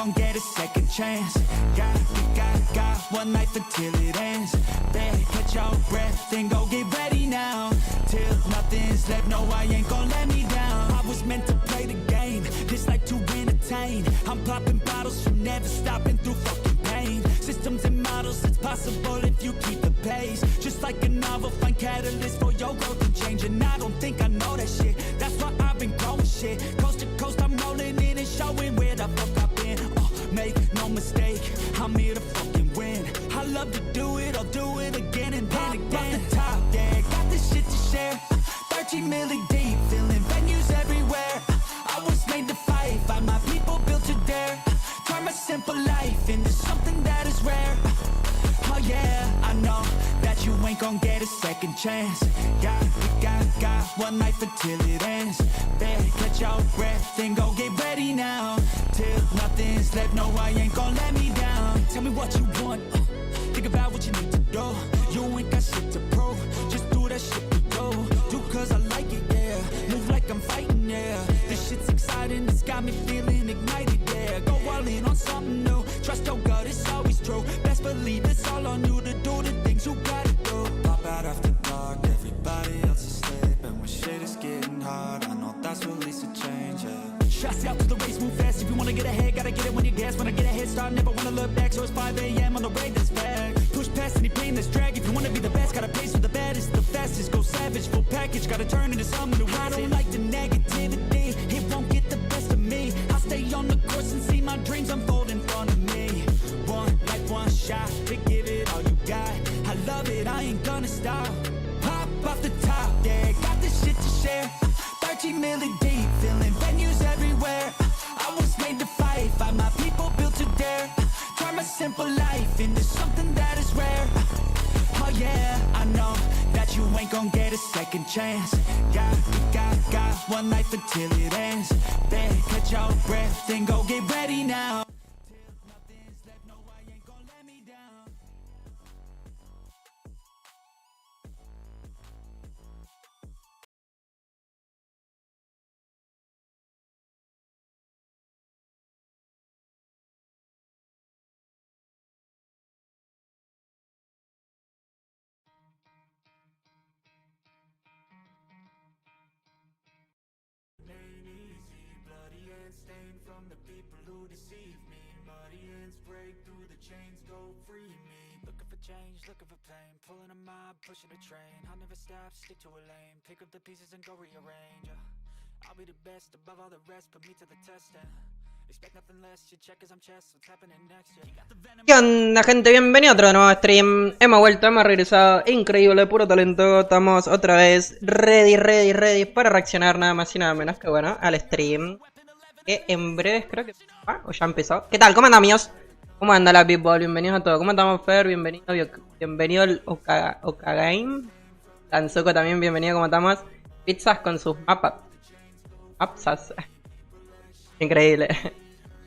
gon' get a second chance. Got one life until it ends. Then catch your breath and go get ready now. Till nothing's left, no, I ain't gon' let me down. I was meant to play the game, this life to entertain. I'm popping bottles from never stopping through fucking pain. Systems and models, it's possible if you keep the pace. Just like a novel, find catalyst for your growth and change. And I don't think I know that shit, that's why I've been growing shit. Coast to coast, I'm rolling in and showing where the fuck I've been. Make no mistake, I'm here to fucking win. I love to do it, I'll do it again and then again. Off the top, yeah, got this shit to share. 13 million deep, filling venues everywhere. I was made to fight, by my people built to dare. Turn my simple life into something that is rare. Oh yeah, I know that you ain't gon' get a second chance. Got one life until it ends. Better catch your breath and go get ready now. Till nothing's left, no, I ain't gon' let me down. Tell me what you want, think about what you need to do. You ain't got shit to prove, just do that shit we do. Do cause I like it, yeah, move like I'm fighting, yeah. This shit's exciting, it's got me feeling ignited, yeah. Go all in on something new, trust your gut, it's always true. Best believe it's all on you to do the things you gotta do. Pop out after dark, everybody else is sleeping. When shit is getting hard, I know that's what leads to change, yeah. Shots out to the race, move fast. If you wanna get ahead, gotta get it when you gas. When I get a head start, never wanna look back. So it's 5 a.m. on the way that's back. Push past any pain that's drag. If you wanna be the best, gotta pace with the baddest, the fastest. Go savage, full package, gotta turn into someone who I don't like the negativity, it won't get the best of me. I'll stay on the course and see my dreams unfold in front of me. One life, one shot, to give it all you got. I love it, I ain't gonna stop. Pop off the top, yeah, got this shit to share. 13 million deep, filling venues everywhere. I was made to fight, by my people built to dare. Turn my simple life into something that is rare. Oh yeah, I know that you ain't gon' get a second chance. Got one life until it ends. Then catch your breath and go get ready now. Till nothing's left, no, I ain't gon' let me down. Ain't easy, bloody hands stained from the people who deceive me. Muddy hands break through the chains, go free me. Looking for change, looking for pain, pulling a mob, pushing a train. I'll never stop, stick to a lane, pick up the pieces and go rearrange. I'll be the best above all the rest, put me to the test and expect nothing less. You check as I'm chess, what's happening next? You got the venom. ¿Qué onda, gente? Bienvenido a otro nuevo stream. Hemos vuelto, hemos regresado. Increíble, puro talento. Estamos otra vez ready para reaccionar nada más y nada menos que bueno al stream. Que en breves creo que... o ya empezó. ¿Qué tal? ¿Cómo andan, amigos? ¿Cómo anda la people? Bienvenidos a todos. ¿Cómo estamos, Fer? Bienvenido el Okagame. Tanzuko también, bienvenido. ¿Cómo estamos? Pizzas con sus mapas. Increíble.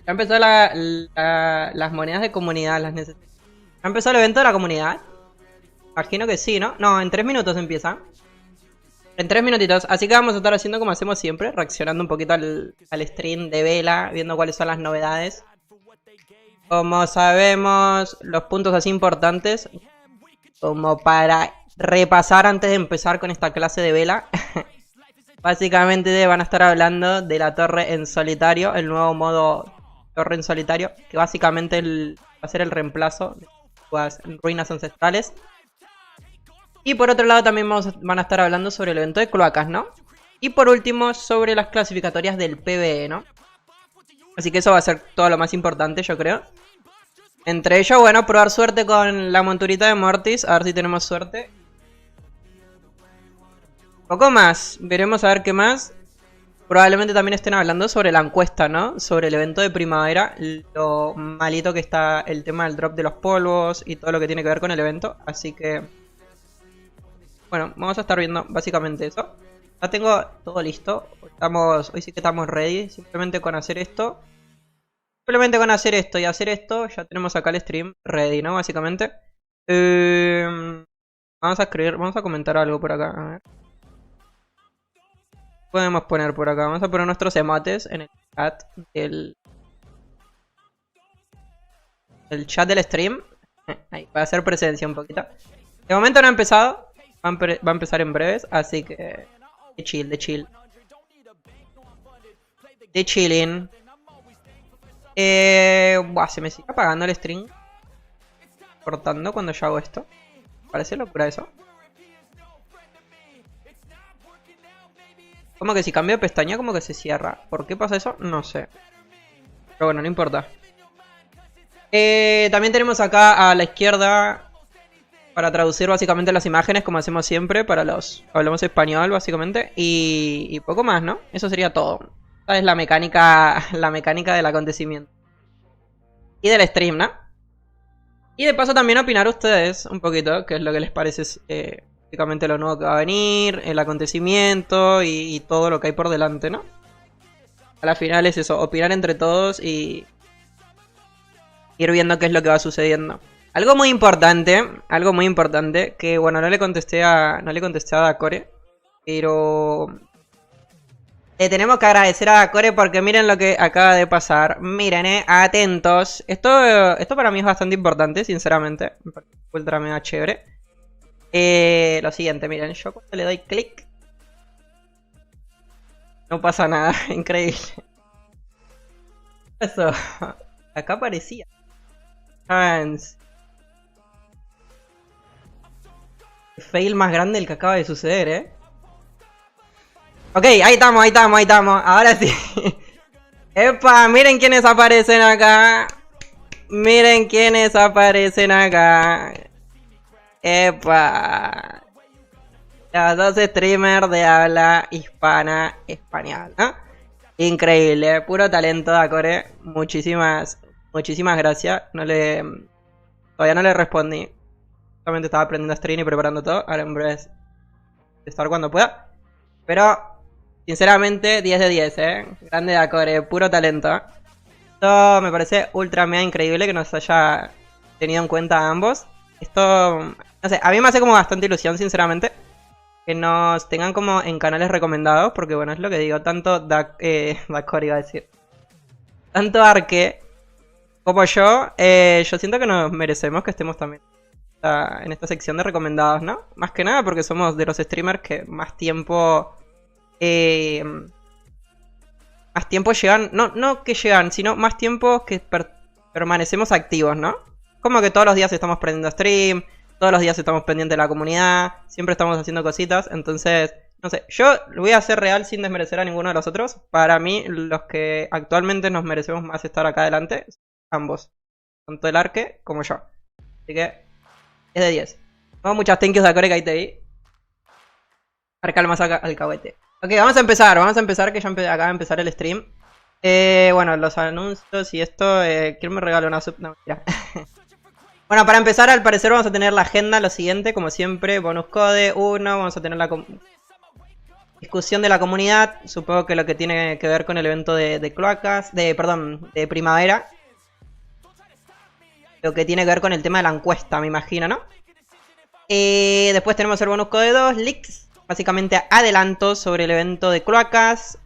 Ya empezó las monedas de comunidad, las necesito. ¿Ya empezó el evento de la comunidad? Imagino que sí, ¿no? No, en 3 minutos empieza. En 3 minutitos. Así que vamos a estar haciendo como hacemos siempre, reaccionando un poquito al stream de Vela, viendo cuáles son las novedades. Como sabemos, los puntos así importantes, como para repasar antes de empezar con esta clase de Vela. Básicamente van a estar hablando de la torre en solitario, el nuevo modo torre en solitario, que básicamente va a ser el reemplazo de las ruinas ancestrales. Y por otro lado también van a estar hablando sobre el evento de cloacas, ¿no? Y por último sobre las clasificatorias del PvE, ¿no? Así que eso va a ser todo lo más importante, yo creo. Entre ellos, bueno, probar suerte con la monturita de Mortis, a ver si tenemos suerte. Poco más, veremos a ver qué más. Probablemente también estén hablando sobre la encuesta, ¿no? Sobre el evento de primavera, lo malito que está el tema del drop de los polvos y todo lo que tiene que ver con el evento. Así que, bueno, vamos a estar viendo básicamente eso. Ya tengo todo listo, hoy sí que estamos ready. Simplemente con hacer esto. Simplemente con hacer esto y hacer esto, ya tenemos acá el stream ready, ¿no? Básicamente. Vamos a escribir, vamos a comentar algo por acá, a ver. Podemos poner por acá, vamos a poner nuestros emotes en el chat del el chat del stream. Ahí, para hacer presencia un poquito. De momento no ha empezado. Va a empezar en breves, así que... De chill, de chill. De chilling. Buah, se me sigue apagando el stream. Cortando cuando yo hago esto. Parece locura eso. Como que si cambio de pestaña como que se cierra. ¿Por qué pasa eso? No sé. Pero bueno, no importa. También tenemos acá a la izquierda para traducir básicamente las imágenes como hacemos siempre para los hablamos español básicamente y poco más, ¿no? Eso sería todo. Esta es la mecánica del acontecimiento y del stream, ¿no? Y de paso también opinar ustedes un poquito qué es lo que les parece básicamente lo nuevo que va a venir, el acontecimiento y todo lo que hay por delante, ¿no? A la final es eso, opinar entre todos y ir viendo qué es lo que va sucediendo. Algo muy importante, que bueno, no le contesté a Dacore, pero le tenemos que agradecer a Dacore porque miren lo que acaba de pasar. Miren, atentos. Esto para mí es bastante importante, sinceramente. Me parece ultra mega chévere. Lo siguiente, miren, yo cuando le doy clic no pasa nada, increíble. Eso, acá aparecía. Fail más grande el que acaba de suceder, Ok, ahí estamos. Ahora sí. Epa, miren quiénes aparecen acá. Epa. Los dos streamers de habla hispana español, ¿no? Increíble, puro talento, Dacore. Muchísimas gracias. Todavía no le respondí. Solamente estaba aprendiendo a stream y preparando todo. Ahora en breve de estar cuando pueda. Pero, sinceramente, 10 de 10, Grande Dacore, puro talento. Esto me parece ultra mega increíble que nos haya tenido en cuenta a ambos. Esto, no sé, a mí me hace como bastante ilusión, sinceramente. Que nos tengan como en canales recomendados. Porque bueno, es lo que digo. Tanto Dacore iba a decir. Tanto Arke como yo siento que nos merecemos que estemos también en esta sección de recomendados, ¿no? Más que nada porque somos de los streamers que más tiempo llegan, no que llegan, sino más tiempo que permanecemos activos, ¿no? Como que todos los días estamos prendiendo stream, todos los días estamos pendientes de la comunidad, siempre estamos haciendo cositas, entonces, no sé, yo lo voy a hacer real sin desmerecer a ninguno de los otros. Para mí, los que actualmente nos merecemos más estar acá adelante, ambos, tanto el Arke como yo. Así que, es de 10. No, muchas thank yous de Dacore que ahí te vi. Arcal más alcahuete. Ok, vamos a empezar que ya acaba de empezar el stream. Bueno, los anuncios y esto. ¿Quién me regala una sub? No, mira. Bueno, para empezar, al parecer vamos a tener la agenda, lo siguiente, como siempre, bonus code 1, vamos a tener la discusión de la comunidad, supongo que lo que tiene que ver con el evento de cloacas, de primavera. Lo que tiene que ver con el tema de la encuesta, me imagino, ¿no? Después tenemos el bonus code 2, leaks, básicamente adelantos sobre el evento de cloacas.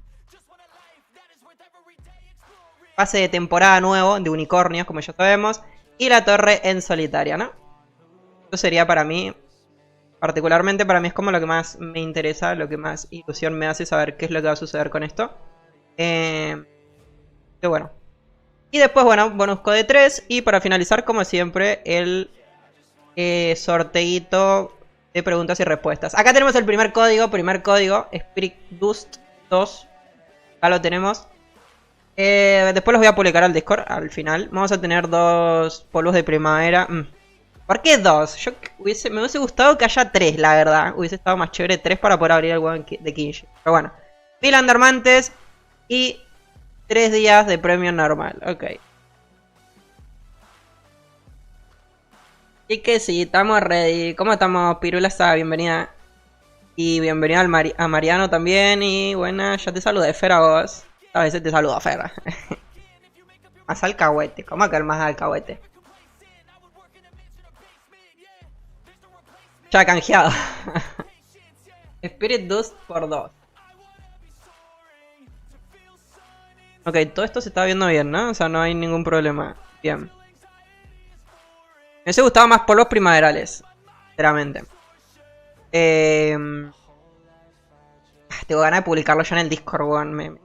Pase de temporada nuevo, de unicornios, como ya sabemos. Y la torre en solitaria, ¿no? Esto sería para mí, particularmente para mí es como lo que más me interesa, lo que más ilusión me hace saber qué es lo que va a suceder con esto. Que bueno. Y después, bueno, bonus code 3. Y para finalizar, como siempre, el sorteito de preguntas y respuestas. Acá tenemos el primer código, Spirit Dust 2. Acá lo tenemos. Después los voy a publicar al Discord al final. Vamos a tener 2 polvos de primavera. ¿Por qué 2? Me hubiese gustado que haya 3, la verdad. Hubiese estado más chévere 3 para poder abrir el huevo de Kinji. Pero bueno. 1000 Undermantes y 3 días de premio normal. Ok. Y que sí, estamos ready. ¿Cómo estamos, Pirulaza? Bienvenida. Y bienvenida a Mariano también. Y buena, ya te saludé, Fer, a vos. A veces te saludo, Fer. Más alcahuete. ¿Cómo que el más alcahuete? Ya canjeado. Spirit Dust por 2. Ok, todo esto se está viendo bien, ¿no? O sea, no hay ningún problema. Bien. Me hubiese gustado más polvos primaverales, sinceramente. Tengo ganas de publicarlo ya en el Discord, weón. Me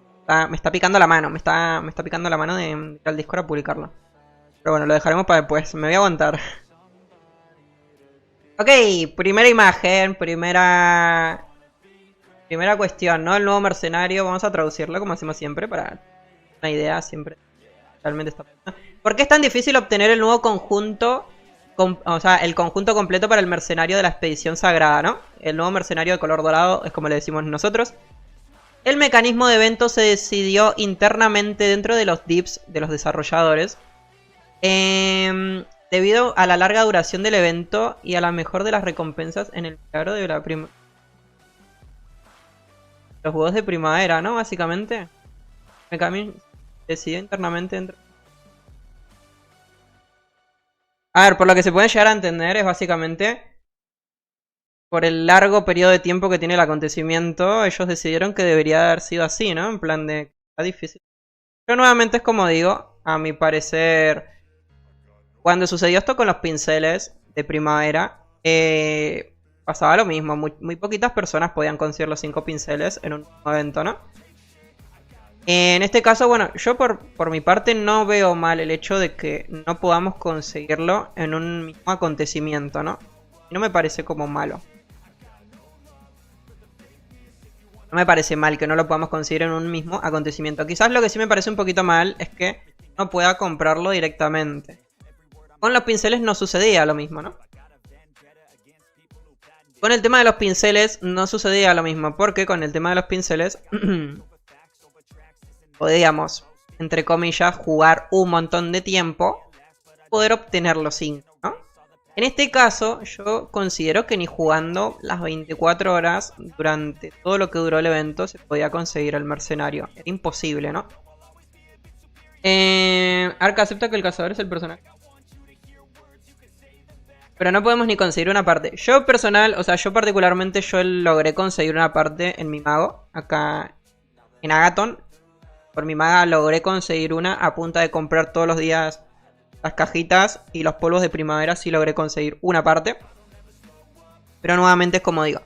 está picando la mano, me está picando la mano de ir al Discord a publicarlo. Pero bueno, lo dejaremos para después, me voy a aguantar. Ok, primera imagen, primera cuestión, ¿no? El nuevo mercenario, vamos a traducirlo como hacemos siempre para una idea siempre. Realmente está. ¿Por qué es tan difícil obtener el nuevo conjunto? O sea, el conjunto completo para el mercenario de la expedición sagrada, ¿no? El nuevo mercenario de color dorado es como le decimos nosotros. El mecanismo de evento se decidió internamente dentro de los dips de los desarrolladores. Debido a la larga duración del evento y a la mejor de las recompensas en el milagro de la los juegos de primavera, ¿no? Básicamente. Mecanismo decidió internamente dentro. A ver, por lo que se puede llegar a entender es básicamente por el largo periodo de tiempo que tiene el acontecimiento, ellos decidieron que debería haber sido así, ¿no? En plan de, está difícil. Pero nuevamente es como digo, a mi parecer, cuando sucedió esto con los pinceles de primavera, pasaba lo mismo. Muy poquitas personas podían conseguir los 5 pinceles en un evento, ¿no? En este caso, bueno, yo por mi parte no veo mal el hecho de que no podamos conseguirlo en un mismo acontecimiento, ¿no? No me parece como malo. No me parece mal que no lo podamos conseguir en un mismo acontecimiento. Quizás lo que sí me parece un poquito mal es que no pueda comprarlo directamente. Con los pinceles no sucedía lo mismo, ¿no? Con el tema de los pinceles no sucedía lo mismo, porque con el tema de los pinceles podíamos, entre comillas, jugar un montón de tiempo y poder obtener los 5, ¿no? En este caso, yo considero que ni jugando las 24 horas durante todo lo que duró el evento se podía conseguir el mercenario. Era imposible, ¿no? Arca acepta que el cazador es el personaje. Pero no podemos ni conseguir una parte. Yo particularmente, yo logré conseguir una parte en mi mago. Acá en Agathon. Por mi maga logré conseguir una a punta de comprar todos los días las cajitas y los polvos de primavera. Sí logré conseguir una parte. Pero nuevamente es como digo.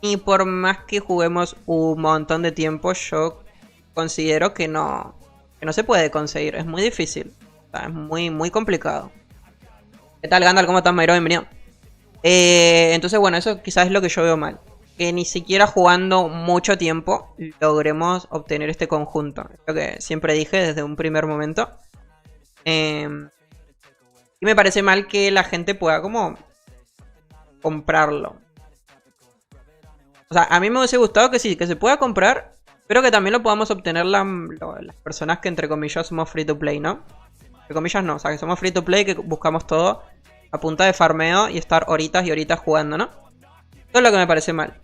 Y por más que juguemos un montón de tiempo, yo considero que no se puede conseguir. Es muy difícil. O sea, es muy complicado. ¿Qué tal, Gandalf? ¿Cómo estás, Mayro? Bienvenido. Entonces, bueno, eso quizás es lo que yo veo mal. Que ni siquiera jugando mucho tiempo logremos obtener este conjunto. Es lo que siempre dije desde un primer momento. Y me parece mal que la gente pueda como comprarlo. O sea, a mí me hubiese gustado que sí, que se pueda comprar, pero que también lo podamos obtener las personas que entre comillas somos free to play, ¿no? Entre comillas no, o sea, que somos free to play, que buscamos todo a punta de farmeo y estar horitas y horitas jugando, ¿no? Eso es lo que me parece mal.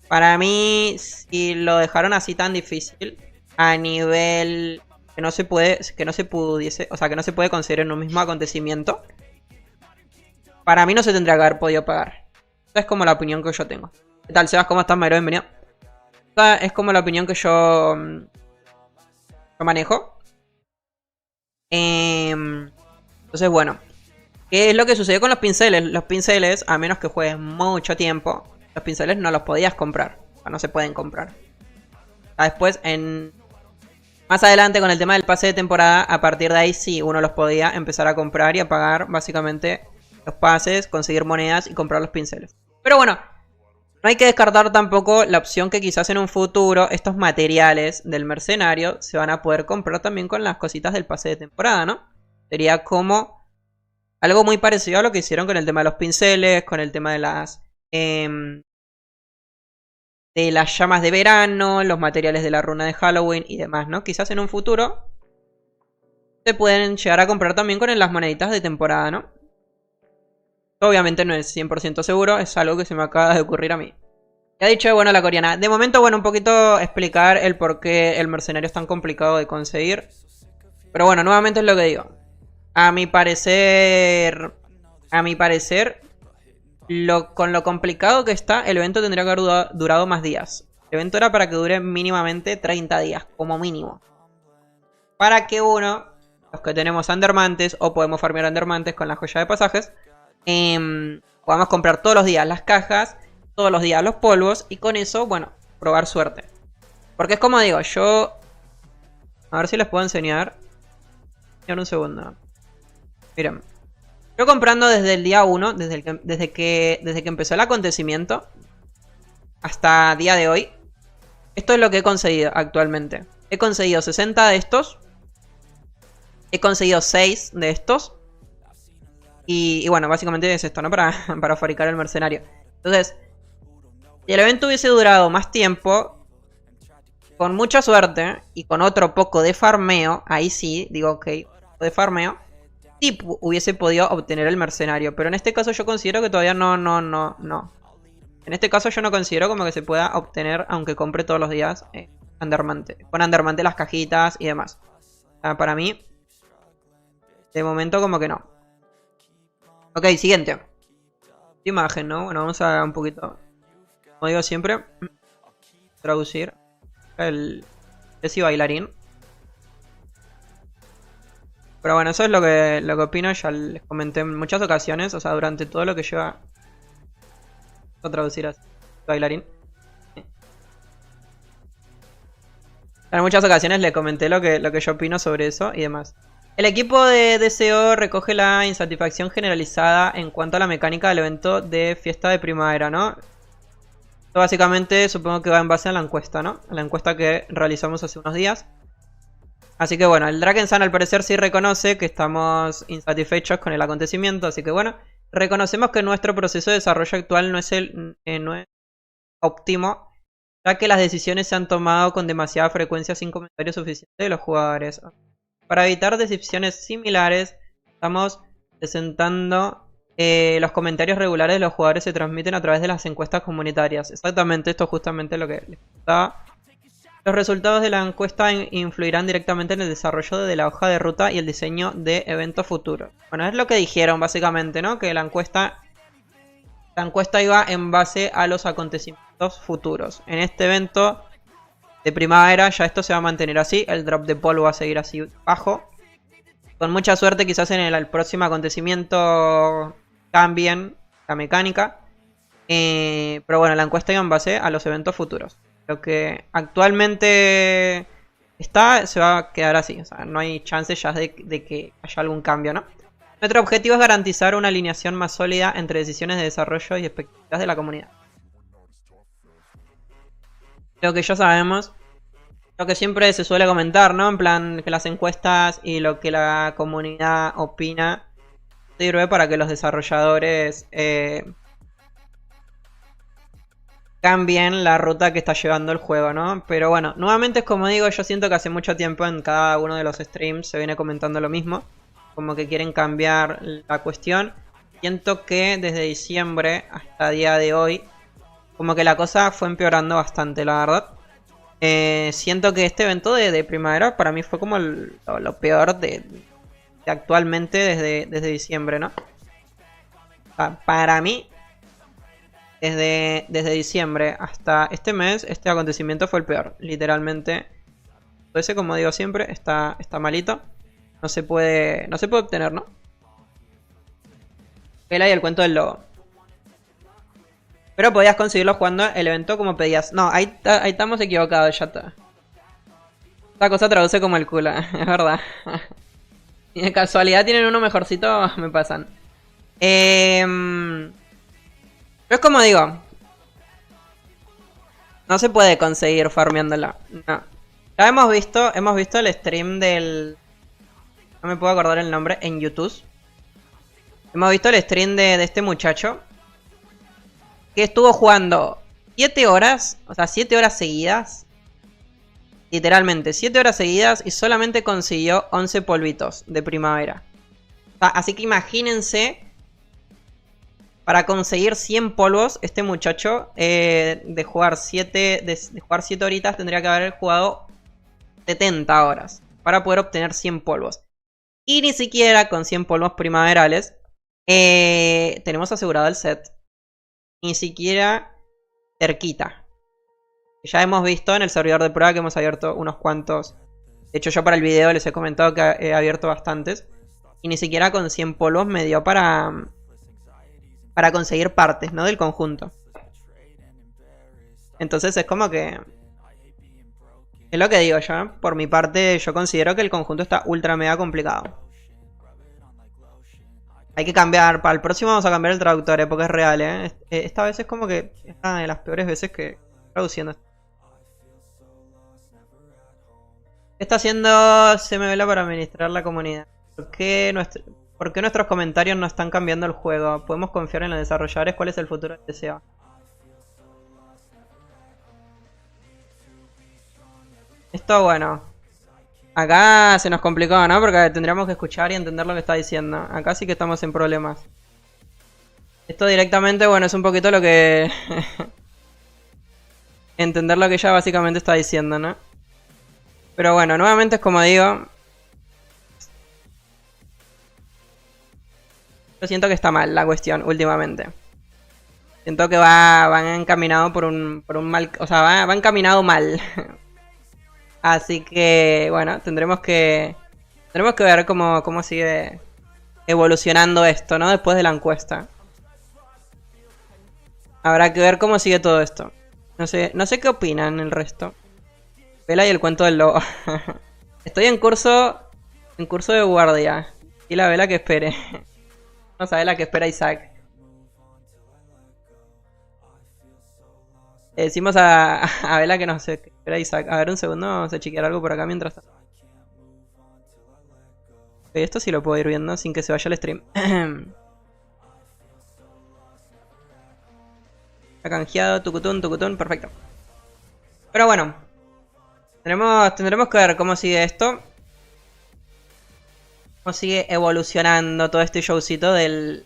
Para mí, si lo dejaron así tan difícil, a nivel que no se pudiese, o sea, que no se puede conseguir en un mismo acontecimiento, para mí no se tendría que haber podido pagar. Esa es como la opinión que yo tengo. ¿Qué tal, Sebas? ¿Cómo estás, Mayro? Bienvenido. Esa es como la opinión que yo manejo. Entonces, bueno, ¿qué es lo que sucedió con los pinceles? Los pinceles, a menos que juegues mucho tiempo, los pinceles no los podías comprar. O sea, no se pueden comprar. Después, más adelante con el tema del pase de temporada, a partir de ahí sí uno los podía empezar a comprar y a pagar básicamente los pases, conseguir monedas y comprar los pinceles. Pero bueno, no hay que descartar tampoco la opción que quizás en un futuro estos materiales del mercenario se van a poder comprar también con las cositas del pase de temporada, ¿no? Sería como algo muy parecido a lo que hicieron con el tema de los pinceles, con el tema de las llamas de verano, los materiales de la runa de Halloween y demás, ¿no? Quizás en un futuro se pueden llegar a comprar también con las moneditas de temporada, ¿no? Obviamente no es 100% seguro, es algo que se me acaba de ocurrir a mí. Ya dicho, bueno, la coreana. De momento, bueno, un poquito explicar el por qué el mercenario es tan complicado de conseguir. Pero bueno, nuevamente es lo que digo. A mi parecer, con lo complicado que está, el evento tendría que haber durado más días. El evento era para que dure mínimamente 30 días, como mínimo. Para que uno los que tenemos Andermantes o podemos farmear Andermantes con la joya de pasajes, podamos comprar todos los días las cajas, todos los días los polvos y con eso, bueno, probar suerte. Porque es como digo, yo... A ver si les puedo enseñar. Un segundo. Miren. Yo comprando desde el día 1, desde que empezó el acontecimiento hasta día de hoy, esto es lo que he conseguido actualmente. He conseguido 60 de estos. He conseguido 6 de estos. Y bueno, básicamente es esto, ¿no? Para fabricar el mercenario. Entonces, si el evento hubiese durado más tiempo, con mucha suerte y con otro poco de farmeo, ahí sí, digo, ok, de farmeo, sí hubiese podido obtener el mercenario. Pero en este caso yo considero que todavía no. En este caso yo no considero como que se pueda obtener, aunque compre todos los días Andermante. Con Andermante las cajitas y demás. O sea, para mí, de momento como que no. Ok, siguiente. Imagen, ¿no? Bueno, vamos a un poquito, como digo siempre, traducir el Jesse bailarín. Pero bueno, eso es lo que opino. Ya les comenté en muchas ocasiones. O sea, durante todo lo que lleva a traducir así, bailarín. En muchas ocasiones le comenté lo que yo opino sobre eso y demás. El equipo de DCO recoge la insatisfacción generalizada en cuanto a la mecánica del evento de fiesta de primavera, ¿no? Esto básicamente supongo que va en base a la encuesta, ¿no? A la encuesta que realizamos hace unos días. Así que bueno, el Drakensang al parecer sí reconoce que estamos insatisfechos con el acontecimiento. Así que bueno, reconocemos que nuestro proceso de desarrollo actual no es óptimo, ya que las decisiones se han tomado con demasiada frecuencia sin comentarios suficientes de los jugadores. Para evitar decisiones similares, estamos presentando los comentarios regulares de los jugadores se transmiten a través de las encuestas comunitarias. Exactamente, esto es justamente lo que les contaba. Los resultados de la encuesta influirán directamente en el desarrollo de la hoja de ruta y el diseño de eventos futuros. Bueno, es lo que dijeron básicamente, ¿no? Que la encuesta iba en base a los acontecimientos futuros. En este evento de primavera ya esto se va a mantener así. El drop de polvo va a seguir así bajo. Con mucha suerte quizás en el próximo acontecimiento cambien la mecánica. Pero bueno, la encuesta iba en base a los eventos futuros. Lo que actualmente está se va a quedar así. O sea, no hay chances ya de que haya algún cambio, ¿no? Nuestro objetivo es garantizar una alineación más sólida entre decisiones de desarrollo y expectativas de la comunidad. Lo que ya sabemos, lo que siempre se suele comentar, ¿no? En plan, que las encuestas y lo que la comunidad opina sirve para que los desarrolladores cambien la ruta que está llevando el juego, ¿no? Pero bueno, nuevamente es como digo, yo siento que hace mucho tiempo en cada uno de los streams se viene comentando lo mismo. Como que quieren cambiar la cuestión. Siento que desde diciembre hasta día de hoy, como que la cosa fue empeorando bastante, la verdad. Siento que este evento de primavera para mí fue como lo peor de actualmente desde diciembre, ¿no? O sea, para mí, desde diciembre hasta este mes, este acontecimiento fue el peor. Literalmente, ese, como digo siempre, está malito. No se puede obtener, ¿no? Vela y el cuento del lobo. Pero podías conseguirlo jugando el evento como pedías. No, ahí estamos equivocados, ya está. Esta cosa traduce como el culo, es verdad. Y de casualidad tienen uno mejorcito, me pasan. Pero es como digo. No se puede conseguir farmeándola. No. Ya hemos visto el stream del... No me puedo acordar el nombre, en YouTube. Hemos visto el stream de este muchacho. Que estuvo jugando 7 horas. O sea, 7 horas seguidas. Literalmente, 7 horas seguidas. Y solamente consiguió 11 polvitos de primavera. O sea, así que imagínense. Para conseguir 100 polvos, este muchacho de jugar 7 horitas tendría que haber jugado 70 horas. Para poder obtener 100 polvos. Y ni siquiera con 100 polvos primaverales tenemos asegurado el set. Ni siquiera cerquita. Ya hemos visto en el servidor de prueba que hemos abierto unos cuantos De hecho, yo para el video les he comentado que he abierto bastantes. Y ni siquiera con 100 polvos me dio para conseguir partes, ¿no? Del conjunto. Entonces es como que... Es lo que digo yo. Por mi parte, yo considero que el conjunto está ultra mega complicado. Hay que cambiar. Para el próximo vamos a cambiar el traductor, porque es real, ¿eh? Esta vez es como que es una de las peores veces que traduciendo. ¿Qué está haciendo CMVela para administrar la comunidad? ¿Por qué nuestros comentarios no están cambiando el juego? ¿Podemos confiar en los desarrolladores? ¿Cuál es el futuro del deseo? Esto, bueno. Acá se nos complicó, ¿no? Porque tendríamos que escuchar y entender lo que está diciendo. Acá sí que estamos en problemas. Esto directamente, bueno, es un poquito lo que... entender lo que ella básicamente está diciendo, ¿no? Pero bueno, nuevamente es como digo... Yo siento que está mal la cuestión últimamente. Siento que van encaminado por un mal... O sea, va encaminado mal. Así que, bueno, tendremos que ver cómo sigue evolucionando esto, ¿no? Después de la encuesta. Habrá que ver cómo sigue todo esto. No sé qué opinan el resto. Vela y el cuento del lobo. Estoy en curso de guardia. Y la Vela que espere. Vamos a ver la que espera Isaac. Le decimos a Vela que nos espera Isaac. A ver un segundo, vamos a chequear algo por acá mientras tanto. Esto sí lo puedo ir viendo sin que se vaya el stream. Ha canjeado, tucutún, perfecto. Pero bueno. Tendremos que ver cómo sigue esto. Cómo sigue evolucionando todo este showcito del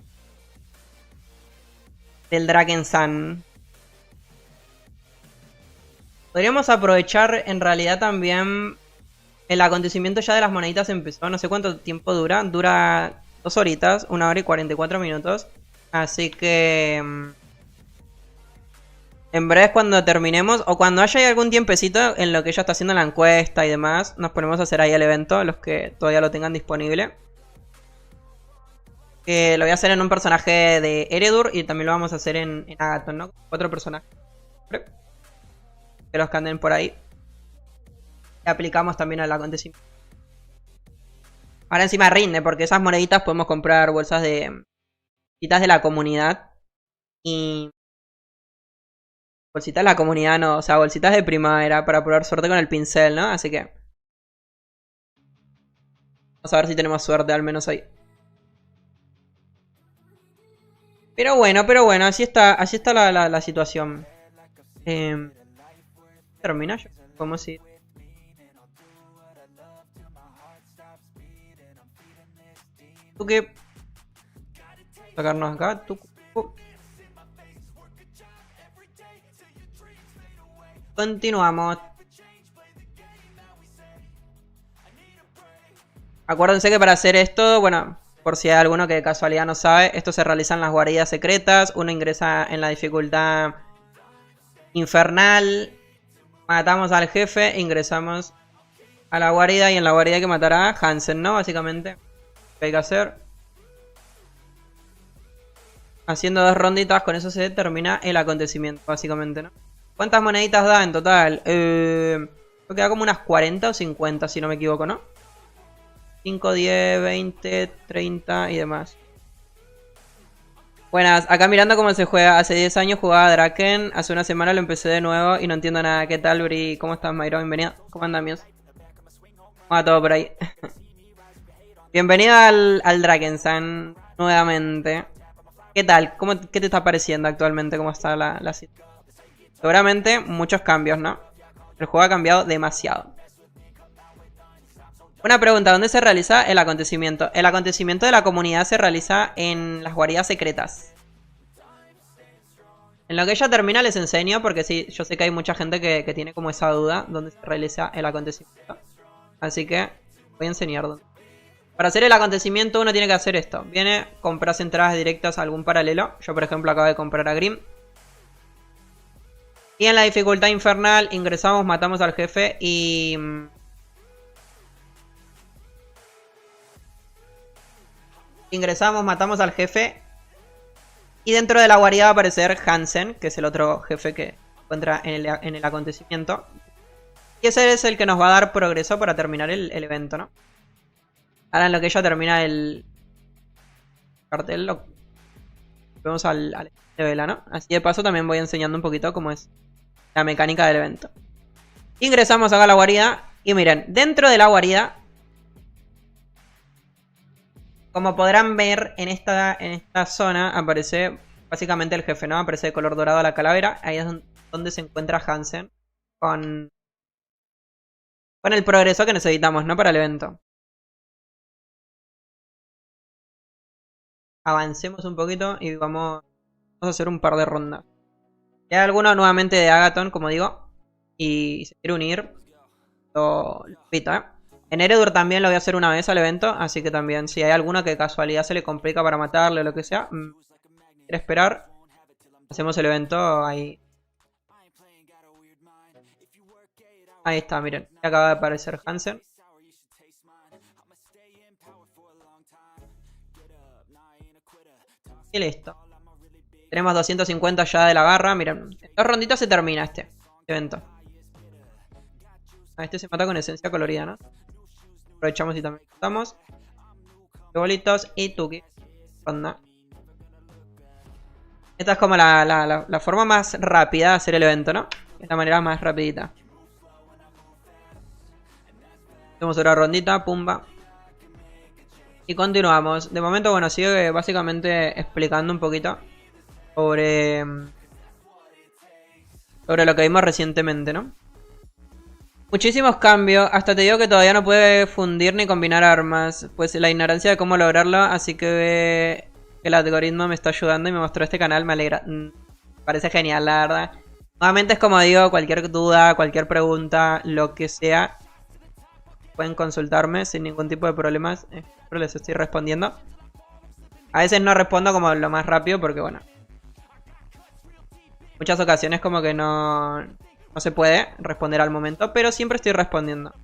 Draken Sun. Podríamos aprovechar en realidad también el acontecimiento ya de las moneditas empezó. No sé cuánto tiempo dura. Dura 2 horitas, 1 hora y 44 minutos. Así que... en breve cuando terminemos o cuando haya algún tiempecito en lo que ella está haciendo la encuesta y demás, nos ponemos a hacer ahí el evento, los que todavía lo tengan disponible. Lo voy a hacer en un personaje de Eredur y también lo vamos a hacer en Agathon, ¿no? 4 personajes. Que los que anden por ahí. Y aplicamos también al acontecimiento. Ahora encima rinde, porque esas moneditas podemos comprar bolsas de la comunidad. Y... bolsitas de la comunidad no, o sea, bolsitas de primavera para probar suerte con el pincel, ¿no? Así que... vamos a ver si tenemos suerte, al menos hoy. Pero bueno, así está la situación. Termina yo. ¿Cómo si? ¿Tú qué? Sacarnos acá, tú... Continuamos. Acuérdense que para hacer esto, bueno, por si hay alguno que de casualidad no sabe, esto se realiza en las guaridas secretas. Uno ingresa en la dificultad infernal. Matamos al jefe, ingresamos a la guarida y en la guarida hay que matar a Hansen, ¿no? Básicamente, ¿qué hay que hacer? Haciendo 2 ronditas, con eso se termina el acontecimiento, básicamente, ¿no? ¿Cuántas moneditas da en total? Creo que da como unas 40 o 50, si no me equivoco, ¿no? 5, 10, 20, 30 y demás. Buenas, acá mirando cómo se juega. Hace 10 años jugaba Draken, hace una semana lo empecé de nuevo y no entiendo nada. ¿Qué tal, Bri? ¿Cómo estás, Mayro? Bienvenido. ¿Cómo andan, míos? ¿Cómo va todo por ahí? Bienvenido al Draken Sun nuevamente. ¿Qué tal? ¿Qué te está pareciendo actualmente? ¿Cómo está la situación? Seguramente muchos cambios, ¿no? El juego ha cambiado demasiado. Una pregunta, ¿dónde se realiza el acontecimiento? El acontecimiento de la comunidad se realiza en las guaridas secretas. En lo que ella termina les enseño, porque sí, yo sé que hay mucha gente que tiene como esa duda, dónde se realiza el acontecimiento. Así que voy a enseñar dónde. Para hacer el acontecimiento uno tiene que hacer esto. Viene, compras entradas directas a algún paralelo. Yo por ejemplo acabo de comprar a Grimm. Y en la dificultad infernal ingresamos, matamos al jefe y Ingresamos, matamos al jefe. Y dentro de la guarida va a aparecer Hansen, que es el otro jefe que se encuentra en el acontecimiento. Y ese es el que nos va a dar progreso para terminar el evento, ¿no? Ahora en lo que ella termina el cartel, lo vemos al de vela, ¿no? Así de paso también voy enseñando un poquito cómo es la mecánica del evento. Ingresamos acá a la guarida. Y miren, dentro de la guarida, como podrán ver, en esta zona aparece básicamente el jefe, ¿no? Aparece de color dorado la calavera. Ahí es donde se encuentra Hansen con el progreso que necesitamos, ¿no? Para el evento. Avancemos un poquito y vamos a hacer un par de rondas. Si hay alguno nuevamente de Agathon, como digo, y se quiere unir, lo invito, ¿eh? En Eredur también lo voy a hacer una vez al evento, así que también si hay alguno que de casualidad se le complica para matarle o lo que sea, quiere esperar, hacemos el evento ahí. Ahí está, miren, ya acaba de aparecer Hansen. Y listo. Tenemos 250 ya de la garra, miren, en 2 ronditas se termina este evento. A este se mata con esencia colorida, ¿no? Aprovechamos y también matamos. Bolitos y Tuki. Ronda. Esta es como la forma más rápida de hacer el evento, ¿no? Es la manera más rapidita. Hacemos otra rondita, pumba. Y continuamos. De momento, bueno, sigue básicamente explicando un poquito sobre lo que vimos recientemente, ¿no? Muchísimos cambios, hasta te digo que todavía no puede fundir ni combinar armas, pues la ignorancia de cómo lograrlo, así que el algoritmo me está ayudando y me mostró este canal, me alegra, parece genial la verdad. Nuevamente es como digo, cualquier duda, cualquier pregunta, lo que sea, pueden consultarme sin ningún tipo de problemas, siempre les estoy respondiendo. A veces no respondo como lo más rápido porque bueno, muchas ocasiones como que no se puede responder al momento, pero siempre estoy respondiendo.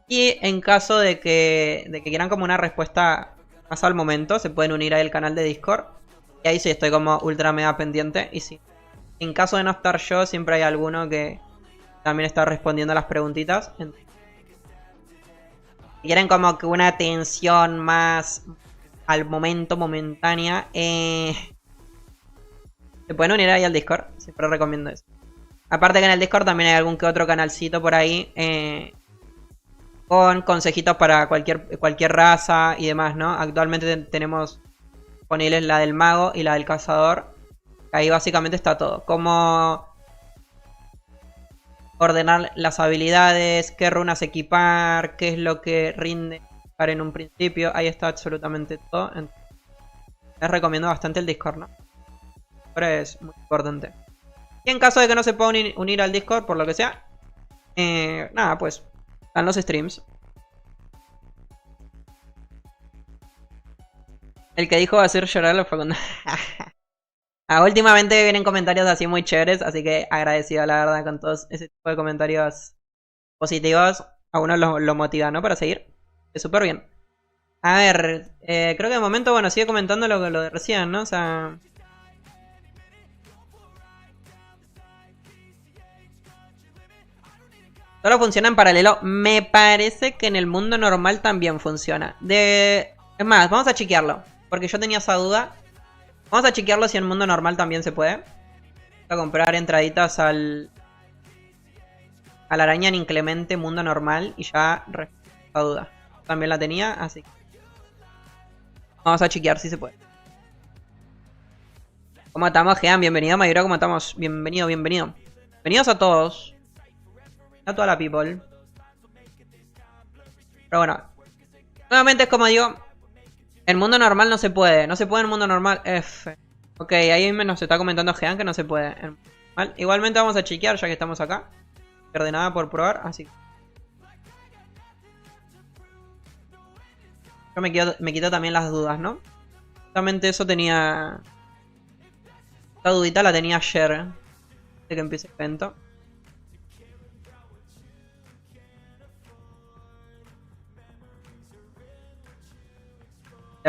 Y en caso de que quieran como una respuesta más al momento, se pueden unir al canal de Discord. Y ahí sí estoy como ultra mega pendiente. Y sí, en caso de no estar yo, siempre hay alguno que también está respondiendo a las preguntitas. Si quieren como que una atención más al momento, momentánea, se pueden unir ahí al Discord. Siempre recomiendo eso. Aparte que en el Discord también hay algún que otro canalcito por ahí con consejitos para cualquier raza y demás, ¿no? Actualmente tenemos disponibles la del mago y la del cazador. Ahí básicamente está todo. Cómo ordenar las habilidades, qué runas equipar, qué es lo que rinde para en un principio. Ahí está absolutamente todo. Les recomiendo bastante el Discord, ¿no? Pero es muy importante. Y en caso de que no se puedan unir al Discord, por lo que sea, nada, pues están los streams. El que dijo hacer llorar lo fue cuando... últimamente vienen comentarios así muy chéveres, así que agradecido la verdad con todos ese tipo de comentarios positivos. A uno lo motiva, ¿no? Para seguir. Es súper bien. A ver, creo que de momento, bueno, sigue comentando lo de recién, ¿no? O sea... Solo funciona en paralelo. Me parece que en el mundo normal también funciona. Es más, vamos a chequearlo. Porque yo tenía esa duda. Vamos a chequearlo si en el mundo normal también se puede. Voy a comprar entraditas a la araña en inclemente mundo normal. Y ya esa duda. También la tenía, así que vamos a chequear si se puede. ¿Cómo estamos, Jean? Bienvenido, Mayuro. ¿Cómo estamos? Bienvenido, bienvenido. Bienvenidos a todos. A toda la people. Pero bueno. Nuevamente es como digo. En mundo normal no se puede. No se puede en mundo normal. F. Ok, ahí nos está comentando Jean que no se puede. Igualmente vamos a chequear ya que estamos acá. No pierde nada por probar, así que... Yo me quito también las dudas, ¿no? Justamente eso tenía... Esta dudita la tenía ayer. De que empiece el evento.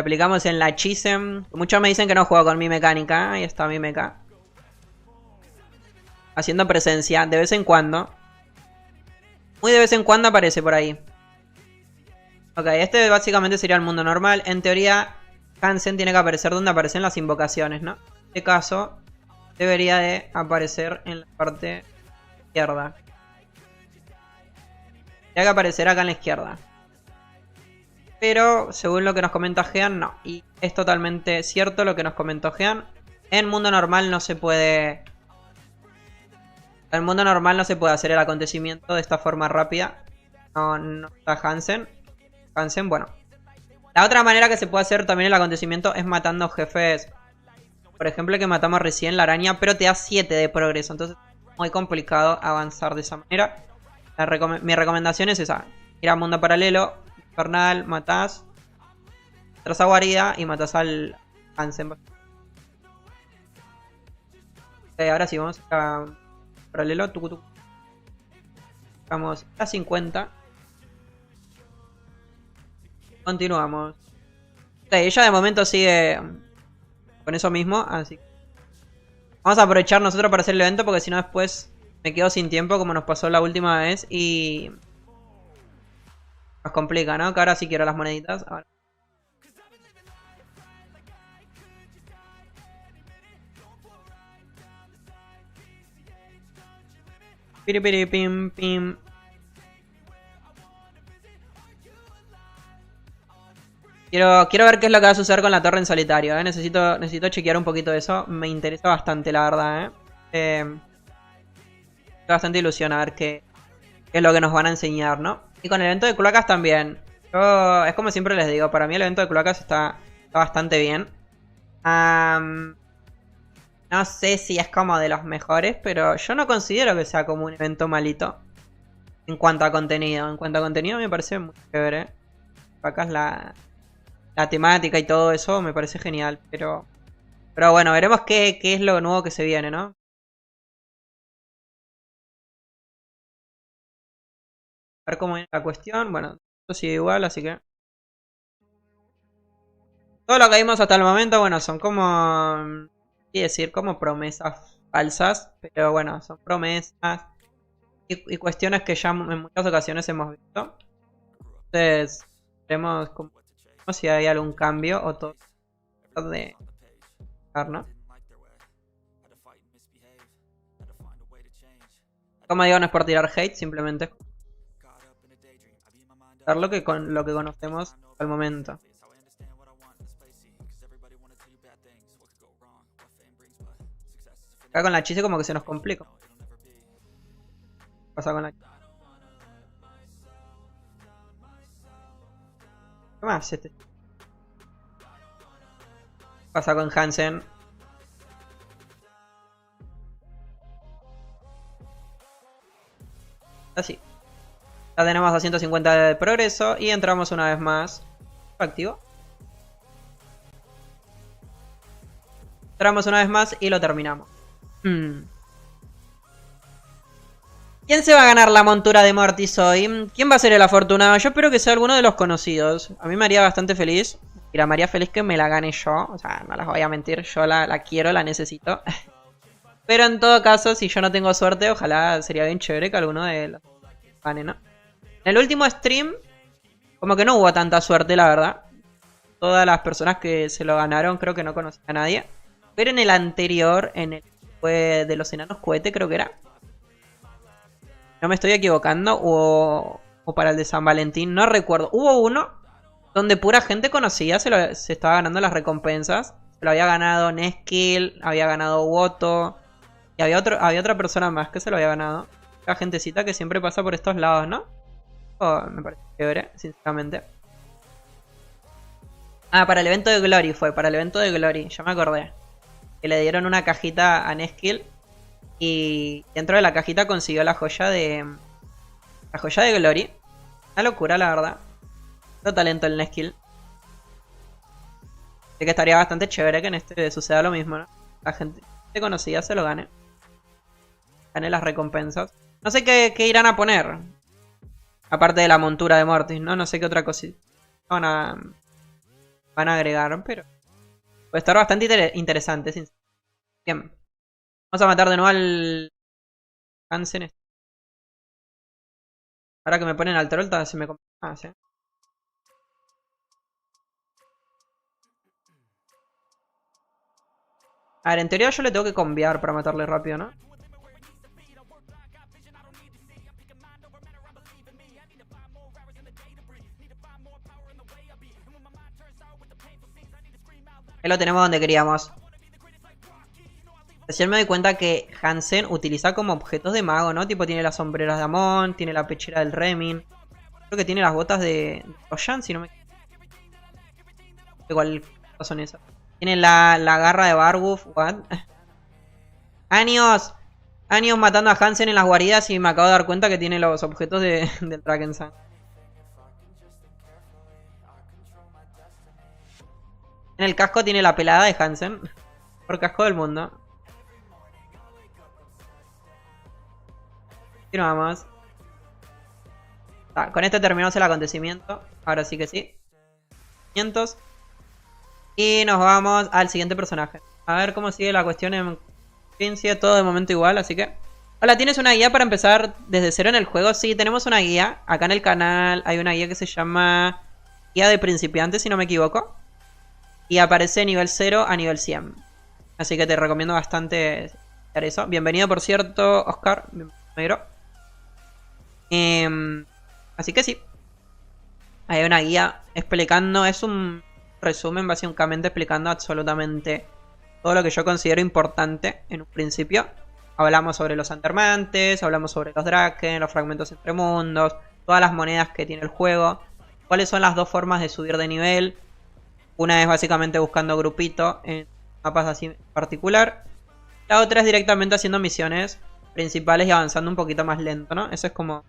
Replicamos en la Chisem. Muchos me dicen que no juego con mi mecánica. Ahí está mi mecha. Haciendo presencia de vez en cuando. Muy de vez en cuando aparece por ahí. Ok, este básicamente sería el mundo normal. En teoría, Hansen tiene que aparecer donde aparecen las invocaciones, ¿no? En este caso, debería de aparecer en la parte izquierda. Tendría que aparecer acá en la izquierda. Pero, según lo que nos comenta Jean, no. Y es totalmente cierto lo que nos comentó Jean. En mundo normal no se puede... En el mundo normal no se puede hacer el acontecimiento de esta forma rápida. No está Hansen. Hansen, bueno. La otra manera que se puede hacer también el acontecimiento es matando jefes. Por ejemplo, que matamos recién la araña, pero te da 7 de progreso. Entonces es muy complicado avanzar de esa manera. Mi recomendación es esa. Ir a mundo paralelo, infernal, matás. Entras a guarida y matás al Hansen. Ahora sí, vamos a paralelo. Vamos a 50. Continuamos. Ok, ella de momento sigue con eso mismo, así que vamos a aprovechar nosotros para hacer el evento, porque si no después me quedo sin tiempo, como nos pasó la última vez, y nos complica, ¿no? Que ahora sí quiero las moneditas. Ahora. Piripiri pim pim. Quiero ver qué es lo que va a suceder con la torre en solitario, ¿eh? Necesito chequear un poquito de eso. Me interesa bastante, la verdad, ¿eh? Estoy bastante ilusión a ver qué es lo que nos van a enseñar, ¿no? Y con el evento de cloacas también. Es como siempre les digo, para mí el evento de cloacas está bastante bien. No sé si es como de los mejores, pero yo no considero que sea como un evento malito. En cuanto a contenido. En cuanto a contenido me parece muy chévere. Acá es la temática y todo eso me parece genial. Pero bueno, veremos qué es lo nuevo que se viene, ¿no? A ver cómo es la cuestión. Bueno, esto sigue igual, así que... Todo lo que vimos hasta el momento, bueno, son como... ¿Qué decir? Como promesas falsas. Pero bueno, son promesas y cuestiones que ya en muchas ocasiones hemos visto. Entonces, veremos si hay algún cambio o todo de... ¿no? Como digo, no es por tirar hate, simplemente dar lo que conocemos al momento. Acá con la chise como que se nos complica. ¿Qué pasa con la chise? ¿Qué más este? ¿Qué pasa con Hansen? Así. Ya tenemos a 150 de progreso y entramos una vez más. Activo. Entramos una vez más y lo terminamos. ¿Quién se va a ganar la montura de Mortis hoy? ¿Quién va a ser el afortunado? Yo espero que sea alguno de los conocidos. A mí me haría bastante feliz. Mira, me haría feliz que me la gane yo. O sea, no las voy a mentir. Yo la quiero, la necesito. Pero en todo caso, si yo no tengo suerte, ojalá sería bien chévere que alguno de los gane, ¿no? En el último stream, como que no hubo tanta suerte, la verdad. Todas las personas que se lo ganaron creo que no conocía a nadie. Pero en el anterior, en el fue de los enanos cohete, creo que era. No me estoy equivocando. O para el de San Valentín, no recuerdo. Hubo uno donde pura gente conocida se estaba ganando las recompensas. Se lo había ganado Neskil, había ganado Woto. Y había otra persona más que se lo había ganado. La gentecita que siempre pasa por estos lados, ¿no? Me parece chévere, sinceramente. Ah, para el evento de Glory fue, para el evento de Glory, ya me acordé. Que le dieron una cajita a Neskil. Y dentro de la cajita consiguió la joya de... La joya de Glory. Una locura, la verdad. Mucho talento el Neskil. Así que estaría bastante chévere que en este suceda lo mismo, ¿no? La gente conocida se lo gane. Gane las recompensas. No sé qué irán a poner. Aparte de la montura de Mortis, ¿no? No sé qué otra cosita van a van a agregar, pero puede estar bastante interesante. Bien. Vamos a matar de nuevo al Hansen. Ahora que me ponen al troll, se me complica más, ¿eh? A ver, en teoría yo le tengo que cambiar para matarle rápido, ¿no? Ahí lo tenemos donde queríamos. Recién me doy cuenta que Hansen utiliza como objetos de mago, ¿no? Tipo tiene las sombreras de Amon, tiene la pechera del Remin. Creo que tiene las botas de Roshan, si no me equivoco. Igual son esas. Tiene la garra de Barwolf. What? Años matando a Hansen en las guaridas y me acabo de dar cuenta que tiene los objetos del Drakensang. En el casco tiene la pelada de Hansen. Por casco del mundo. Continuamos. Con este terminamos el acontecimiento. Ahora sí que sí. 500. Y nos vamos al siguiente personaje. A ver cómo sigue la cuestión en Sigue todo de momento igual, así que... Hola, ¿tienes una guía para empezar desde cero en el juego? Sí, tenemos una guía. Acá en el canal hay una guía que se llama Guía de Principiantes, si no me equivoco. Y aparece nivel 0 a nivel 100. Así que te recomiendo bastante hacer eso. Bienvenido, por cierto, Oscar. Bienvenido. Así que sí. Hay una guía explicando. Es un resumen básicamente explicando absolutamente todo lo que yo considero importante en un principio. Hablamos sobre los Undermantes, hablamos sobre los Draken, los fragmentos entre mundos, todas las monedas que tiene el juego, cuáles son las dos formas de subir de nivel. Una es básicamente buscando grupito en mapas así en particular. La otra es directamente haciendo misiones principales y avanzando un poquito más lento, ¿no? Eso es como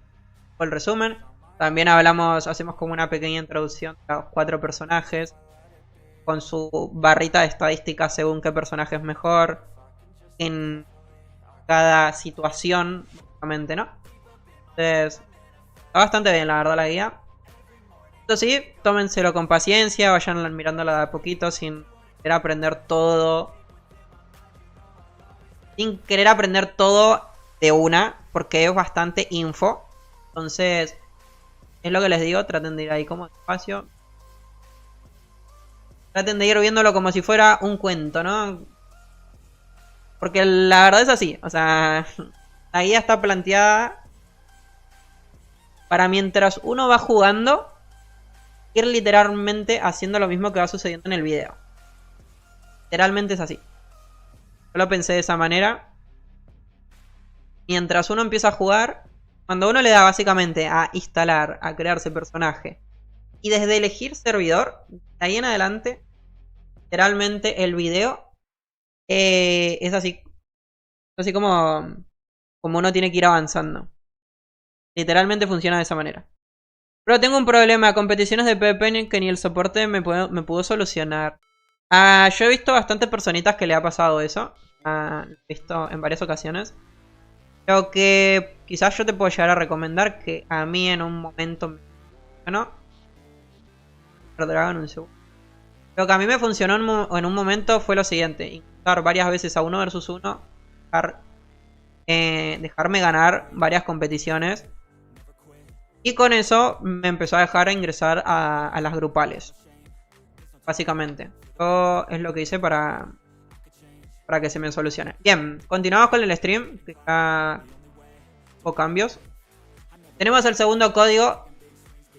el resumen. También hacemos como una pequeña introducción a los 4 personajes, con su barrita de estadísticas según qué personaje es mejor en cada situación, básicamente, ¿no? Entonces, está bastante bien, la verdad, la guía. Esto sí, tómenselo con paciencia, vayan mirándola de a poquito sin querer aprender todo. Sin querer aprender todo de una, porque es bastante info. Entonces, es lo que les digo, traten de ir ahí como despacio. Traten de ir viéndolo como si fuera un cuento, ¿no? Porque la verdad es así, o sea, la guía está planteada para mientras uno va jugando, ir literalmente haciendo lo mismo que va sucediendo en el video. Literalmente es así. Yo lo pensé de esa manera. Mientras uno empieza a jugar, cuando uno le da básicamente a instalar, a crearse personaje, y desde elegir servidor, de ahí en adelante, literalmente el video es así. Así como uno tiene que ir avanzando. Literalmente funciona de esa manera. Pero tengo un problema, competiciones de PvP que ni el soporte me pudo solucionar. Yo he visto bastantes personitas que le ha pasado eso. Lo he visto en varias ocasiones. Creo que quizás yo te puedo llegar a recomendar que a mí en un momento... ¿no? Dragon un segundo. Lo que a mí me funcionó en un momento fue lo siguiente. Intentar varias veces a 1 versus 1. Dejarme ganar varias competiciones. Y con eso me empezó a dejar ingresar a las grupales. Básicamente. Eso es lo que hice para que se me solucione. Bien, continuamos con el stream. Que ya hubo cambios. Tenemos el segundo código.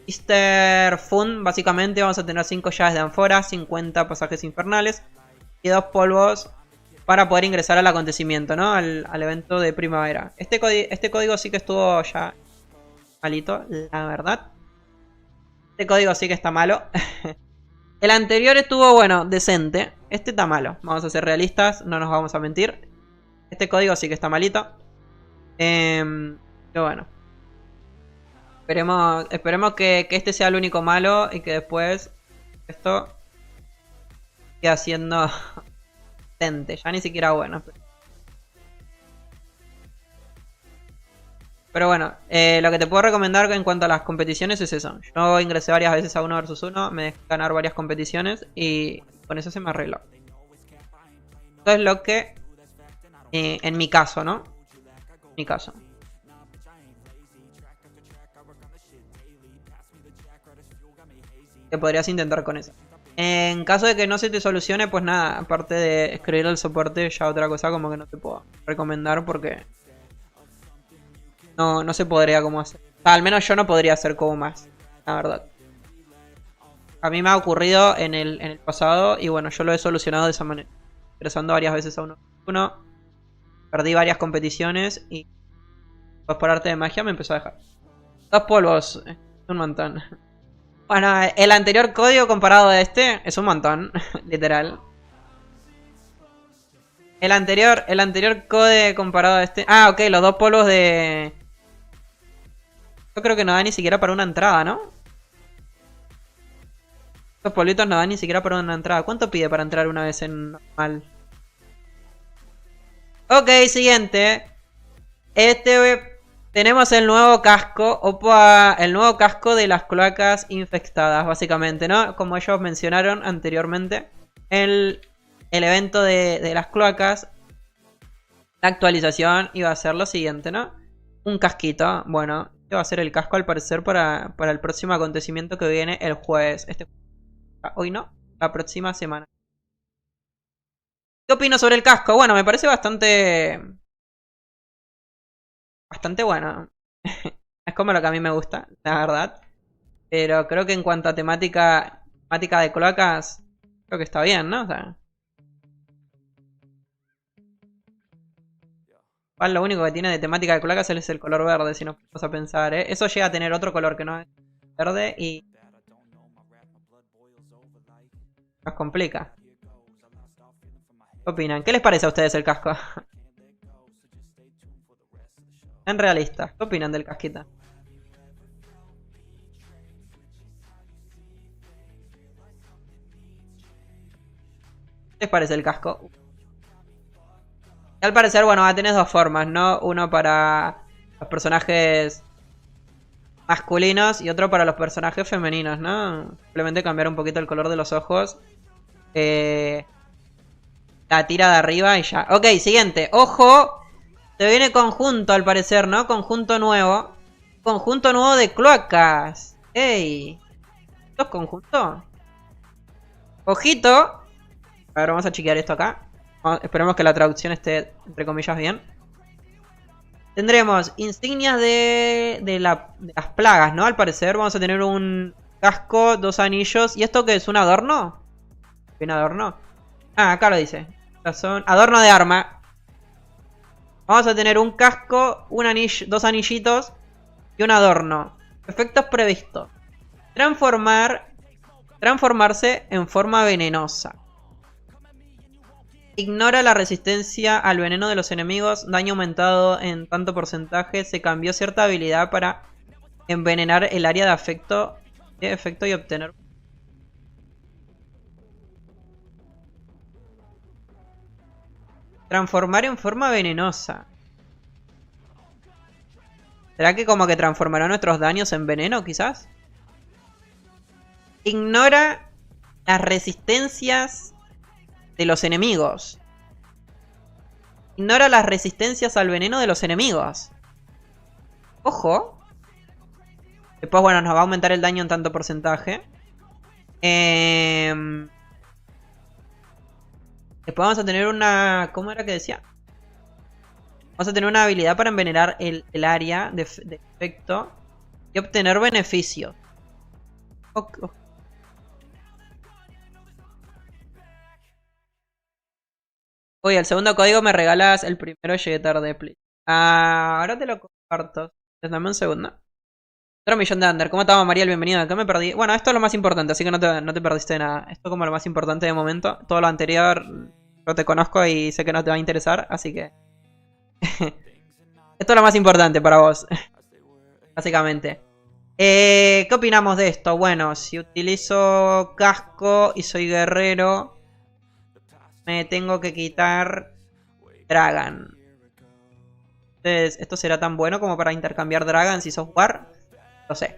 Mr. Fun, básicamente vamos a tener 5 llaves de ánfora, 50 pasajes infernales y 2 polvos para poder ingresar al acontecimiento, ¿no? Al evento de primavera. Este código sí que estuvo ya malito, la verdad. Este código sí que está malo. El anterior estuvo, bueno, decente. Este está malo. Vamos a ser realistas, no nos vamos a mentir. Este código sí que está malito. Pero bueno. Esperemos que este sea el único malo y que después esto quede siendo decente. Ya ni siquiera bueno. Pero bueno, lo que te puedo recomendar en cuanto a las competiciones es eso. Yo ingresé varias veces a 1 vs 1, me dejé ganar varias competiciones y con eso se me arregló. Esto es lo que, en mi caso, ¿no? En mi caso. Que podrías intentar con eso. En caso de que no se te solucione, pues nada, aparte de escribir al soporte, ya otra cosa como que no te puedo recomendar porque no se podría como hacer. O sea, al menos yo no podría hacer como más, la verdad. A mí me ha ocurrido en el pasado y bueno, yo lo he solucionado de esa manera. Ingresando varias veces a 1 vs 1. Perdí varias competiciones y pues por arte de magia me empezó a dejar. 2 polvos, es un montón. Bueno, el anterior código comparado a este es un montón, literal. El anterior código comparado a este... Ah, ok, los 2 polvos de... Yo creo que no da ni siquiera para una entrada, ¿no? Estos polvitos no dan ni siquiera para una entrada. ¿Cuánto pide para entrar una vez en normal? Ok, siguiente. Tenemos el nuevo casco. Opa, el nuevo casco de las cloacas infectadas, básicamente, ¿no? Como ellos mencionaron anteriormente. El evento de las cloacas. La actualización iba a ser lo siguiente, ¿no? Un casquito. Bueno, este va a ser el casco al parecer para el próximo acontecimiento que viene el jueves. Hoy no, la próxima semana. ¿Qué opino sobre el casco? Bueno, me parece bastante bueno. Es como lo que a mí me gusta, la verdad. Pero creo que en cuanto a temática de cloacas, creo que está bien, ¿no? O sea, lo único que tiene de temática de cloacas es el color verde, si nos ponemos a pensar, ¿eh? Eso llega a tener otro color que no es verde y nos complica. ¿Qué opinan? ¿Qué les parece a ustedes el casco? En realista, ¿qué opinan del casquito? ¿Qué les parece el casco? Y al parecer, bueno, va a tener 2 formas, ¿no? Uno para los personajes masculinos y otro para los personajes femeninos, ¿no? Simplemente cambiar un poquito el color de los ojos. La tira de arriba y ya. Ok, siguiente. ¡Ojo! Se viene conjunto al parecer, ¿no? Conjunto nuevo. Conjunto nuevo de cloacas. ¡Ey! ¿Esto es conjunto? ¡Ojito! A ver, vamos a chequear esto acá. Esperemos que la traducción esté, entre comillas, bien. Tendremos insignias de las plagas, ¿no? Al parecer vamos a tener un casco, 2 anillos. ¿Y esto qué es? ¿Un adorno? ¿Un adorno? Ah, acá lo dice. Son adorno de arma. Vamos a tener un casco, 2 anillitos y un adorno. Efectos previstos. Transformarse en forma venenosa. Ignora la resistencia al veneno de los enemigos. Daño aumentado en tanto porcentaje. Se cambió cierta habilidad para envenenar el área de efecto y obtener... Transformar en forma venenosa. ¿Será que como que transformará nuestros daños en veneno, quizás? Ignora las resistencias de los enemigos. Ignora las resistencias al veneno de los enemigos. Ojo. Después, bueno, nos va a aumentar el daño en tanto porcentaje. Después vamos a tener una... ¿Cómo era que decía? Vamos a tener una habilidad para envenenar el área de efecto y obtener beneficio. Oye, el segundo código me regalas el primero, llegué tarde, please. Ahora te lo comparto. Dame un segundo. Otro millón de under. ¿Cómo estamos, Mariel? Bienvenido. Acá me perdí. Bueno, esto es lo más importante, así que no te perdiste nada. Esto es como lo más importante de momento. Todo lo anterior yo te conozco y sé que no te va a interesar, así que... Esto es lo más importante para vos. Básicamente. ¿Qué opinamos de esto? Bueno, si utilizo casco y soy guerrero, me tengo que quitar Dragon. Entonces, ¿esto será tan bueno como para intercambiar Dragons y software? No sé.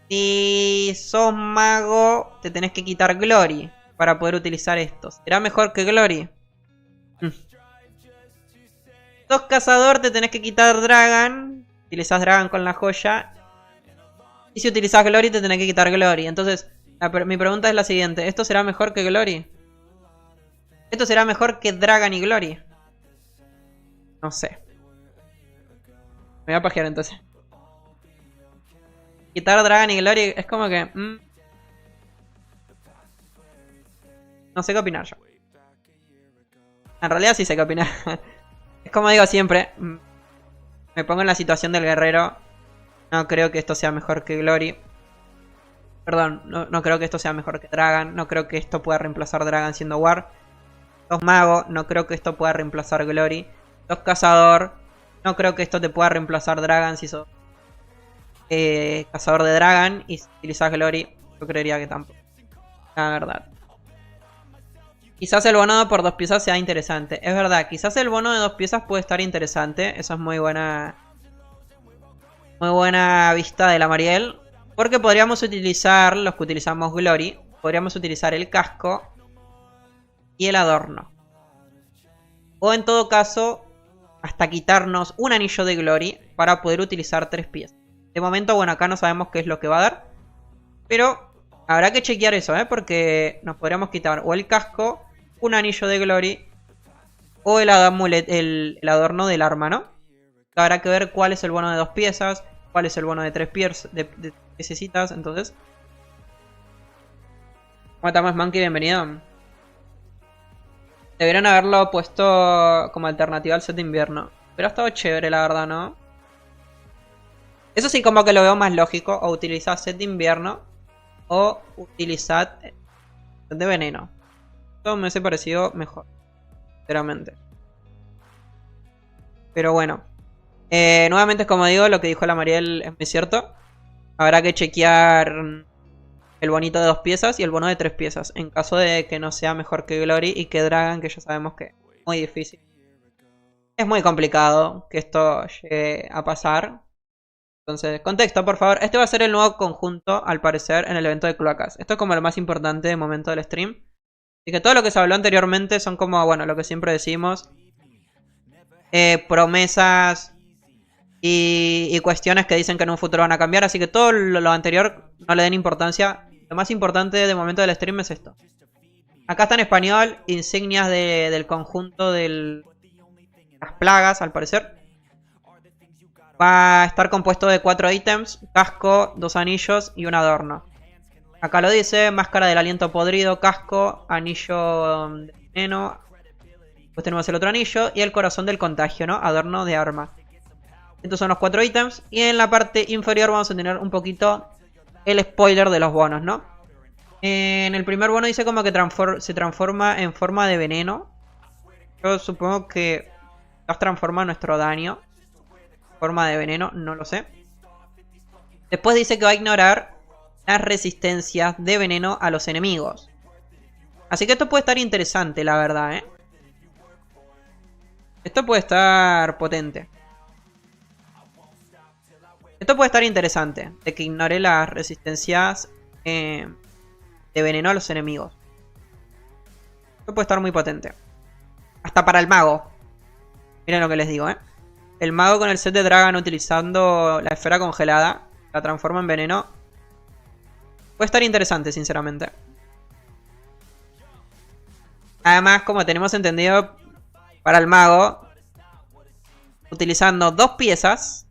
Si sos mago, te tenés que quitar Glory para poder utilizar esto. ¿Será mejor que Glory? Sos cazador, te tenés que quitar Dragon. Utilizás Dragon con la joya. Y si utilizás Glory, te tenés que quitar Glory. Entonces, mi pregunta es la siguiente. ¿Esto será mejor que Glory? ¿Esto será mejor que Dragon y Glory? No sé. Me voy a pajear entonces. Quitar Dragon y Glory es como que... No sé qué opinar yo. En realidad sí sé qué opinar. Es como digo siempre. Me pongo en la situación del guerrero. No creo que esto sea mejor que Glory. Perdón, no creo que esto sea mejor que Dragon. No creo que esto pueda reemplazar Dragon siendo War. Sos mago, no creo que esto pueda reemplazar Glory. Sos cazador, no creo que esto te pueda reemplazar Dragon si sos cazador de Dragon. Y si utilizas Glory, yo creería que tampoco. La verdad. Quizás el bono por 2 piezas sea interesante. Es verdad, quizás el bono de 2 piezas puede estar interesante. Eso es muy buena. Muy buena vista de la Mariel. Porque podríamos utilizar, los que utilizamos Glory, podríamos utilizar el casco y el adorno. O en todo caso, hasta quitarnos un anillo de Glory para poder utilizar 3 piezas. De momento, bueno, acá no sabemos qué es lo que va a dar. Pero habrá que chequear eso, porque nos podríamos quitar o el casco, un anillo de Glory o el adorno del arma, ¿no? Habrá que ver cuál es el bono de 2 piezas, cuál es el bono de 3 piececitas, entonces. ¿Cómo estamos, Monkey? Bienvenido. Deberían haberlo puesto como alternativa al set de invierno. Pero ha estado chévere, la verdad, ¿no? Eso sí, como que lo veo más lógico. O utilizar set de invierno o utilizar set de veneno. Esto me hubiese parecido mejor, sinceramente. Pero bueno. Nuevamente, como digo, lo que dijo la Mariel es muy cierto. Habrá que chequear el bonito de 2 piezas y el bono de 3 piezas. En caso de que no sea mejor que Glory y que Dragon, que ya sabemos que es muy difícil. Es muy complicado que esto llegue a pasar. Entonces, contexto, por favor. Este va a ser el nuevo conjunto, al parecer, en el evento de cloacas. Esto es como lo más importante de momento del stream. Así que todo lo que se habló anteriormente son como, bueno, lo que siempre decimos. Promesas y cuestiones que dicen que en un futuro van a cambiar. Así que todo lo anterior no le den importancia. Lo más importante de momento del stream es esto. Acá está en español, insignias del conjunto de las plagas, al parecer. Va a estar compuesto de 4 ítems, casco, 2 anillos y un adorno. Acá lo dice, máscara del aliento podrido, casco, anillo de veneno. Pues tenemos el otro anillo y el corazón del contagio, ¿no? Adorno de arma. Estos son los 4 ítems. Y en la parte inferior vamos a tener un poquito el spoiler de los bonos, ¿no? En el primer bono dice como que se transforma en forma de veneno. Yo supongo que nos transforma nuestro daño. Forma de veneno, no lo sé. Después dice que va a ignorar las resistencias de veneno a los enemigos. Así que esto puede estar interesante, la verdad, Esto puede estar potente. Esto puede estar interesante, de que ignore las resistencias de veneno a los enemigos. Esto puede estar muy potente. Hasta para el mago. Miren lo que les digo, El mago con el set de Dragon utilizando la esfera congelada, la transforma en veneno. Puede estar interesante, sinceramente. Además, como tenemos entendido, para el mago, utilizando 2 piezas...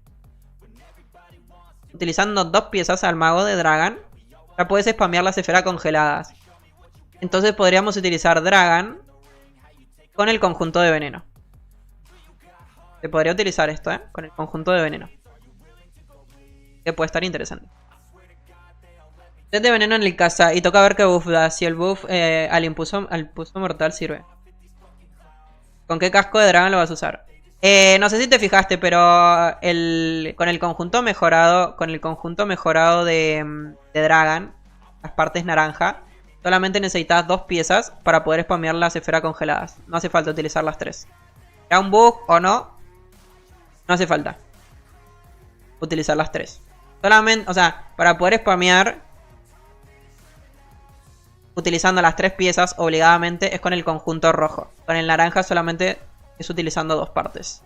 Utilizando 2 piezas al mago de Dragon, ya puedes spamear las esferas congeladas. Entonces podríamos utilizar Dragon con el conjunto de veneno. Se podría utilizar esto, con el conjunto de veneno. Que puede estar interesante. Set de veneno en el casa y toca ver qué buff da. Si el buff al impulso mortal sirve. ¿Con qué casco de Dragon lo vas a usar? No sé si te fijaste, pero con el conjunto mejorado de Dragon, las partes naranja, solamente necesitas 2 piezas para poder spamear las esferas congeladas. No hace falta utilizar las 3. ¿Era un bug o no? No hace falta utilizar las 3. Solamente, o sea, para poder spamear utilizando las 3 piezas obligadamente es con el conjunto rojo. Con el naranja solamente es utilizando 2 partes.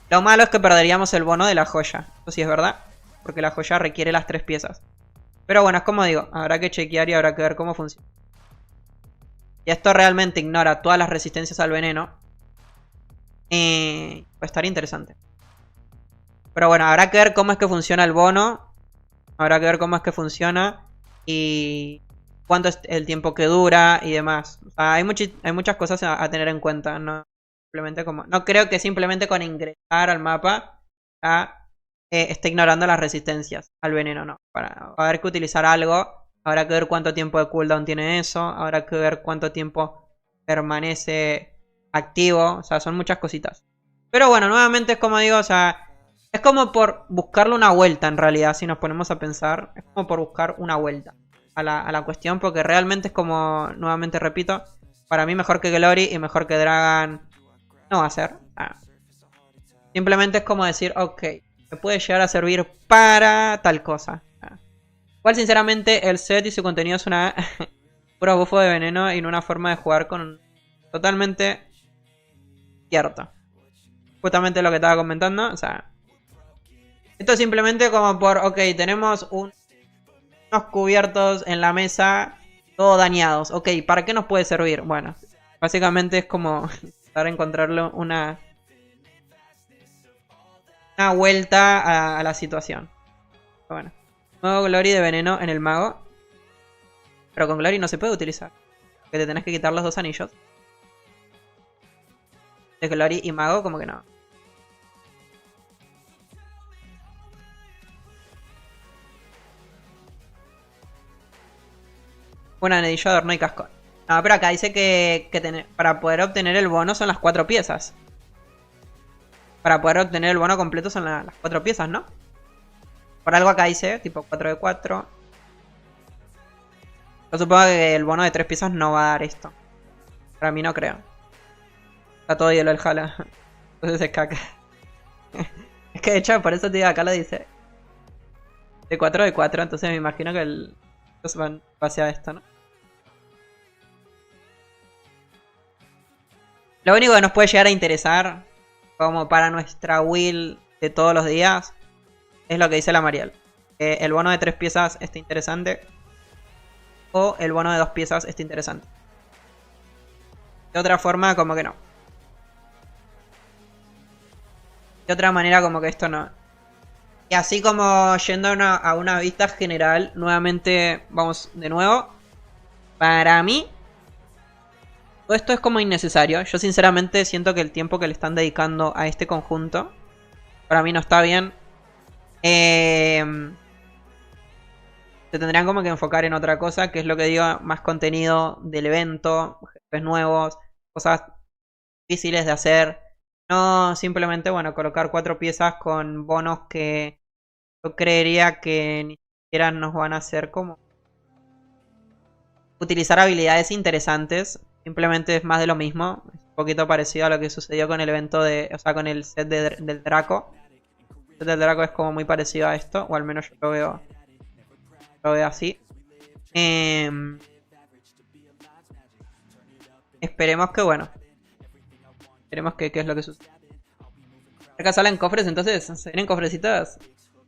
Lo malo es que perderíamos el bono de la joya. Eso sí es verdad, porque la joya requiere las 3 piezas. Pero bueno, es como digo, habrá que chequear y habrá que ver cómo funciona. Y esto realmente ignora todas las resistencias al veneno. Puede estar interesante. Pero bueno, habrá que ver cómo es que funciona el bono. Habrá que ver cómo es que funciona. Y cuánto es el tiempo que dura y demás. O sea, hay muchas cosas a tener en cuenta. No, simplemente no creo que simplemente con ingresar al mapa esté ignorando las resistencias al veneno. No, para haber que utilizar algo. Habrá que ver cuánto tiempo de cooldown tiene eso. Habrá que ver cuánto tiempo permanece activo. O sea, son muchas cositas. Pero bueno, nuevamente es como digo, o sea, es como por buscarle una vuelta en realidad. Si nos ponemos a pensar, es como por buscar una vuelta a la cuestión. Porque realmente es como, nuevamente repito, para mí mejor que Glory y mejor que Dragon no va a ser. Simplemente es como decir, ok, me puede llegar a servir para tal cosa. Igual sinceramente el set y su contenido es una puro bufo de veneno y una forma de jugar con totalmente cierto. Justamente lo que estaba comentando, o sea, esto es simplemente como por, ok, tenemos unos cubiertos en la mesa, todos dañados, ok, ¿para qué nos puede servir? Bueno, básicamente es como para encontrarle una vuelta a la situación. Pero bueno. Nuevo Glory de veneno en el mago. Pero con Glory no se puede utilizar. Porque te tenés que quitar los 2 anillos. De Glory y mago como que no. Un anillo, adorno y casco. No, pero acá dice que para poder obtener el bono son las 4 piezas. Para poder obtener el bono completo son las 4 piezas, ¿no? Por algo acá dice, tipo 4 de 4. Yo supongo que el bono de 3 piezas no va a dar esto. Para mí no creo. Está todo hielo el jala. Entonces es caca. Es que de hecho, por eso te digo, acá lo dice. De 4 de 4, entonces me imagino que ellos van hacia esto, ¿no? Lo único que nos puede llegar a interesar, como para nuestra will de todos los días, es lo que dice la Mariel. El bono de 3 piezas está interesante. O el bono de 2 piezas está interesante. De otra forma, como que no. De otra manera, como que esto no. Y así como yendo a una vista general, nuevamente, vamos de nuevo. Para mí, todo esto es como innecesario. Yo sinceramente siento que el tiempo que le están dedicando a este conjunto, para mí no está bien. Se tendrían como que enfocar en otra cosa, que es lo que digo, más contenido del evento, jefes nuevos, cosas difíciles de hacer. No simplemente, bueno, colocar 4 piezas con bonos que yo creería que ni siquiera nos van a hacer como utilizar habilidades interesantes. Simplemente es más de lo mismo. Es un poquito parecido a lo que sucedió con el evento de, o sea, con el set del Draco. El set del Draco es como muy parecido a esto, o al menos yo lo veo así. Esperemos que, bueno. Esperemos que qué es lo que sucede. Acá salen cofres, entonces, ¿se vienen cofrecitos?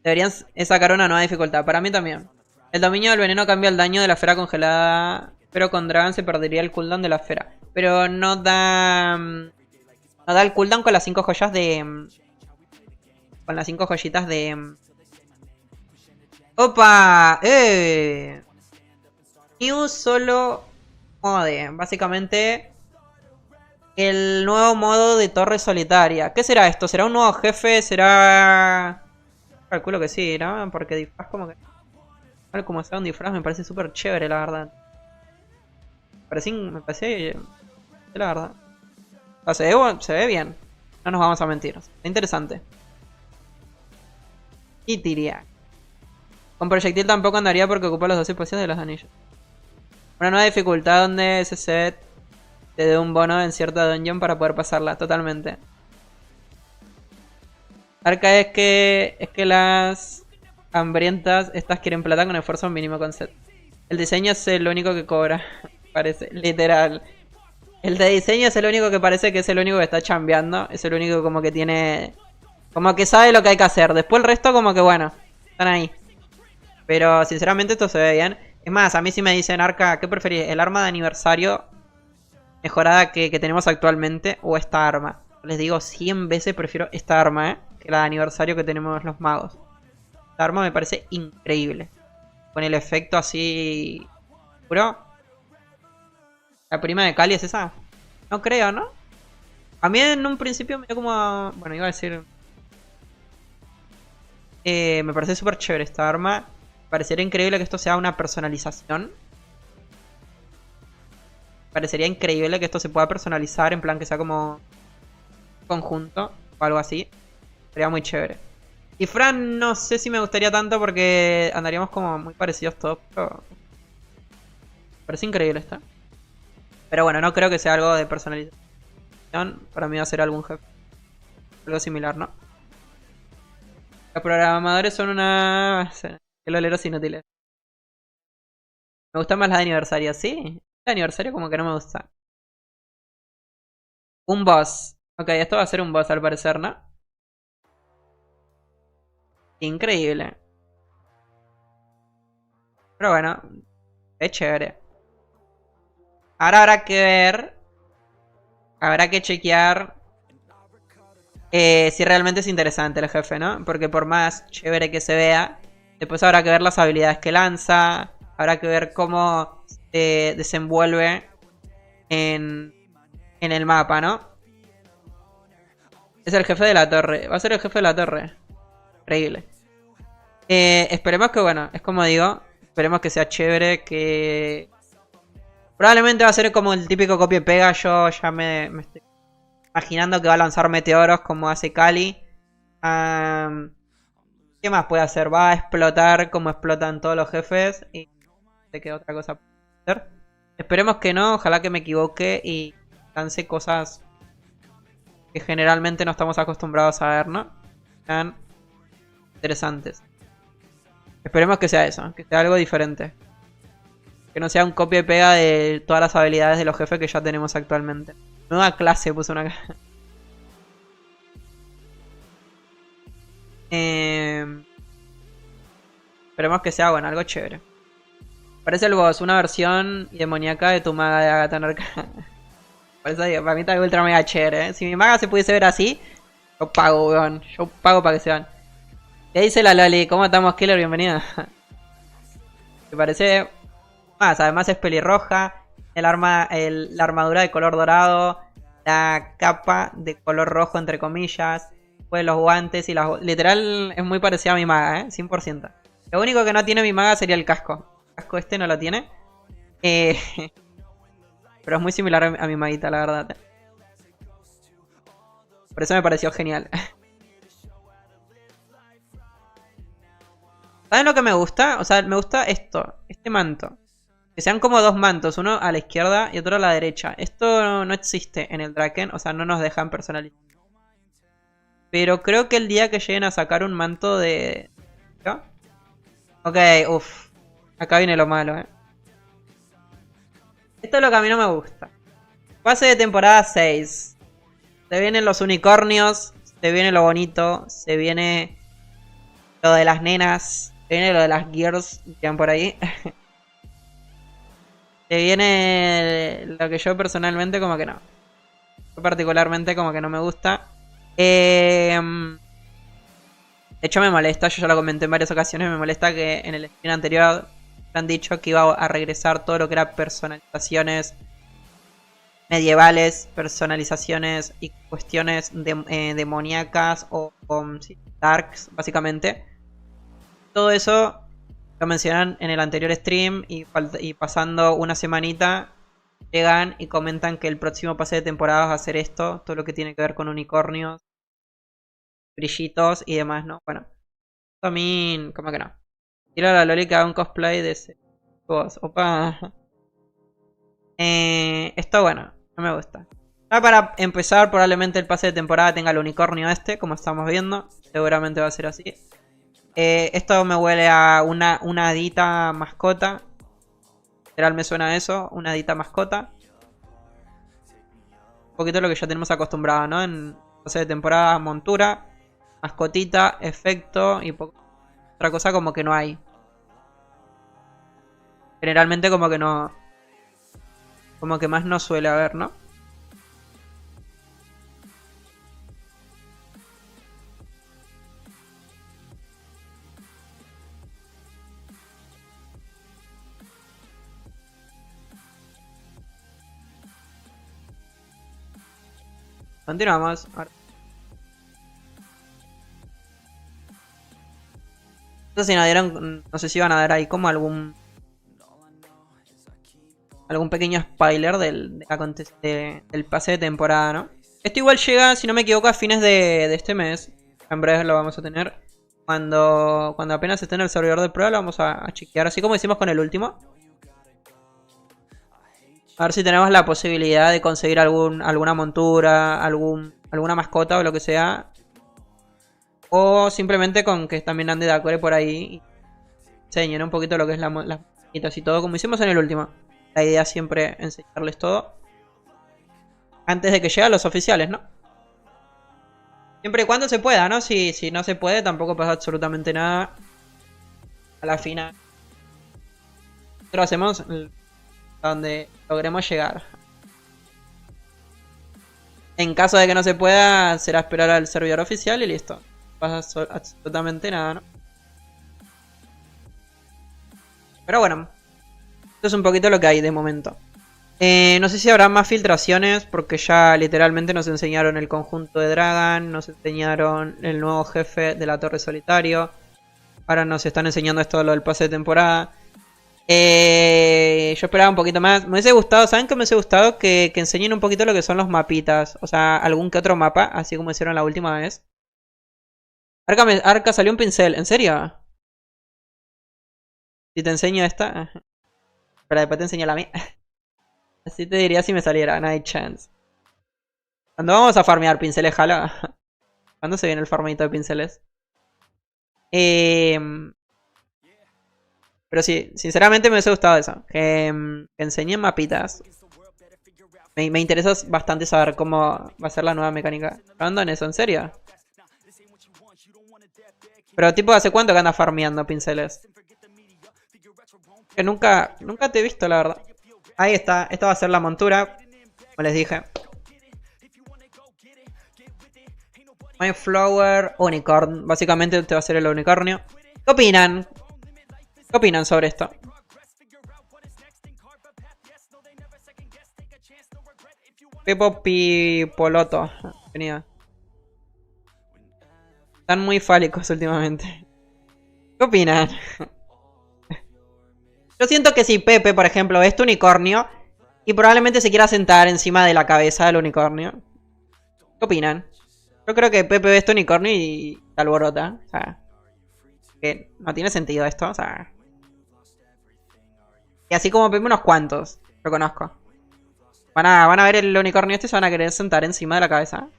Deberían sacar una nueva dificultad. Para mí también. El dominio del veneno cambia el daño de la esfera congelada. Pero con Dragon se perdería el cooldown de la esfera. Pero no da... No da el cooldown con las 5 joyas de... Con las 5 joyitas de... ¡Opa! Y un solo mode. Básicamente... El nuevo modo de torre solitaria. ¿Qué será esto? ¿Será un nuevo jefe? ¿Será...? Calculo que sí, ¿no? Porque disfraz como que... Tal como sea un disfraz me parece súper chévere, la verdad. Me parece... La verdad. O sea, se ve bien. No nos vamos a mentir. Está interesante. Y Tiria. Con proyectil tampoco andaría porque ocupa los 12 posiciones de los anillos. Una nueva dificultad donde ese set te dé un bono en cierta dungeon para poder pasarla. Totalmente. Arca es que las hambrientas, estas quieren plata con esfuerzo mínimo con set. El diseño es el único que cobra, parece, literal. El de diseño es el único que parece que es el único que está chambeando. Es el único como que tiene... Como que sabe lo que hay que hacer. Después el resto como que bueno, están ahí. Pero sinceramente esto se ve bien. Es más, a mí si me dicen, Arca, ¿qué preferís? ¿El arma de aniversario mejorada que tenemos actualmente o esta arma? Les digo 100 veces prefiero esta arma, que la de aniversario que tenemos los magos. Esta arma me parece increíble. Con el efecto así... ¿Puro? ¿La prima de Cali es esa? No creo, ¿no? A mí en un principio me dio como... Bueno, iba a decir... me parece súper chévere esta arma. Parecería increíble que esto sea una personalización. Parecería increíble que esto se pueda personalizar en plan que sea como... conjunto o algo así. Sería muy chévere. Y Fran no sé si me gustaría tanto porque andaríamos como muy parecidos todos. Pero... parece increíble esta. Pero bueno, no creo que sea algo de personalización. Para mí va a ser algún jefe. Algo similar, ¿no? Los programadores son una... qué loleros inútiles. Me gustan más las de aniversario, ¿sí? De aniversario como que no me gusta. Un boss. Ok, esto va a ser un boss al parecer, ¿no? Increíble. Pero bueno, es chévere. Ahora habrá que ver. Habrá que chequear si realmente es interesante el jefe, ¿no? Porque por más chévere que se vea, después habrá que ver las habilidades que lanza. Habrá que ver cómo se desenvuelve en el mapa, ¿no? Es el jefe de la torre. Va a ser el jefe de la torre. Increíble. Esperemos que, bueno, es como digo. Esperemos que sea chévere. Que probablemente va a ser como el típico copia y pega. Yo ya me estoy imaginando que va a lanzar meteoros como hace Cali. ¿Qué más puede hacer? Va a explotar como explotan todos los jefes. Y no sé qué otra cosa puede hacer. Esperemos que no. Ojalá que me equivoque y lance cosas que generalmente no estamos acostumbrados a ver, ¿no? Sean interesantes. Esperemos que sea eso, que sea algo diferente. Que no sea un copia y pega de todas las habilidades de los jefes que ya tenemos actualmente. Nueva clase puso una... Esperemos que sea, bueno, algo chévere. Parece el boss, una versión demoníaca de tu maga de Agatha Narca. Por eso digo, para mí está ultra mega chévere, ¿eh? Si mi maga se pudiese ver así, yo pago, weón. Yo pago para que se vean. ¿Qué dice la Loli? ¿Cómo estamos, Killer? Bienvenida. Me parece... más, además es pelirroja. La armadura de color dorado. La capa de color rojo, entre comillas. Pues los guantes y las... literal es muy parecida a mi maga, ¿eh? 100%. Lo único que no tiene mi maga sería el casco. El casco este no lo tiene. Pero es muy similar a mi maguita, la verdad. Por eso me pareció genial. ¿Saben lo que me gusta? O sea, me gusta esto. Este manto. Que sean como dos mantos. Uno a la izquierda y otro a la derecha. Esto no existe en el Draken. O sea, no nos dejan personalizar. Pero creo que el día que lleguen a sacar un manto de... ¿no? Ok, uff. Acá viene lo malo, Esto es lo que a mí no me gusta. Pase de temporada 6. Se vienen los unicornios. Se viene lo bonito. Se viene lo de las nenas. Se viene lo de las girls que van por ahí. Se viene lo que yo personalmente como que no. Yo particularmente como que no me gusta. De hecho me molesta, yo ya lo comenté en varias ocasiones. Me molesta que en el stream anterior han dicho que iba a regresar todo lo que era personalizaciones medievales, personalizaciones y cuestiones demoníacas o sí, darks, básicamente. Todo eso lo mencionan en el anterior stream y pasando una semanita llegan y comentan que el próximo pase de temporada va a ser esto, todo lo que tiene que ver con unicornios, brillitos y demás, ¿no? Bueno, a mí como que no. Tira a la Loli que haga un cosplay de ese boss. Opa. Esto bueno, no me gusta. Ya para empezar, probablemente el pase de temporada tenga el unicornio este, como estamos viendo. Seguramente va a ser así. Esto me huele a una hadita mascota. Literal me suena a eso, una hadita mascota. Un poquito lo que ya tenemos acostumbrado, ¿no? En pase de temporada, montura, mascotita, efecto y otra cosa como que no hay. Generalmente como que no... Como que más no suele haber, ¿no? Continuamos. No sé si dieron, no sé si iban a dar ahí como algún pequeño spoiler del pase de temporada, ¿no? Esto igual llega, si no me equivoco, a fines de este mes. En breve lo vamos a tener. Cuando apenas esté en el servidor de prueba lo vamos a chequear, así como hicimos con el último. A ver si tenemos la posibilidad de conseguir alguna montura, alguna mascota o lo que sea. O simplemente con que también ande de acuerdo por ahí y enseñen un poquito lo que es las moneditas y todo, como hicimos en el último. La idea es siempre enseñarles todo antes de que lleguen los oficiales, ¿no? Siempre y cuando se pueda, ¿no? Si no se puede, tampoco pasa absolutamente nada. A la final nosotros hacemos donde logremos llegar. En caso de que no se pueda, será esperar al servidor oficial y listo. No pasa absolutamente nada, ¿no? Pero bueno, esto es un poquito lo que hay de momento. No sé si habrá más filtraciones, porque ya literalmente nos enseñaron el conjunto de Dragon, nos enseñaron el nuevo jefe de la Torre Solitario. Ahora nos están enseñando esto lo del pase de temporada. Yo esperaba un poquito más. Me hubiese gustado, ¿saben qué me hubiese gustado? Que enseñen un poquito lo que son los mapitas. O sea, algún que otro mapa, así como hicieron la última vez. Arca salió un pincel, ¿en serio? Si te enseño esta. Pero después te enseño la mía. Así te diría si me saliera, no hay chance. ¿Cuándo vamos a farmear pinceles, jala? ¿Cuándo se viene el farmito de pinceles? Pero sí, sinceramente me hubiese gustado eso. Que enseñen mapitas. Me interesa bastante saber cómo va a ser la nueva mecánica. ¿Andan eso? ¿En serio? Pero tipo, ¿hace cuánto que andas farmeando pinceles? Que nunca te he visto, la verdad. Ahí está, esta va a ser la montura, como les dije. My Flower Unicorn. Básicamente te va a ser el unicornio. ¿Qué opinan? ¿Qué opinan sobre esto? Pepo Pipoloto. Venía. Están muy fálicos últimamente. ¿Qué opinan? Yo siento que si Pepe, por ejemplo, ve este unicornio y probablemente se quiera sentar encima de la cabeza del unicornio. ¿Qué opinan? Yo creo que Pepe ve este unicornio y se alborota. O sea, que no tiene sentido esto. O sea, y así como Pepe, unos cuantos. Lo conozco. Van a ver el unicornio este y se van a querer sentar encima de la cabeza.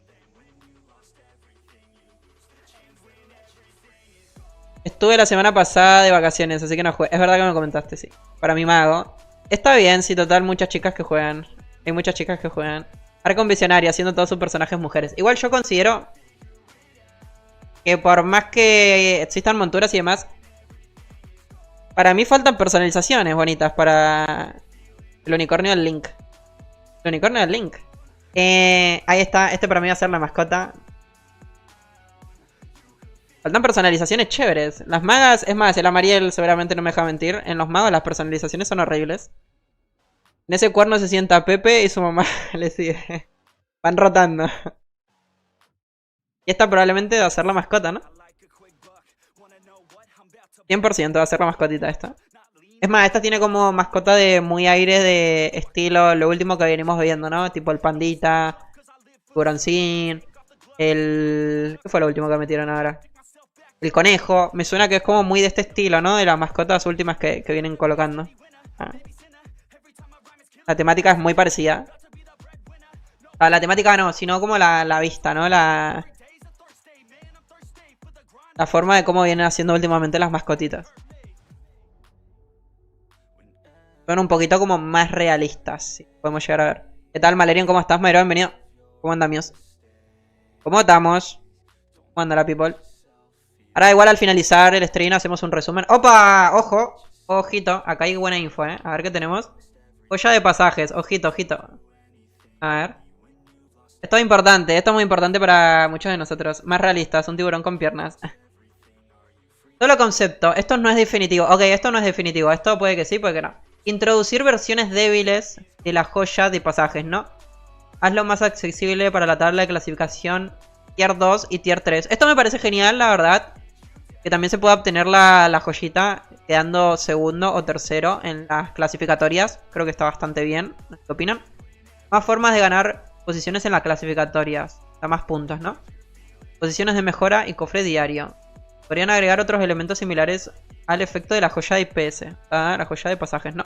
Estuve la semana pasada de vacaciones, así que no jugué. Es verdad que me comentaste, sí. Para mi mago. Está bien, sí, total, muchas chicas que juegan. Hay muchas chicas que juegan. Arcon Visionaria, haciendo todos sus personajes mujeres. Igual yo considero que por más que existan monturas y demás, para mí faltan personalizaciones bonitas para el unicornio del Link. El unicornio del Link. Ahí está, este para mí va a ser la mascota. Faltan personalizaciones chéveres. Las magas, es más, el Amariel seguramente no me deja mentir. En los magos las personalizaciones son horribles. En ese cuerno se sienta Pepe y su mamá le sigue. Van rotando. Y esta probablemente va a ser la mascota, ¿no? 100% va a ser la mascotita esta. Es más, esta tiene como mascota de muy aire de estilo lo último que venimos viendo, ¿no? Tipo el pandita, tiburoncín, ¿qué fue lo último que metieron ahora? El conejo. Me suena que es como muy de este estilo, ¿no? De las mascotas últimas que vienen colocando. La temática es muy parecida. La temática no, sino como la vista, ¿no? La forma de cómo vienen haciendo últimamente las mascotitas. Son un poquito como más realistas, si podemos llegar a ver. ¿Qué tal, Malerion? ¿Cómo estás, Mayro? Bienvenido. ¿Cómo andamos? ¿Cómo estamos? ¿Cómo anda la people? Ahora igual al finalizar el stream hacemos un resumen. ¡Opa! ¡Ojo! Ojito, acá hay buena info, ¿eh? A ver qué tenemos. Joya de pasajes, ojito, ojito. A ver. Esto es muy importante para muchos de nosotros. Más realistas, un tiburón con piernas. Solo concepto, esto no es definitivo. Ok, esto no es definitivo, esto puede que sí, puede que no. Introducir versiones débiles de la joya de pasajes, ¿no? Hazlo más accesible para la tabla de clasificación Tier 2 y Tier 3. Esto me parece genial, la verdad. Que también se pueda obtener la joyita quedando segundo o tercero en las clasificatorias. Creo que está bastante bien. ¿Qué opinan? Más formas de ganar posiciones en las clasificatorias. Da más puntos, ¿no? Posiciones de mejora y cofre diario. Podrían agregar otros elementos similares al efecto de la joya de IPS. La joya de pasajes, ¿no?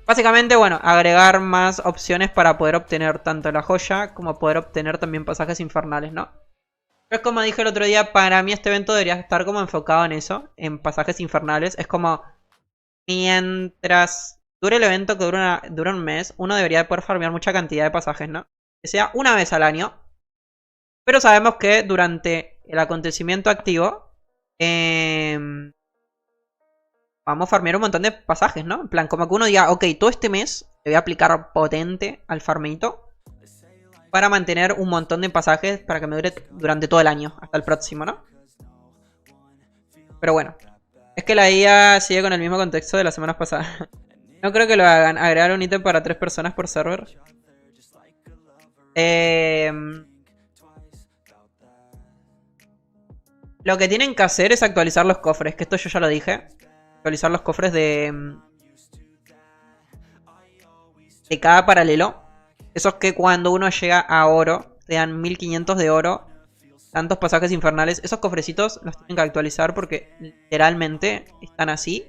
Básicamente, bueno, agregar más opciones para poder obtener tanto la joya como poder obtener también pasajes infernales, ¿no? Pero es como dije el otro día, para mí este evento debería estar como enfocado en eso, en pasajes infernales. Es como, mientras dure el evento que dura un mes, uno debería poder farmear mucha cantidad de pasajes, ¿no? Que sea una vez al año. Pero sabemos que durante el acontecimiento activo, vamos a farmear un montón de pasajes, ¿no? En plan, como que uno diga, ok, todo este mes le voy a aplicar potente al farmeito para mantener un montón de pasajes para que me dure durante todo el año, hasta el próximo, ¿no? Pero bueno, es que la IA sigue con el mismo contexto de las semanas pasadas. No creo que lo hagan, agregar un ítem para 3 personas por server. Lo que tienen que hacer es actualizar los cofres, que esto yo ya lo dije. Actualizar los cofres de cada paralelo. Esos que cuando uno llega a oro, te dan 1500 de oro. Tantos pasajes infernales. Esos cofrecitos los tienen que actualizar porque literalmente están así.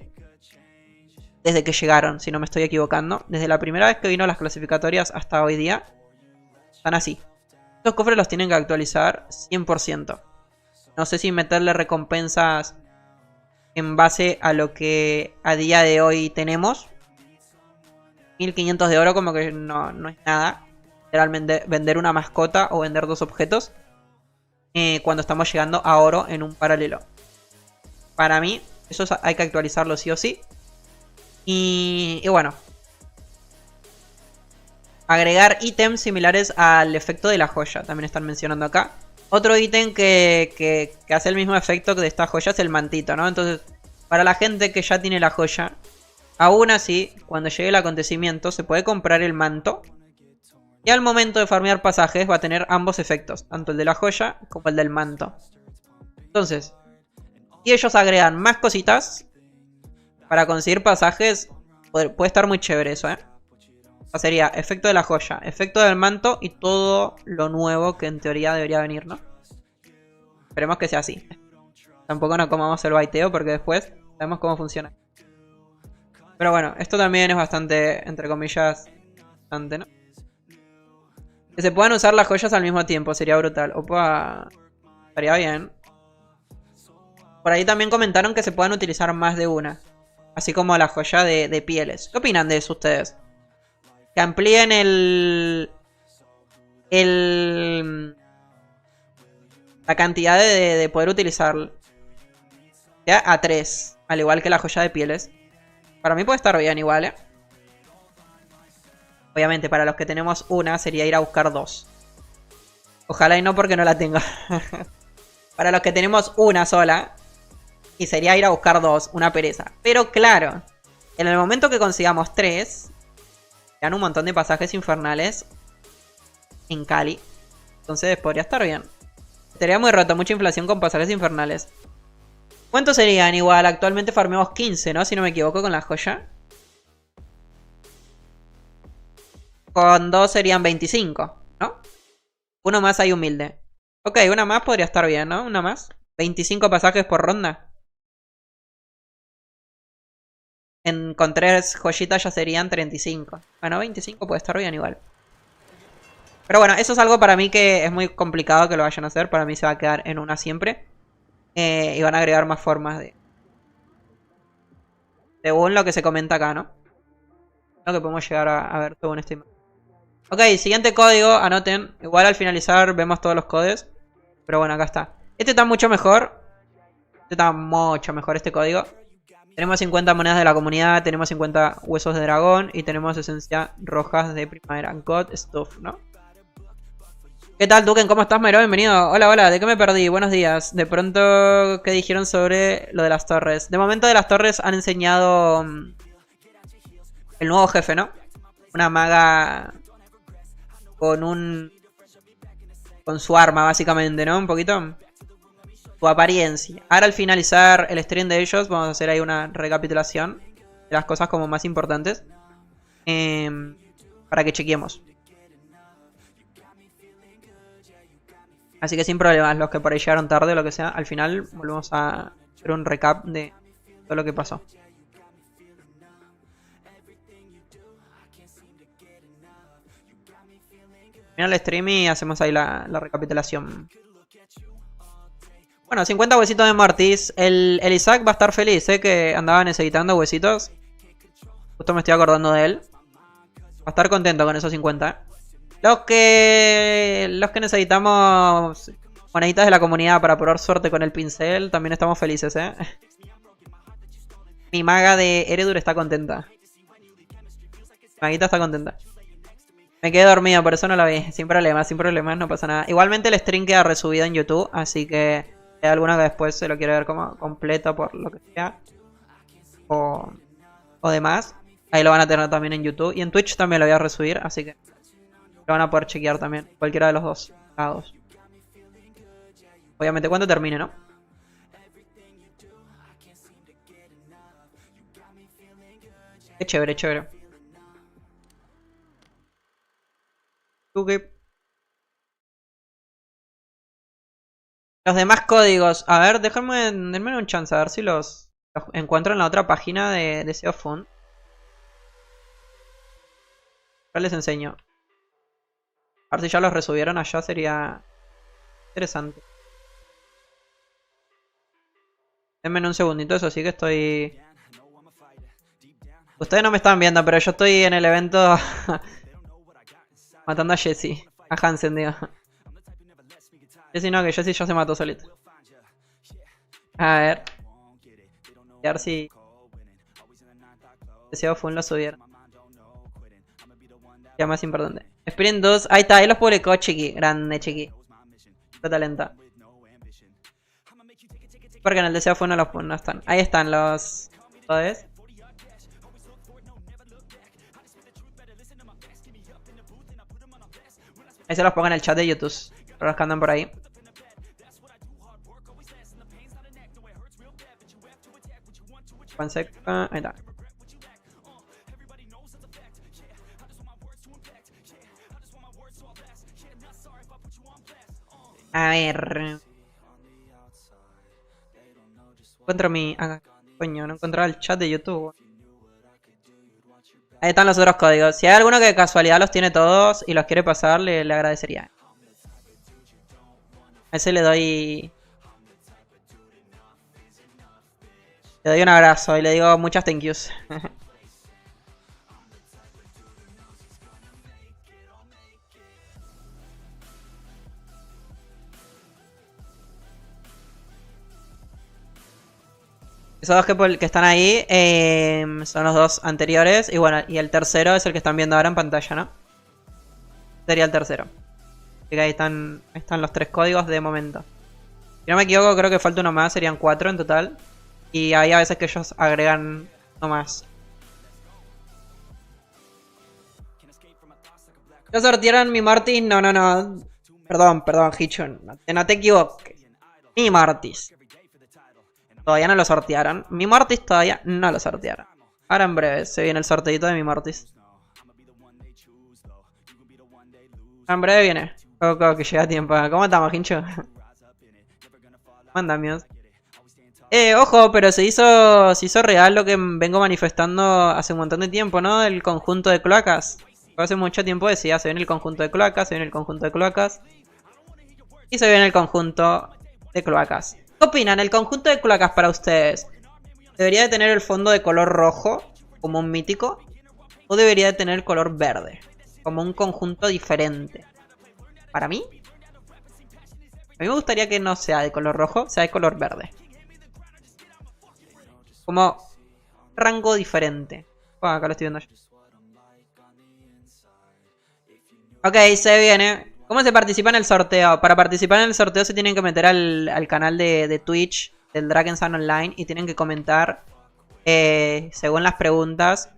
Desde que llegaron, si no me estoy equivocando. Desde la primera vez que vino las clasificatorias hasta hoy día. Están así. Estos cofres los tienen que actualizar 100%. No sé si meterle recompensas en base a lo que a día de hoy tenemos. 1500 de oro como que no es nada. Literalmente vender una mascota o vender 2 objetos. Cuando estamos llegando a oro en un paralelo. Para mí, eso hay que actualizarlo sí o sí. Y bueno. Agregar ítems similares al efecto de la joya. También están mencionando acá. Otro ítem que hace el mismo efecto que de esta joya es el mantito, ¿no? Entonces, para la gente que ya tiene la joya, aún así, cuando llegue el acontecimiento, se puede comprar el manto. Y al momento de farmear pasajes va a tener ambos efectos, tanto el de la joya como el del manto. Entonces, si ellos agregan más cositas para conseguir pasajes, puede estar muy chévere eso, ¿eh? O sea, sería efecto de la joya, efecto del manto y todo lo nuevo que en teoría debería venir, ¿no? Esperemos que sea así. Tampoco nos comamos el baiteo porque después sabemos cómo funciona. Pero bueno, esto también es bastante, entre comillas, bastante, ¿no? Que se puedan usar las joyas al mismo tiempo, sería brutal. Opa, estaría bien. Por ahí también comentaron que se puedan utilizar más de una. Así como la joya de pieles. ¿Qué opinan de eso ustedes? Que amplíen la cantidad de poder utilizar. Ya a 3. Al igual que la joya de pieles. Para mí puede estar bien igual, ¿eh? Obviamente para los que tenemos una sería ir a buscar 2. Ojalá y no porque no la tengo. Para los que tenemos una sola. Y sería ir a buscar 2, una pereza. Pero claro, en el momento que consigamos 3, dan un montón de pasajes infernales en Cali. Entonces podría estar bien. Estaría muy roto, mucha inflación con pasajes infernales. ¿Cuántos serían? Igual, actualmente farmeamos 15, ¿no? Si no me equivoco con la joya. Con 2 serían 25, ¿no? Uno más hay humilde. Ok, una más podría estar bien, ¿no? Una más. 25 pasajes por ronda. Con 3 joyitas ya serían 35. Bueno, 25 puede estar bien igual. Pero bueno, eso es algo para mí que es muy complicado que lo vayan a hacer. Para mí se va a quedar en una siempre. Y van a agregar más formas de... Según lo que se comenta acá, ¿no? Lo que podemos llegar a ver según esta imagen. Ok, siguiente código, anoten. Igual al finalizar vemos todos los codes. Pero bueno, acá está. Este está mucho mejor. Este está mucho mejor este código. Tenemos 50 monedas de la comunidad, tenemos 50 huesos de dragón y tenemos esencias rojas de primavera. God Stuff, ¿no? ¿Qué tal, Duken? ¿Cómo estás, Mairo? Bienvenido. Hola, hola. ¿De qué me perdí? Buenos días. De pronto, ¿qué dijeron sobre lo de las torres? De momento de las torres han enseñado el nuevo jefe, ¿no? Una maga con su arma, básicamente, ¿no? Un poquito. Su apariencia. Ahora al finalizar el stream de ellos, vamos a hacer ahí una recapitulación de las cosas como más importantes. Para que chequeemos. Así que sin problemas, los que por ahí llegaron tarde o lo que sea, al final volvemos a hacer un recap de todo lo que pasó. Mira el stream y hacemos ahí la recapitulación. Bueno, 50 huesitos de Mortis. El Isaac va a estar feliz, que andaba necesitando huesitos. Justo me estoy acordando de él. Va a estar contento con esos 50. Los que necesitamos moneditas de la comunidad para probar suerte con el pincel, también estamos felices, Mi maga de Eredur está contenta. Mi maguita está contenta. Me quedé dormido, por eso no la vi. Sin problemas, no pasa nada. Igualmente el stream queda resubido en YouTube, así que si hay alguno que después se lo quiere ver como completo por lo que sea. O demás. Ahí lo van a tener también en YouTube. Y en Twitch también lo voy a resubir, así que lo van a poder chequear también. Cualquiera de los dos lados. Obviamente cuando termine, ¿no? Qué chévere, chévere. Los demás códigos. A ver, denme un chance a ver si los encuentro en la otra página de SEO Fund. Ahora les enseño. A ver si ya los resubieron allá, sería interesante. Denme un segundito, eso sí que estoy... Ustedes no me están viendo, pero yo estoy en el evento matando a Jesse. A Hansen, digo. Jesse no, que Jesse ya se mató solito. A ver. A ver si... Deseo Fun lo subieron. Ya más importante. Sprint 2. Ahí está, ahí los publicó Chiqui. Grande Chiqui. Qué talento. Porque en el Deseo Fun no están. Ahí están los... ¿Todos? Ahí se los pongo en el chat de YouTube. Para los que andan por ahí. Ahí está. A ver. Encuentro mi... coño, no encontraba el chat de YouTube. Ahí están los otros códigos. Si hay alguno que de casualidad los tiene todos y los quiere pasar, le agradecería. A ese le doy... Le doy un abrazo y le digo muchas thank yous. Esos dos que están ahí son los dos anteriores. Y bueno, y el tercero es el que están viendo ahora en pantalla, ¿no? Sería el tercero. Así que ahí están los tres códigos de momento. Si no me equivoco, creo que falta uno más. Serían 4 en total. Y hay a veces que ellos agregan uno más. ¿Ya sortearon mi Mortis? No. Perdón, Hichun. No te equivoques. Mi Mortis. Todavía no lo sortearon. Mi Mortis todavía no lo sortearon. Ahora en breve se viene el sorteito de mi Mortis. En breve viene. Coco, que llega a tiempo. ¿Cómo estamos, Hincho? Manda, amigos. Ojo, pero se hizo real lo que vengo manifestando hace un montón de tiempo, ¿no? El conjunto de cloacas. Hace mucho tiempo decía, se viene el conjunto de cloacas, se viene el conjunto de cloacas. Y se viene el conjunto de cloacas. ¿Qué opinan? ¿El conjunto de cloacas para ustedes debería de tener el fondo de color rojo, como un mítico? ¿O debería de tener el color verde, como un conjunto diferente? Para mí, a mí me gustaría que no sea de color rojo, sea de color verde. Como rango diferente. Ah, acá lo estoy viendo yo. Ok, se viene. ¿Cómo se participa en el sorteo? Para participar en el sorteo se tienen que meter al canal de Twitch del Dragon Sun Online y tienen que comentar según las preguntas.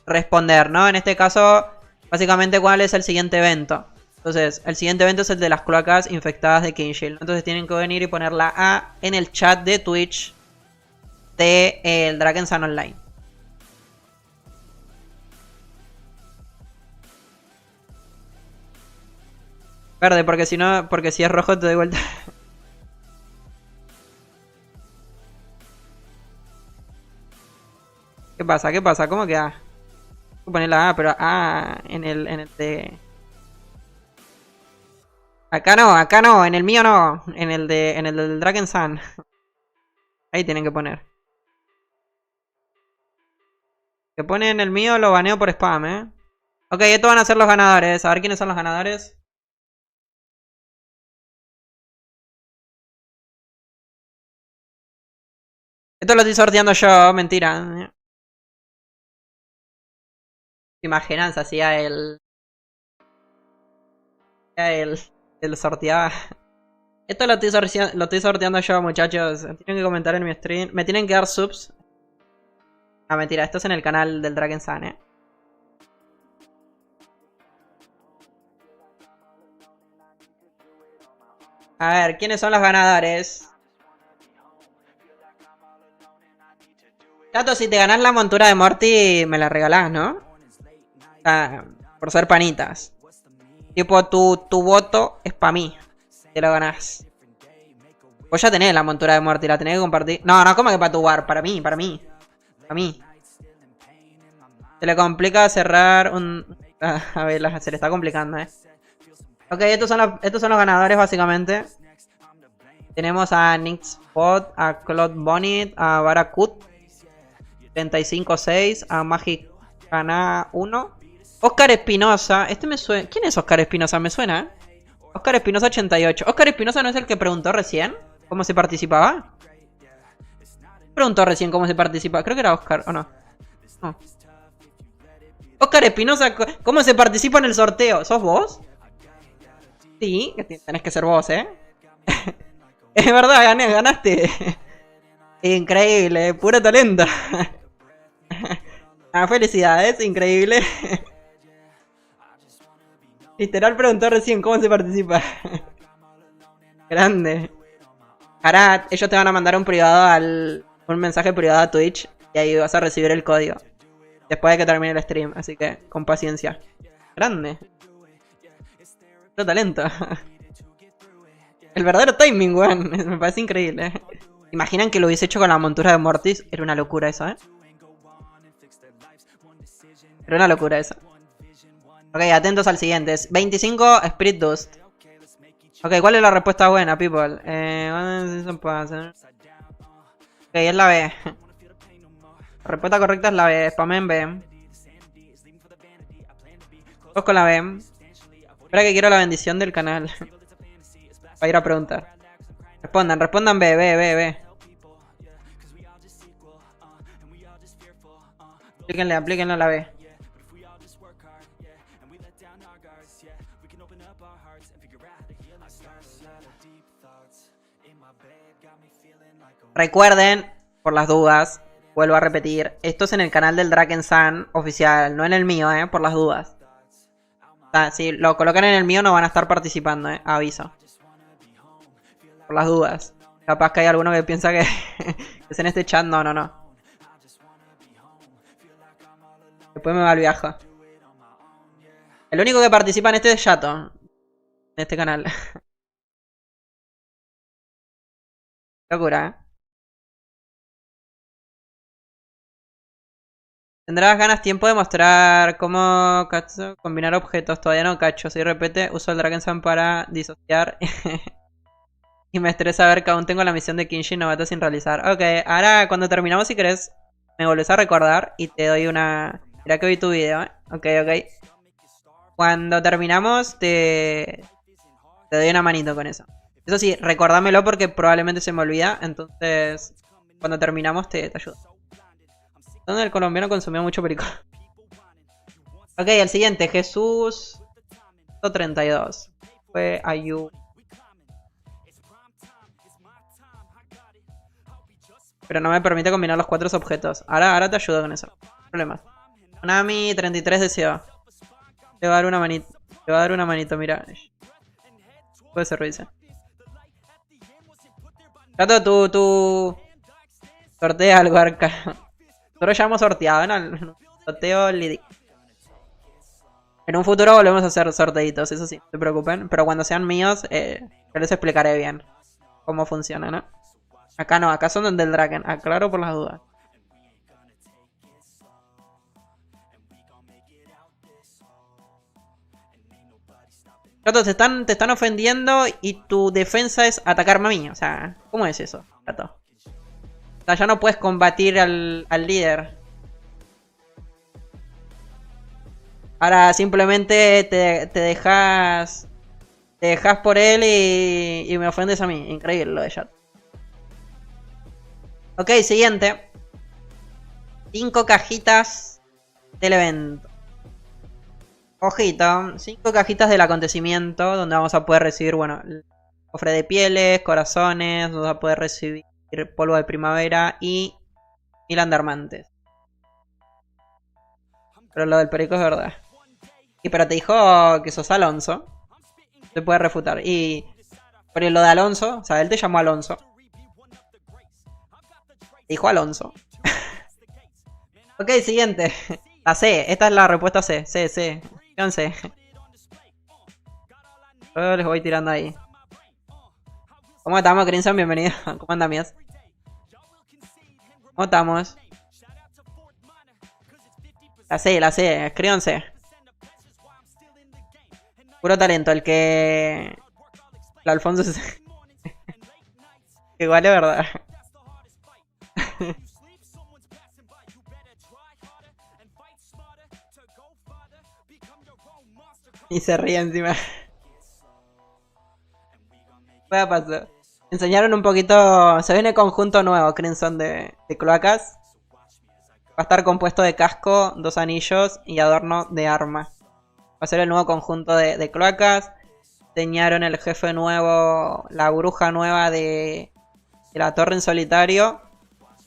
Responder, ¿no? En este caso, básicamente, ¿cuál es el siguiente evento? Entonces, el siguiente evento es el de las cloacas infectadas de Kingshield. Entonces tienen que venir y poner la A en el chat de Twitch de el Dragon Sun Online. Verde, porque si no, porque si es rojo te doy vuelta. ¿Qué pasa? ¿Qué pasa? ¿Cómo queda? Voy a poner la A, pero A en el de... acá no, en el mío no. En el del Dragon Sun. Ahí tienen que poner. Que ponen el mío lo baneo por spam, Ok, estos van a ser los ganadores. A ver quiénes son los ganadores. Esto lo estoy sorteando yo, mentira. Imaginan, se hacía el sorteaba. Esto lo estoy sorteando yo, muchachos. Tienen que comentar en mi stream. Me tienen que dar subs. Ah, mentira, esto es en el canal del Dragon Sun, A ver, ¿quiénes son los ganadores? Tato, si te ganas la montura de Morty, me la regalás, ¿no? Por ser panitas. Tipo, tu voto es para mí. Te lo ganás. Vos ya tenés la montura de Morty, la tenés que compartir. No, no, ¿cómo que para tu war? Para mí. Para mí. Se le complica cerrar un... A ver, se le está complicando, Ok, estos son los ganadores, básicamente. Tenemos a Nixpot, a Claude Bonnet, a Barakut 35-6, a Magic Cana 1. Oscar Espinosa, este me suena... ¿Quién es Oscar Espinosa? Me suena, Oscar Espinosa 88. Oscar Espinosa no es el que preguntó recién cómo se participaba. Preguntó recién cómo se participaba. Creo que era Oscar, ¿o no? No. Oscar Espinosa, ¿cómo se participa en el sorteo? ¿Sos vos? Sí, tenés que ser vos, Es verdad, ganaste. Increíble, puro talento. Felicidades, increíble. Literal preguntó recién cómo se participa. Grande. Ahora ellos te van a mandar un mensaje privado a Twitch y ahí vas a recibir el código. Después de que termine el stream, así que con paciencia. Grande. Puro talento. El verdadero timing, weón. Me parece increíble. Imaginan que lo hubiese hecho con la montura de Mortis. Era una locura eso, Era una locura eso. Ok, atentos al siguiente. Es 25 Spirit Dust. Ok, ¿cuál es la respuesta buena, people? Ok, es la B. La respuesta correcta es la B. Spamen B. Vos con la B. Espera que quiero la bendición del canal. Para ir a preguntar. Respondan B, B, B, B. Aplíquenle a la B. Recuerden, por las dudas, vuelvo a repetir, esto es en el canal del Dragon Sun oficial, no en el mío, por las dudas. O sea, si lo colocan en el mío no van a estar participando, aviso. Por las dudas. Capaz que hay alguno que piensa que es en este chat, no. Después me va al viaje. El único que participa en este es Yato. En este canal. Locura, Tendrás ganas tiempo de mostrar cómo combinar objetos. Todavía no cacho. Si repete, uso el Drakensan para disociar. Y me estresa ver que aún tengo la misión de Kinshi novato sin realizar. Ok, ahora cuando terminamos, si querés, me volvés a recordar y te doy una... Mira que vi tu video, ¿eh? Ok, ok. Cuando terminamos, te doy una manito con eso. Eso sí, recordámelo porque probablemente se me olvida. Entonces, cuando terminamos, te ayudo. ¿Dónde el colombiano consumió mucho perico? Ok, el siguiente, Jesús 32. Fue Ayu. Pero no me permite combinar los 4 objetos. Ahora te ayudo con eso. No problemas. Konami 33 deseo. Te va a dar una manito. Te va a dar una manito, mira. Puede ser, dice. Gato, tú. Sortea algo, Arca. Nosotros ya hemos sorteado, ¿no? Sorteo Lidi. En un futuro volvemos a hacer sorteitos, eso sí, no se preocupen. Pero cuando sean míos, yo les explicaré bien cómo funciona, ¿no? Acá no, acá son del Draken, aclaro por las dudas. Gato, te están ofendiendo y tu defensa es atacarme a mí. O sea, ¿cómo es eso, gato? O sea, ya no puedes combatir al líder. Ahora simplemente te dejas... Te dejas por él y me ofendes a mí. Increíble lo de Chat. Ok, siguiente. 5 cajitas del evento. Ojito, 5 cajitas del acontecimiento donde vamos a poder recibir, bueno, cofre de pieles, corazones, donde vamos a poder recibir polvo de primavera y 1000 andarmantes. Pero lo del perico es verdad. Y pero te dijo que sos Alonso. Te puede refutar. Y pero lo de Alonso, o sea, él te llamó Alonso. Te dijo Alonso. Ok, siguiente. La C, esta es la respuesta C. C. Fíjense. Yo les voy tirando ahí. ¿Cómo estamos, Crimson? Bienvenido. ¿Cómo andan, mías? ¿Cómo estamos? La C, escríbanse. Puro talento, el que... El Alfonso es... Igual es verdad. Y se ríe encima. Puede pasar. Enseñaron un poquito... Se viene conjunto nuevo, Crimson, de cloacas. Va a estar compuesto de casco, 2 anillos y adorno de arma. Va a ser el nuevo conjunto de cloacas. Enseñaron el jefe nuevo, la bruja nueva de la torre en solitario.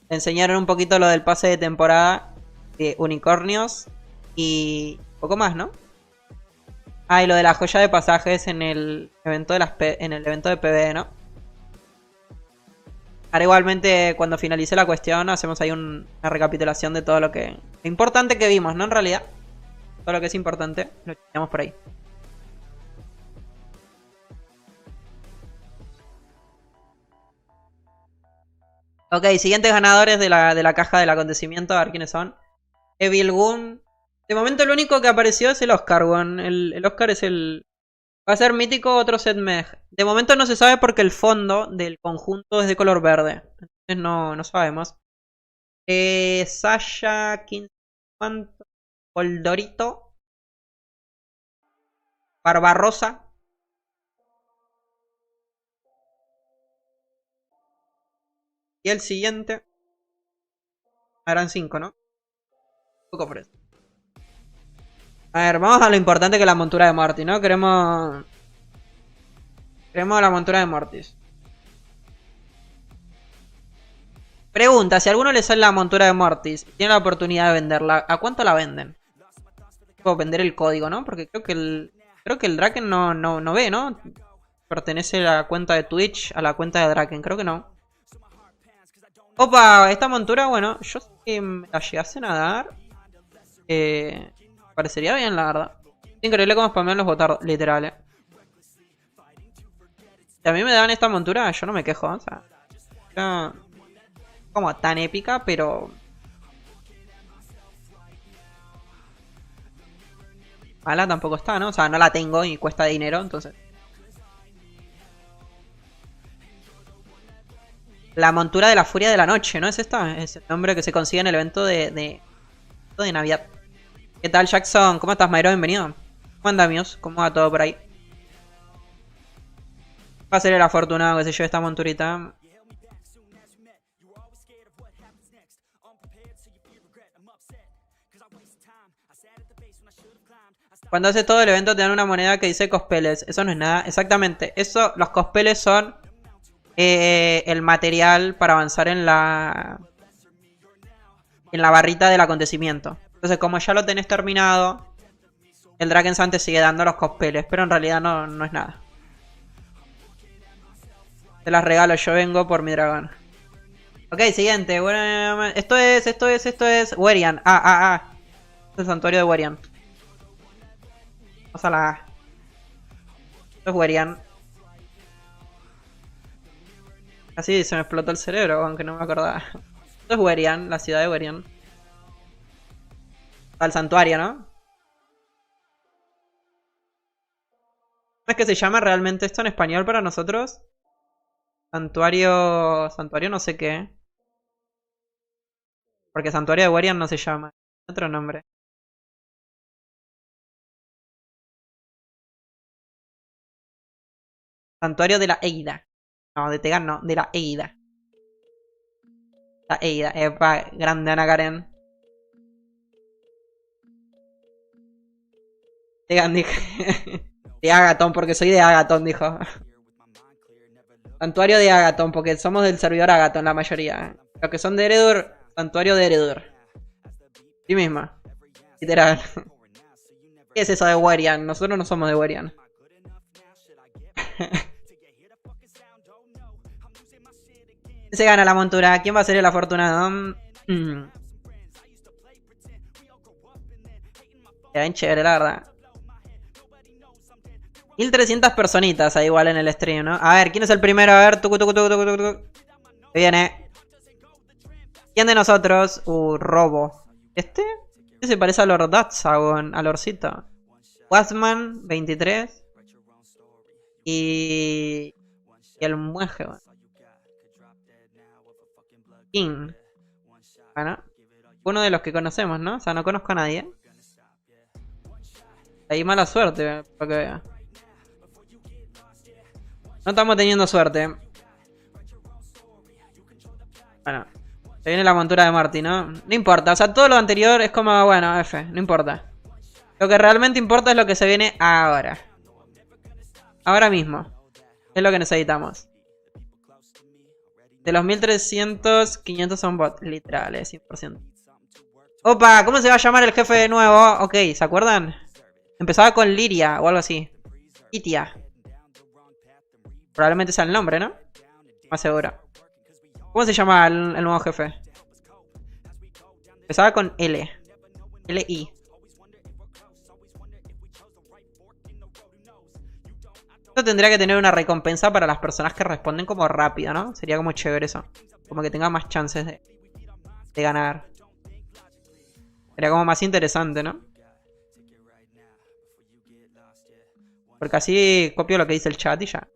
Enseñaron un poquito lo del pase de temporada de unicornios. Y poco más, ¿no? Ah, y lo de la joya de pasajes en el evento de PvE, ¿no? Ahora igualmente cuando finalice la cuestión hacemos ahí una recapitulación de todo lo importante que vimos, ¿no? En realidad. Todo lo que es importante lo chequeamos por ahí. Ok, siguientes ganadores de la caja del acontecimiento, a ver quiénes son. Evil Gun. De momento el único que apareció es el Oscar, weón. El Oscar es el... Va a ser mítico otro set Meg. De momento no se sabe porque el fondo del conjunto es de color verde. Entonces no sabemos. Sasha, 15... ¿Cuánto? Poldorito. Barbarosa. Y el siguiente. Harán 5, ¿no? Un poco por eso. A ver, vamos a lo importante que es la montura de Mortis, ¿no? Queremos la montura de Mortis. Pregunta, si a alguno le sale la montura de Mortis y tiene la oportunidad de venderla, ¿a cuánto la venden? Puedo vender el código, ¿no? Porque creo que el Draken no ve, ¿no? Pertenece a la cuenta de Twitch, a la cuenta de Draken, creo que no. Opa, esta montura, bueno, yo sé que me la llegasen a dar. Parecería bien, la verdad. Es increíble cómo spamean los botardos, literal, Si a mí me dan esta montura, yo no me quejo, o sea. No, como tan épica, pero... mala tampoco está, ¿no? O sea, no la tengo y cuesta dinero, entonces. La montura de la furia de la noche, ¿no? ¿Es esta? Es el nombre que se consigue en el evento de Navidad. ¿Qué tal, Jackson? ¿Cómo estás, Mayro? Bienvenido. ¿Cómo anda, amigos? ¿Cómo va todo por ahí? Va a ser el afortunado que se lleve esta monturita. Cuando haces todo el evento te dan una moneda que dice cospeles. Eso no es nada. Exactamente. Eso, los cospeles son el material para avanzar en la barrita del acontecimiento. Entonces, como ya lo tenés terminado, el Drakensand te sigue dando los cospeles, pero en realidad no es nada. Te las regalo, yo vengo por mi dragón. Ok, siguiente. Bueno, esto es Werian. Este es el santuario de Werian. Vamos a la A. Esto es Werian. Así se me explotó el cerebro, aunque no me acordaba. Esto es Werian, la ciudad de Werian. Al santuario, ¿no? ¿Cómo es que se llama realmente esto en español para nosotros? Santuario no sé qué. Porque santuario de Werian no se llama. Otro nombre. Santuario de la Eida. No, de Tegan no, de la Eida. La Eida. Epa, grande Ana Karen. Tegan dije. De Agaton, porque soy de Agaton, dijo. Santuario de Agaton, porque somos del servidor Agaton la mayoría. Los que son de Eredur, santuario de Eredur. Sí misma. Literal. ¿Qué es eso de Werian? Nosotros no somos de Werian. Se gana la montura. ¿Quién va a ser el afortunado? Queda bien chévere, la verdad. 1300 personitas ahí igual en el stream, ¿no? A ver, ¿quién es el primero? A ver, tucu. Se viene. ¿Quién de nosotros? Robo. ¿Este? Este se parece a Lord Datsagon, a Lorcito. Wasman, 23. Y el mueje, bueno. King. Bueno, uno de los que conocemos, ¿no? O sea, no conozco a nadie. Hay mala suerte, por lo que veo. No estamos teniendo suerte. Bueno, se viene la montura de Marty, ¿no? No importa, o sea, todo lo anterior es como, bueno, F, no importa. Lo que realmente importa es lo que se viene ahora. Ahora mismo. Es lo que necesitamos. De los 1300, 500 son bots. Literales, 100%. Opa, ¿cómo se va a llamar el jefe de nuevo? Ok, ¿se acuerdan? Empezaba con Liria o algo así. Itia. Probablemente sea el nombre, ¿no? Más seguro. ¿Cómo se llama el nuevo jefe? Empezaba con L. L-I. Esto tendría que tener una recompensa para las personas que responden como rápido, ¿no? Sería como chévere eso. Como que tenga más chances de ganar. Sería como más interesante, ¿no? Porque así copio lo que dice el chat y ya.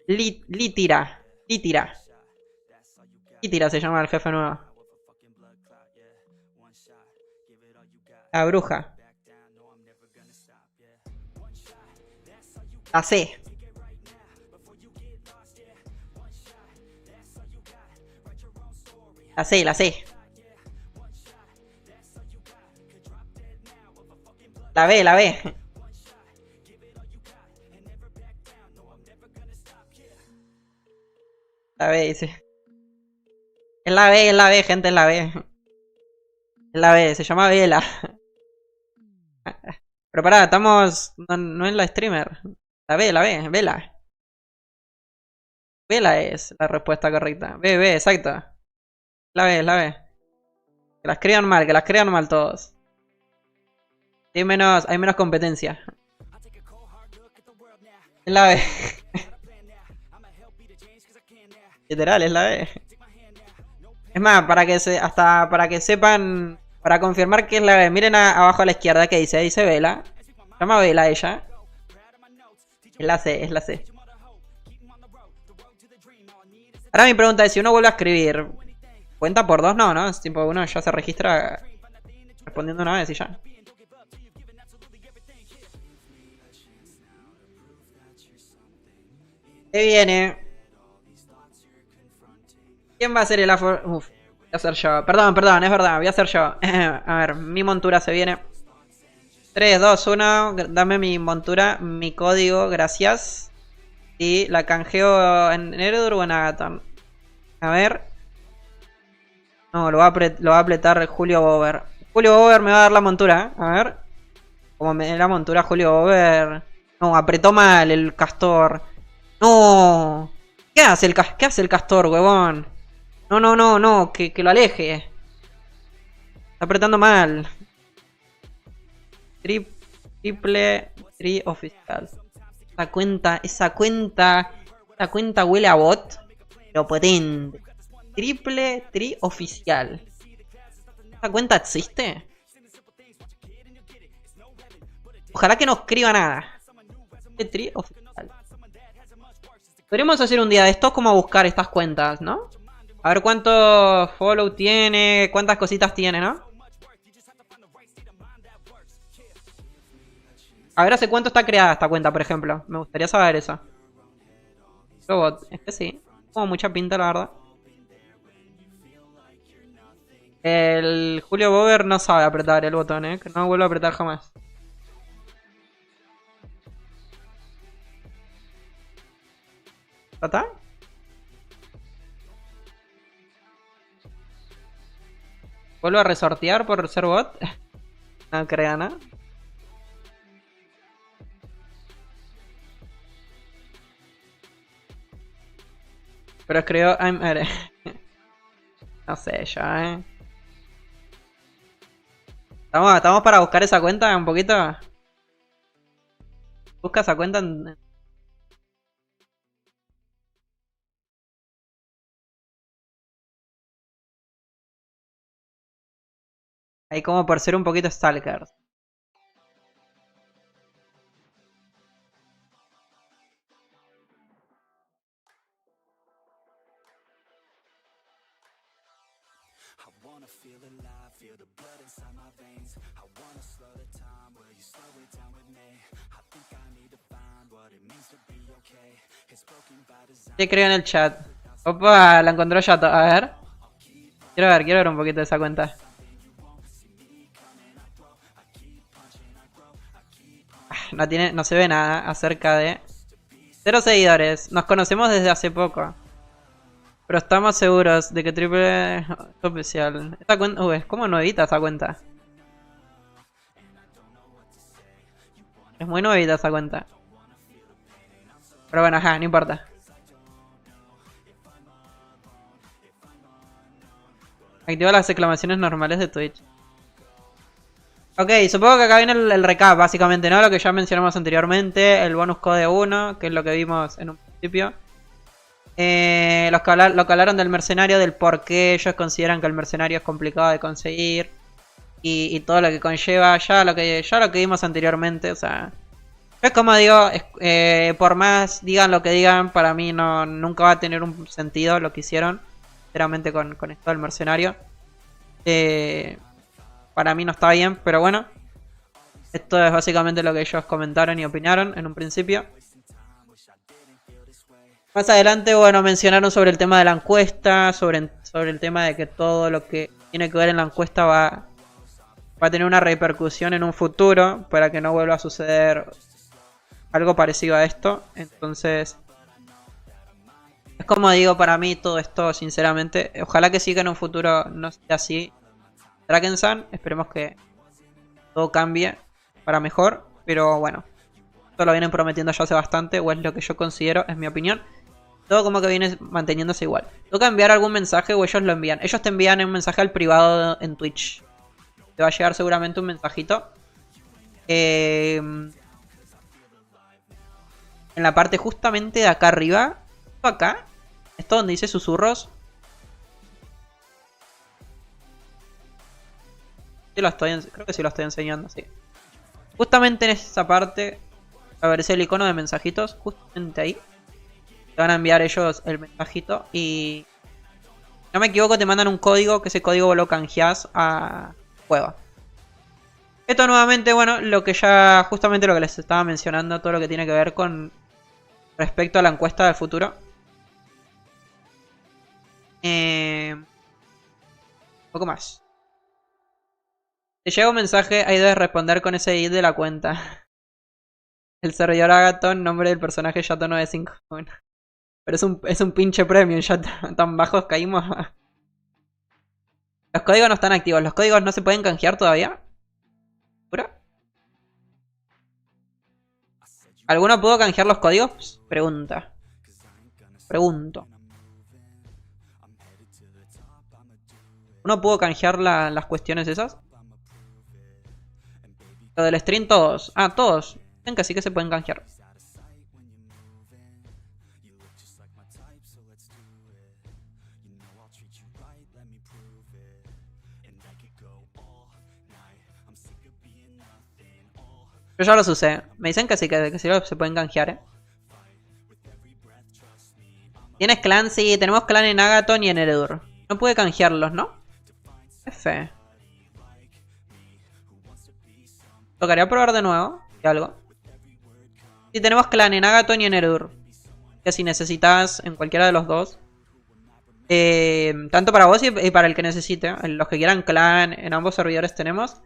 Litira. Litira se llama el jefe nuevo. La bruja. La C. La C. La B. La B dice. Es la B, gente, es la B. Es la B, se llama Vela. Pero pará, estamos. No en la streamer. La B, Vela. Vela es la respuesta correcta. B, exacto. La B. Que las crean mal todos. Hay menos competencia. Es la B. Literal, es la B. Es más, para que sepan, para confirmar que es la B, miren abajo a la izquierda que dice Vela. Llama a Vela ella. Es la C, es la C. Ahora mi pregunta es, si uno vuelve a escribir, ¿cuenta por 2? No, ¿no? Es tipo, uno ya se registra respondiendo una vez y ya. ¿Qué viene? ¿Quién va a ser el afor... Uf, voy a ser yo. Perdón, es verdad, voy a ser yo. A ver, mi montura se viene. 3, 2, 1. Dame mi montura, mi código, gracias. Y la canjeo en Eredur o en Agathon. A ver. No, lo va a apretar Julio Bover. Julio Bover me va a dar la montura, A ver. Como me da la montura Julio Bover. No, apretó mal el castor. No. ¿Qué hace el castor, huevón? No. Que lo aleje. Está apretando mal. Triple tri oficial. Esa cuenta huele a bot. Pero potente. Triple tri oficial. ¿Esa cuenta existe? Ojalá que no escriba nada. Triple tri oficial. Podríamos hacer un día de estos como buscar estas cuentas, ¿no? A ver cuánto follow tiene, cuántas cositas tiene, ¿no? A ver hace cuánto está creada esta cuenta, por ejemplo. Me gustaría saber eso. Robot, es que sí. Como mucha pinta, la verdad. El Julio Bover no sabe apretar el botón, que no vuelve a apretar jamás. ¿Está? ¿Vuelvo a resortear por ser bot? No creo, ¿no? Pero escribió I'm Ere. No sé ya, ¿Estamos para buscar esa cuenta un poquito? Busca esa cuenta en... Ahí como por ser un poquito stalker. ¿Qué creo en el chat? Opa, la encontró Yato. A ver. Quiero ver un poquito de esa cuenta. No se ve nada acerca de... 0 seguidores. Nos conocemos desde hace poco. Pero estamos seguros de que triple es oficial. Esta cuenta... es como nuevita esa cuenta. Es muy nuevita esa cuenta. Pero bueno, ajá, no importa. Activa las exclamaciones normales de Twitch. Ok, supongo que acá viene el recap, básicamente, ¿no? Lo que ya mencionamos anteriormente. El bonus code 1, que es lo que vimos en un principio. Lo que hablaron del mercenario, del por qué ellos consideran que el mercenario es complicado de conseguir. Y todo lo que conlleva ya lo que vimos anteriormente. O sea, es como digo, por más digan lo que digan, para mí nunca va a tener un sentido lo que hicieron. Sinceramente con esto del mercenario. Para mí no está bien, pero bueno. Esto es básicamente lo que ellos comentaron y opinaron en un principio. Más adelante, bueno, mencionaron sobre el tema de la encuesta, sobre el tema de que todo lo que tiene que ver en la encuesta va a tener una repercusión en un futuro para que no vuelva a suceder algo parecido a esto. Entonces, es como digo, para mí todo esto, sinceramente, ojalá que siga en un futuro no sea así. Drakensang, esperemos que todo cambie para mejor, pero bueno, esto lo vienen prometiendo ya hace bastante, o es lo que yo considero, es mi opinión. Todo como que viene manteniéndose igual. Toca enviar algún mensaje o ellos lo envían. Ellos te envían un mensaje al privado en Twitch. Te va a llegar seguramente un mensajito. En la parte justamente de acá arriba. Acá. Esto donde dice susurros. Creo que sí lo estoy enseñando, sí. Justamente en esa parte, a ver, es el icono de mensajitos, justamente ahí. Te van a enviar ellos el mensajito y... Si no me equivoco, te mandan un código, que ese código lo canjeás a juego. Esto nuevamente, bueno, lo que ya... Justamente lo que les estaba mencionando, todo lo que tiene que ver con... Respecto a la encuesta del futuro. Un poco más. Te llega un mensaje, ahí debes responder con ese ID de la cuenta. El servidor Agaton, nombre del personaje Yato951. Pero es un pinche premio, ya tan bajos caímos. Los códigos no están activos, los códigos no se pueden canjear todavía. ¿Seguro? ¿Alguno pudo canjear los códigos? Pregunta. Pregunto. ¿Uno pudo canjear las cuestiones esas? Lo del stream todos. Ah, todos. Dicen que sí que se pueden canjear. Yo ya los usé. Me dicen que sí se pueden canjear, ¿Tienes clan? Sí, tenemos clan en Agaton y en Eredur. No pude canjearlos, ¿no? F. Tocaría probar de nuevo. Y algo. Sí, tenemos clan en Agaton y en Eredur. Que si necesitas en cualquiera de los dos. Tanto para vos y para el que necesite. Los que quieran clan, en ambos servidores tenemos.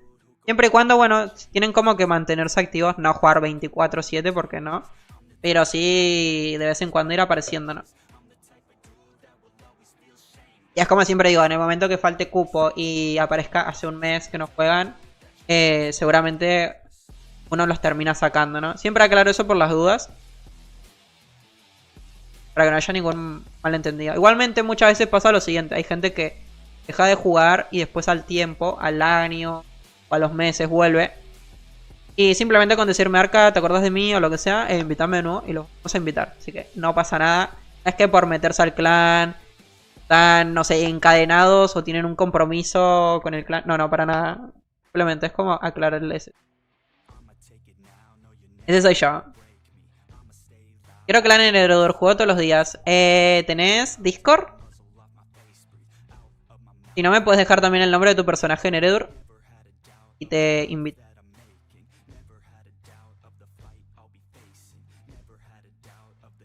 Siempre y cuando, bueno, tienen como que mantenerse activos. No jugar 24/7 porque no. Pero sí de vez en cuando ir apareciendo, ¿no? Y es como siempre digo, en el momento que falte cupo y aparezca hace un mes que no juegan, seguramente uno los termina sacando, ¿no? Siempre aclaro eso por las dudas. Para que no haya ningún malentendido. Igualmente muchas veces pasa lo siguiente. Hay gente que deja de jugar y después al tiempo, al año o a los meses vuelve. Y simplemente con decirme, Arca, ¿te acordás de mí o lo que sea? Invítame de nuevo y lo vamos a invitar. Así que no pasa nada. Es que por meterse al clan... Están, no sé, encadenados o tienen un compromiso con el clan. No, para nada. Simplemente es como aclararles. Ese soy yo. Quiero clan en Eredur, juego todos los días. ¿Tenés Discord? Si no, me puedes dejar también el nombre de tu personaje en Eredur. Y te invito.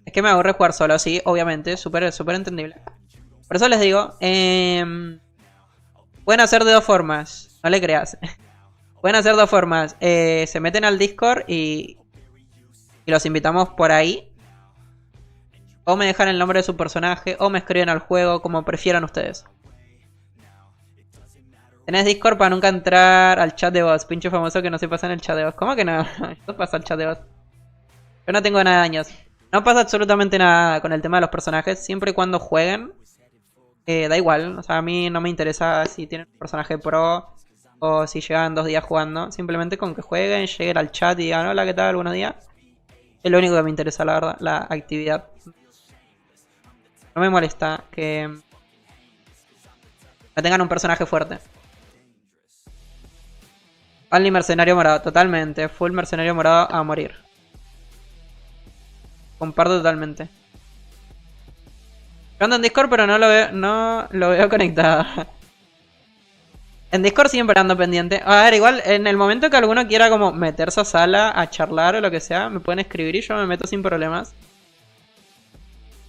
Es que me aburre jugar solo, sí, obviamente. Súper entendible. Por eso les digo, pueden hacer de dos formas, no le creas. Pueden hacer dos formas, se meten al Discord y los invitamos por ahí. O me dejan el nombre de su personaje, o me escriben al juego, como prefieran ustedes. Tenés Discord para nunca entrar al chat de voz, pinche famoso que no se pasa en el chat de voz. ¿Cómo que no? No pasa el chat de voz. Yo no tengo nada de años. No pasa absolutamente nada con el tema de los personajes, siempre y cuando jueguen. Da igual, o sea, a mí no me interesa si tienen un personaje pro o si llevan 2 días jugando. Simplemente con que jueguen, lleguen al chat y digan hola, ¿qué tal? Buenos días. Es lo único que me interesa, la verdad, la actividad. No me molesta que no tengan un personaje fuerte. Only mercenario morado, totalmente. Full mercenario morado a morir. Comparto totalmente. Yo ando en Discord, pero no lo veo conectado. En Discord siempre ando pendiente. A ver, igual, en el momento que alguno quiera como meterse a sala, a charlar o lo que sea, me pueden escribir y yo me meto sin problemas.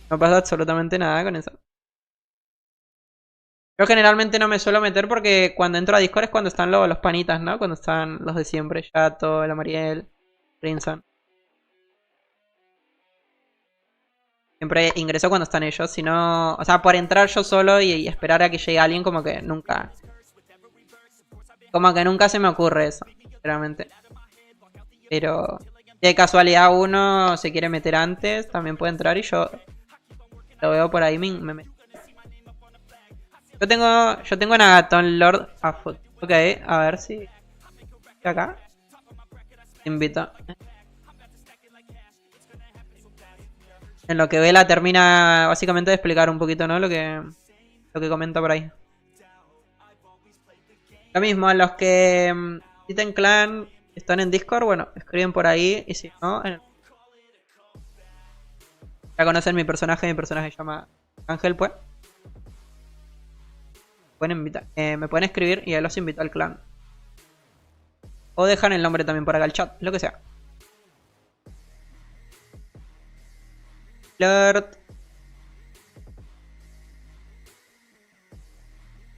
No pasa absolutamente nada con eso. Yo generalmente no me suelo meter porque cuando entro a Discord es cuando están los panitas, ¿no? Cuando están los de siempre, Yato, la Mariel, Princeton. Siempre ingreso cuando están ellos, si no... O sea, por entrar yo solo y esperar a que llegue alguien, como que nunca... Como que nunca se me ocurre eso, sinceramente. Pero... Si de casualidad uno se quiere meter antes, también puede entrar y yo... Lo veo por ahí, me meto. Yo tengo en Agaton Lord a foot. Ok, a ver si... Acá. Te invito. En lo que Vela termina básicamente de explicar un poquito, ¿no? Lo que comenta por ahí. Lo mismo, a los que necesiten clan, están en Discord, bueno, escriben por ahí. Y si no, ya conocen mi personaje se llama Ángel, pues. Pueden invitar, me pueden escribir y ahí los invito al clan. O dejan el nombre también por acá al chat, lo que sea. Alert.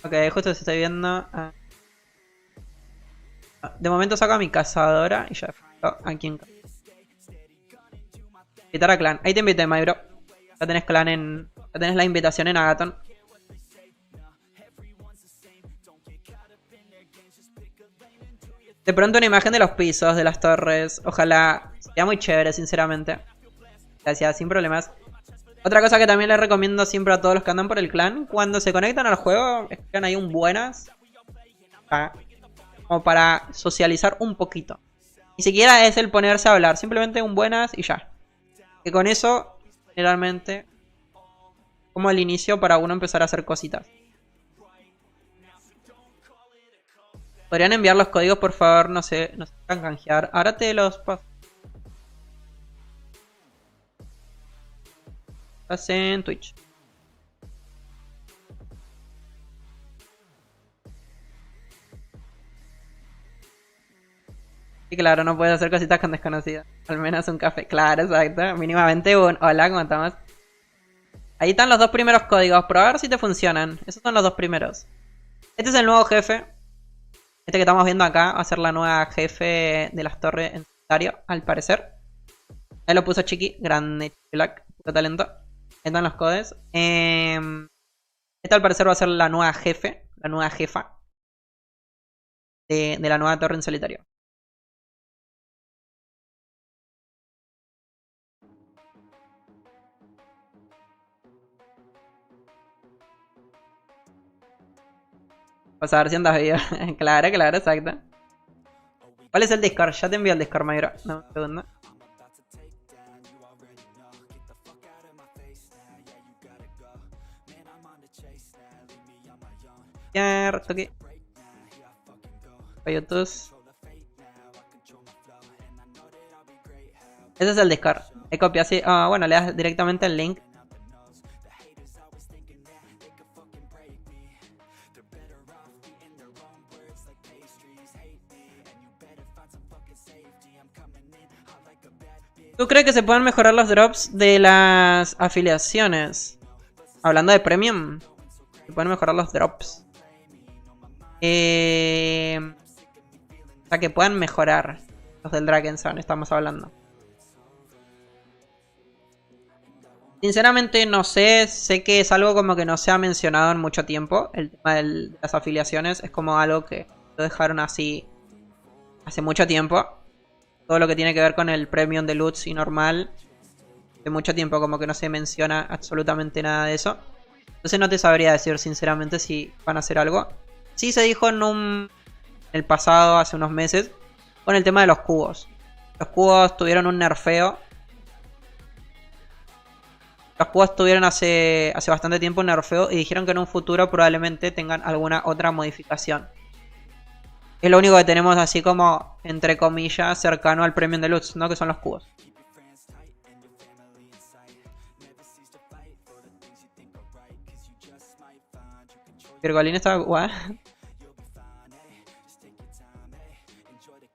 Ok, justo se está viendo. De momento saco a mi cazadora y ya aquí en invitar a clan. Ahí te invité, my bro. Ya tenés clan en. Ya tenés la invitación en Agaton. De pronto una imagen de los pisos, de las torres. Ojalá. Sería muy chévere, sinceramente. Gracias, sin problemas. Otra cosa que también les recomiendo siempre a todos los que andan por el clan. Cuando se conectan al juego, escriban ahí un buenas. Como para socializar un poquito. Ni siquiera es el ponerse a hablar. Simplemente un buenas y ya. Que con eso, generalmente, como el inicio para uno empezar a hacer cositas. ¿Podrían enviar los códigos, por favor? No sé, no se pueden canjear. Ahora te los paso. Estás en Twitch. Y claro, no puedes hacer cositas con desconocidos. Al menos un café. Claro, exacto. Mínimamente un hola, ¿cómo estamos? Ahí están los dos primeros códigos. Probar si te funcionan. Esos son los dos primeros. Este es el nuevo jefe. Este que estamos viendo acá va a ser la nueva jefe de las torres en solitario, al parecer. Ahí lo puso Chiqui. Grande Black. Puro talento. Ahí están los codes. Esta al parecer va a ser la nueva jefe. La nueva jefa. De la nueva torre en solitario. Vas a ver si andas vivo. Claro, claro, exacto. ¿Cuál es el Discord? Ya te envío el Discord, Mayro. No, un segundo. Cierto que. YouTube. Ese es el Discord. He copiado así. Bueno, le das directamente el link. ¿Tú crees que se pueden mejorar los drops de las afiliaciones? Hablando de premium, se pueden mejorar los drops. O sea, que puedan mejorar los del Dragonzone, estamos hablando. Sinceramente no sé, sé que es algo como que no se ha mencionado en mucho tiempo. El tema de las afiliaciones es como algo que lo dejaron así hace mucho tiempo. Todo lo que tiene que ver con el premium de Lutz y normal. De mucho tiempo como que no se menciona absolutamente nada de eso. Entonces no te sabría decir sinceramente si van a hacer algo. Sí se dijo en el pasado, hace unos meses, con el tema de los cubos. Los cubos tuvieron un nerfeo. Los cubos tuvieron hace bastante tiempo un nerfeo y dijeron que en un futuro probablemente tengan alguna otra modificación. Es lo único que tenemos así como, entre comillas, cercano al premium de Lutz, ¿no? Que son los cubos. Virgolín está... ¿what?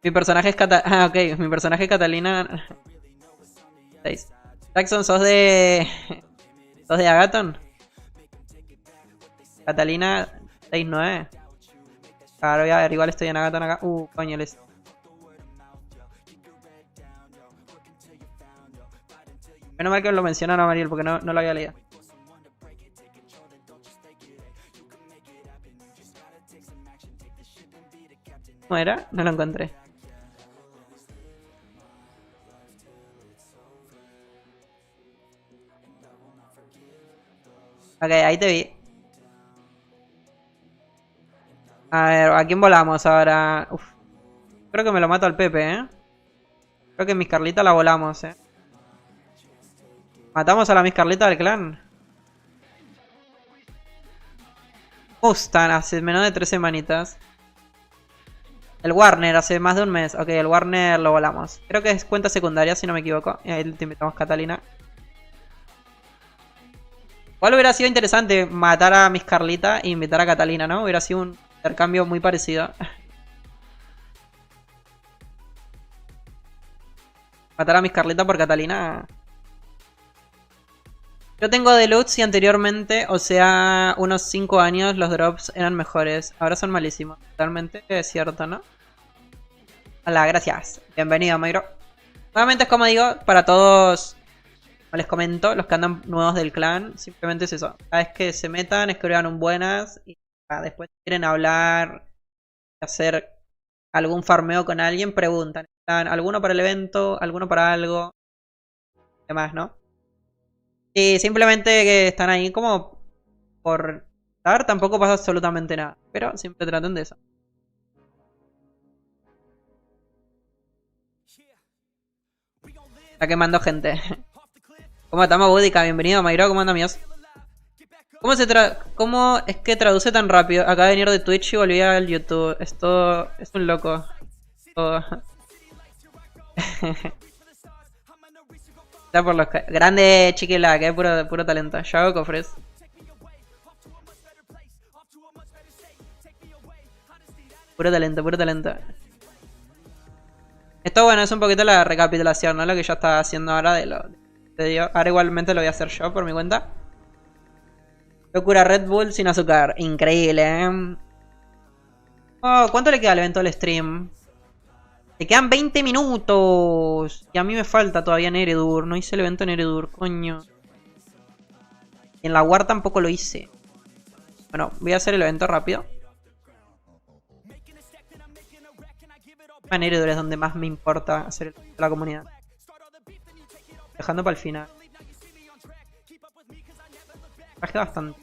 Mi personaje es Catalina... Ah, ok. Mi personaje es Catalina... 6. Jackson, ¿sos de... ¿Sos de Agaton? Catalina 69. Claro, voy a ver, igual estoy en Agaton acá. Coño, les... Menos mal que lo mencionaron a Mariel porque no lo había leído. ¿Cómo era? No lo encontré. Ok, ahí te vi. A ver, ¿a quién volamos ahora? Uf. Creo que me lo mato al Pepe, ¿eh? Creo que Miss Carlita la volamos, ¿eh? ¿Matamos a la Miss Carlita del clan? Están hace menos de 3 semanitas. El Warner, hace más de un mes. Ok, el Warner lo volamos. Creo que es cuenta secundaria, si no me equivoco. Y ahí te invitamos Catalina. Igual hubiera sido interesante matar a Miss Carlita e invitar a Catalina, ¿no? Hubiera sido un intercambio muy parecido. Matar a Miss Carlita por Catalina. Yo tengo Deluxe y anteriormente, o sea, unos 5 años, los drops eran mejores. Ahora son malísimos. Totalmente es cierto, ¿no? Hola, gracias. Bienvenido, Mayro. Nuevamente es como digo, para todos, como les comento, los que andan nuevos del clan, simplemente es eso. Cada vez que se metan, escriban un buenas y después si quieren hablar, hacer algún farmeo con alguien, preguntan. ¿Alguno para el evento? ¿Alguno para algo? Demás, ¿no? Y simplemente que están ahí como por estar, tampoco pasa absolutamente nada. Pero siempre traten de eso. Está quemando gente. ¿Cómo estamos, Boudica? Bienvenido, Mayro. ¿Cómo anda, amigos? ¿Cómo es que traduce tan rápido? Acaba de venir de Twitch y volví al YouTube. Esto es un loco. Todo. Está por los grande Chiquila, que es puro talento. Yo hago cofres. Puro talento, puro talento. Esto, bueno, es un poquito la recapitulación, ¿no? Lo que yo estaba haciendo ahora de lo de Dios. Ahora igualmente lo voy a hacer yo por mi cuenta. Locura Red Bull sin azúcar. Increíble, ¿eh? Oh, ¿cuánto le queda al evento del stream? Le quedan 20 minutos. Y a mí me falta todavía en Eredur. No hice el evento en Eredur, coño. Y en la War tampoco lo hice. Bueno, voy a hacer el evento rápido. En Eredur es donde más me importa hacer la comunidad. Dejando para el final. Bajé bastante.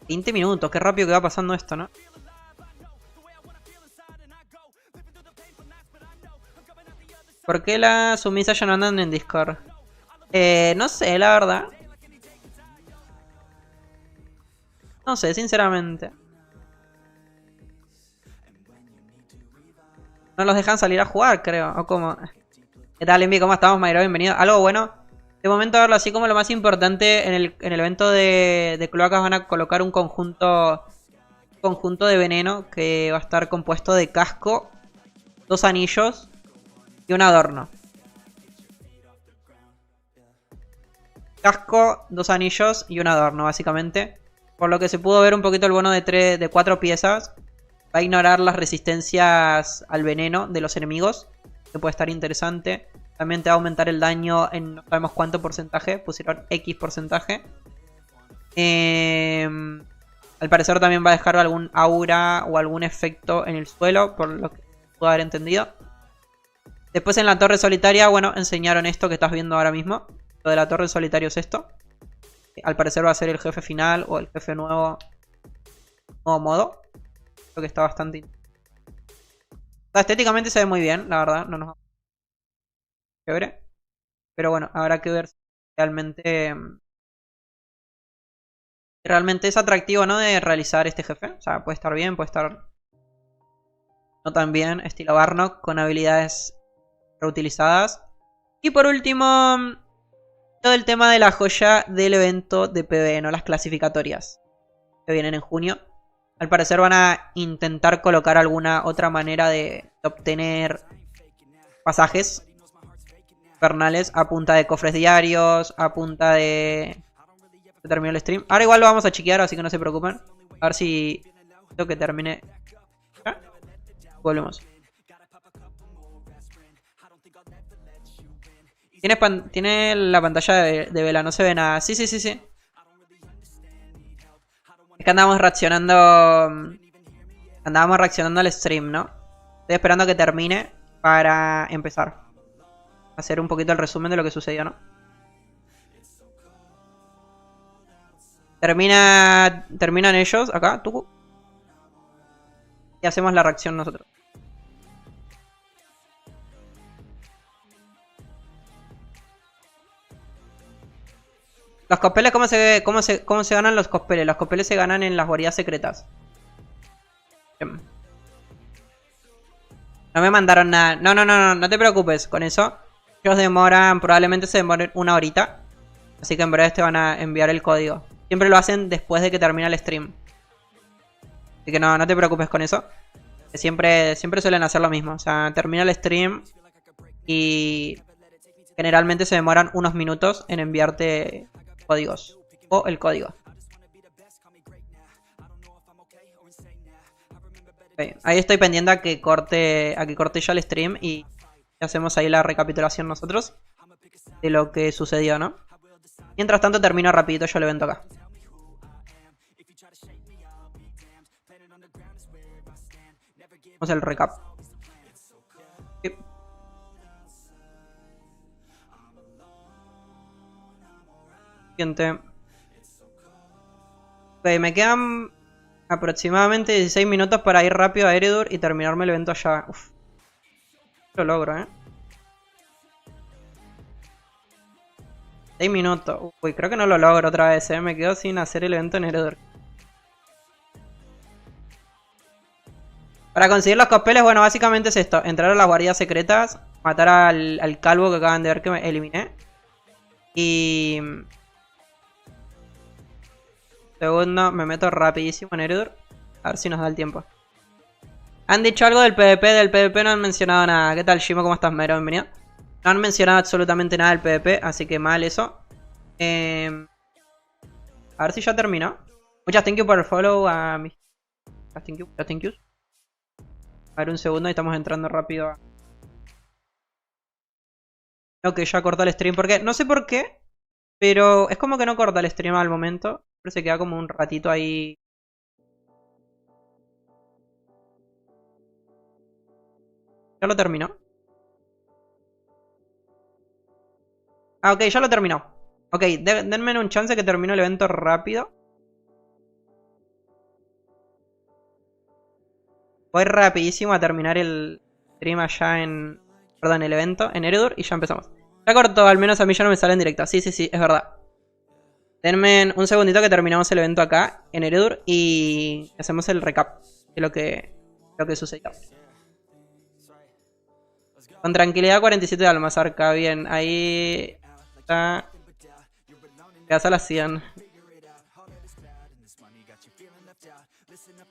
20 minutos, qué rápido que va pasando esto, ¿no? ¿Por qué las sumisas ya no andan en Discord? No sé, la verdad. No sé, sinceramente. No los dejan salir a jugar, creo. ¿O cómo? ¿Qué tal, Envi? ¿Cómo estamos, Mayro? Bienvenido. Algo bueno. De momento, verlo así como lo más importante. En el evento de cloacas van a colocar un conjunto de veneno que va a estar compuesto de casco, 2 anillos y un adorno. Casco, 2 anillos y un adorno, básicamente. Por lo que se pudo ver un poquito el bono de 4 piezas. Va a ignorar las resistencias al veneno de los enemigos, que puede estar interesante. También te va a aumentar el daño en no sabemos cuánto porcentaje. Pusieron X porcentaje. Al parecer también va a dejar algún aura o algún efecto en el suelo, por lo que puedo haber entendido. Después en la torre solitaria, bueno, enseñaron esto que estás viendo ahora mismo. Lo de la torre solitaria es esto. Al parecer va a ser el jefe final o el jefe nuevo modo. Creo que está bastante... estéticamente se ve muy bien, la verdad. No nos... Chévere. Pero bueno, habrá que ver si realmente es atractivo, ¿no? De realizar este jefe. O sea, puede estar bien, puede estar no tan bien. Estilo Barnock con habilidades reutilizadas. Y por último, todo el tema de la joya del evento de PvE, ¿no? Las clasificatorias que vienen en junio. Al parecer van a intentar colocar alguna otra manera de obtener pasajes infernales a punta de cofres diarios, a punta de... Se terminó el stream. Ahora igual lo vamos a chequear, así que no se preocupen. A ver si tengo que termine. ¿Ah? Volvemos. Tiene la pantalla de vela, no se ve nada. Sí. Es que andábamos reaccionando al stream, ¿no? Estoy esperando a que termine para empezar. Hacer un poquito el resumen de lo que sucedió, ¿no? Terminan ellos acá, Tuku. Y hacemos la reacción nosotros. Los cospeles, ¿cómo se ganan los cospeles? Los cospeles se ganan en las guaridas secretas. Bien. No me mandaron nada. No te preocupes con eso. Ellos demoran, probablemente se demoren una horita. Así que en breve te van a enviar el código. Siempre lo hacen después de que termina el stream. Así que no te preocupes con eso. Que siempre suelen hacer lo mismo. O sea, termina el stream y generalmente se demoran unos minutos en enviarte códigos. O el código. Okay. Ahí estoy pendiente a que corte ya el stream y hacemos ahí la recapitulación nosotros de lo que sucedió, ¿no? Mientras tanto termino rapidito yo el evento acá. Vamos al recap. Sí. Siguiente. Ok, me quedan aproximadamente 16 minutos para ir rápido a Eredur y terminarme el evento allá. Uf. Lo logro, 6 minutos. Uy, creo que no lo logro otra vez, Me quedo sin hacer el evento en Eredur. Para conseguir los copeles, bueno, básicamente es esto. Entrar a las guaridas secretas. Matar al calvo que acaban de ver que me eliminé. Y... segundo, me meto rapidísimo en Eredur. A ver si nos da el tiempo. Han dicho algo del PvP. Del PvP no han mencionado nada. ¿Qué tal, Shimo? ¿Cómo estás, Mero? Bienvenido. No han mencionado absolutamente nada del PvP. Así que mal eso. A ver si ya terminó. Muchas thank you por el follow a mis... Muchas thank you. A ver un segundo y estamos entrando rápido a... Ok, ya cortó el stream. Porque no sé por qué. Pero es como que no corta el stream al momento. Pero se queda como un ratito ahí. ¿Ya lo terminó? Ah, ok, ya lo terminó. Ok, denme un chance que termino el evento rápido. Voy rapidísimo a terminar el stream allá en... Perdón, el evento en Eredur y ya empezamos. Ya cortó, al menos a mí ya no me sale en directo. Sí, es verdad. Denme un segundito que terminamos el evento acá en Eredur y hacemos el recap de lo que sucedió. Con tranquilidad 47 de Almazarca, bien, ahí está. Quedas a las 100.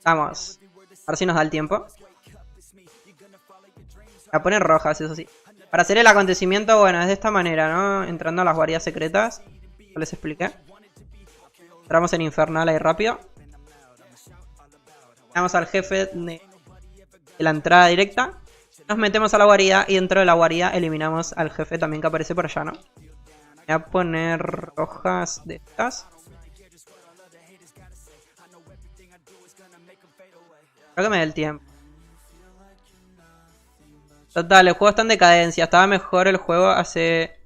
Vamos. A ver si nos da el tiempo. La ponen rojas, eso sí. Para hacer el acontecimiento, bueno, es de esta manera, ¿no? Entrando a las guaridas secretas. Ya les expliqué. Entramos en Infernal ahí rápido. Vamos al jefe de la entrada directa. Nos metemos a la guarida y dentro de la guarida eliminamos al jefe también que aparece por allá, ¿no? Voy a poner rojas de estas. Creo que me dé el tiempo. Total, el juego está en decadencia. Estaba mejor el juego hace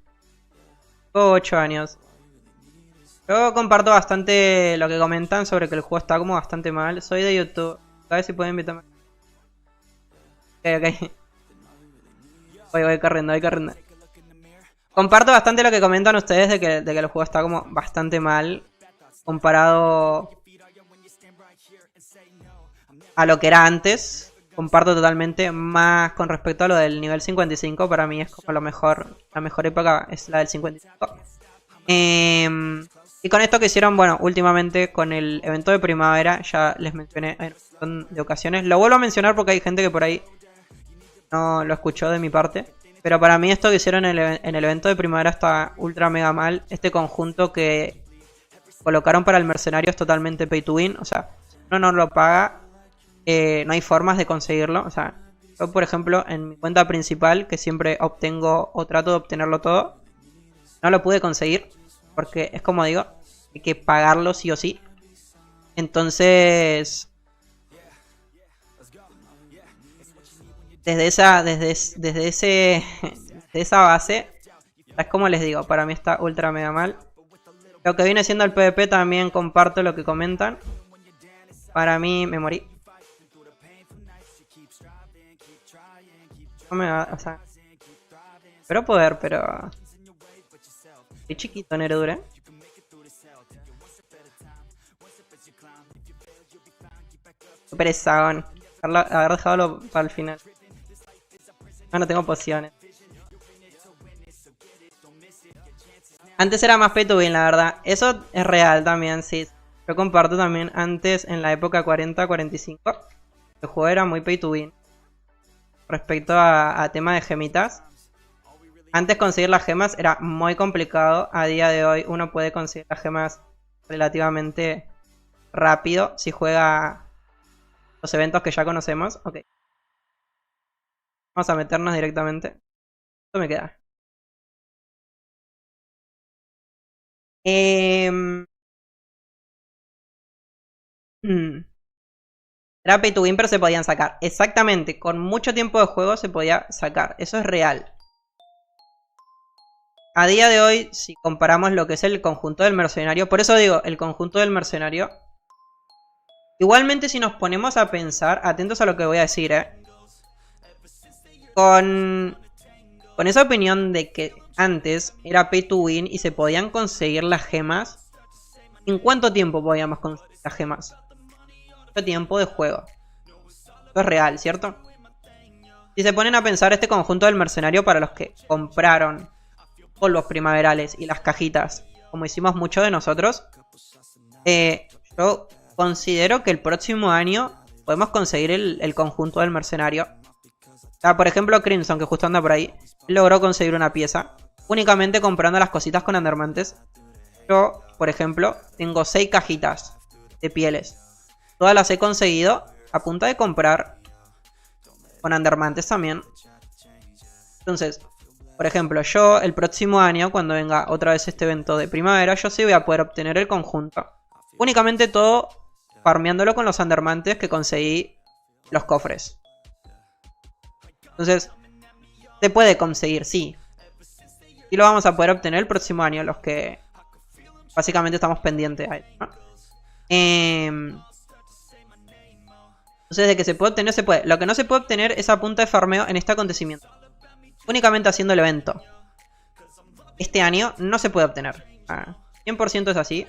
8 años. Yo comparto bastante lo que comentan sobre que el juego está como bastante mal. Soy de YouTube. A ver si pueden invitarme. Ok. Voy corriendo. Comparto bastante lo que comentan ustedes de que el juego está como bastante mal comparado a lo que era antes. Comparto totalmente, más con respecto a lo del nivel 55. Para mí es como lo mejor. La mejor época es la del 55. Y con esto que hicieron, bueno, últimamente con el evento de primavera, ya les mencioné en un montón de ocasiones. Lo vuelvo a mencionar porque hay gente que por ahí no lo escuchó de mi parte. Pero para mí esto que hicieron en el evento de primavera está ultra mega mal. Este conjunto que colocaron para el mercenario es totalmente pay to win. O sea, si uno no lo paga, no hay formas de conseguirlo. O sea, yo por ejemplo en mi cuenta principal, que siempre obtengo o trato de obtenerlo todo, no lo pude conseguir. Porque es como digo, hay que pagarlo sí o sí. Entonces... Desde esa base, es como les digo, para mí está ultra mega mal. Lo que viene siendo el PvP también comparto lo que comentan. Para mí me morí. No me va, o sea, espero poder, pero... Estoy chiquito en Eredur, ¿eh? Super Sagón. Haber dejado para el final. No tengo pociones. Antes era más pay to win, la verdad. Eso es real también, sí. Yo comparto también antes, en la época 40-45, el juego era muy pay to win. Respecto a tema de gemitas. Antes conseguir las gemas era muy complicado. A día de hoy uno puede conseguir las gemas relativamente rápido si juega los eventos que ya conocemos. Ok. Vamos a meternos directamente. Esto me queda. Era pay to win, pero se podían sacar. Exactamente, con mucho tiempo de juego se podía sacar. Eso es real. A día de hoy, si comparamos lo que es el conjunto del mercenario, por eso digo, el conjunto del mercenario. Igualmente, si nos ponemos a pensar, atentos a lo que voy a decir, con esa opinión de que antes era pay to win y se podían conseguir las gemas, ¿en cuánto tiempo podíamos conseguir las gemas? Mucho tiempo de juego. Esto es real, ¿cierto? Si se ponen a pensar este conjunto del mercenario para los que compraron polvos primaverales y las cajitas, como hicimos muchos de nosotros, yo considero que el próximo año podemos conseguir el conjunto del mercenario. O sea, por ejemplo, Crimson, que justo anda por ahí, logró conseguir una pieza únicamente comprando las cositas con Undermantes. Yo, por ejemplo, tengo 6 cajitas de pieles. Todas las he conseguido a punta de comprar con Undermantes también. Entonces, por ejemplo, yo el próximo año, cuando venga otra vez este evento de primavera, yo sí voy a poder obtener el conjunto. Únicamente todo farmeándolo con los Undermantes que conseguí los cofres. Entonces, se puede conseguir, sí. Y lo vamos a poder obtener el próximo año, los que básicamente estamos pendientes a eso, ¿no? Entonces, de que se puede obtener, se puede. Lo que no se puede obtener es a punta de farmeo en este acontecimiento. Únicamente haciendo el evento. Este año no se puede obtener. 100% es así.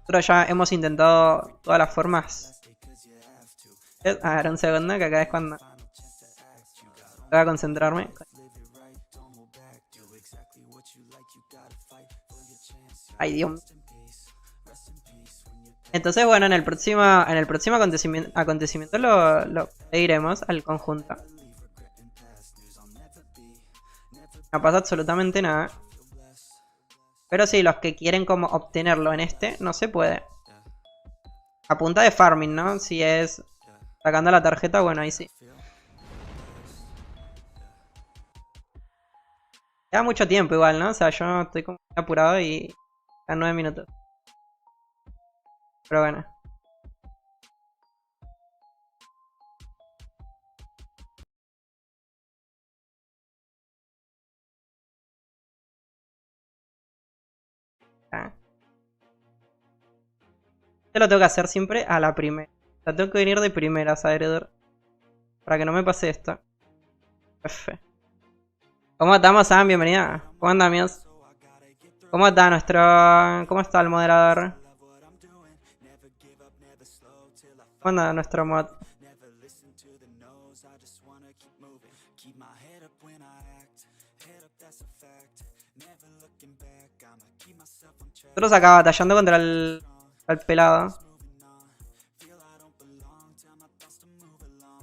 Nosotros ya hemos intentado todas las formas. A ver, un segundo, que acá es cuando voy a concentrarme. Ay, Dios. Entonces, bueno, en el próximo acontecimiento lo iremos al conjunto. No pasa absolutamente nada. Pero sí, los que quieren como obtenerlo en este, no se puede. A punta de farming, ¿no? Si es sacando la tarjeta, bueno, ahí sí. Queda mucho tiempo igual, ¿no? O sea, yo estoy como apurado y quedan 9 minutos. Pero bueno. Yo lo tengo que hacer siempre a la primera. O sea, tengo que venir de primeras a Heredor. Para que no me pase esto. F. ¿Cómo estamos, Sam? Bienvenida. ¿Cómo andan, amigos? ¿Cómo está ¿Cómo está el moderador? ¿Cómo anda nuestro mod? Nosotros acá batallando contra el pelado.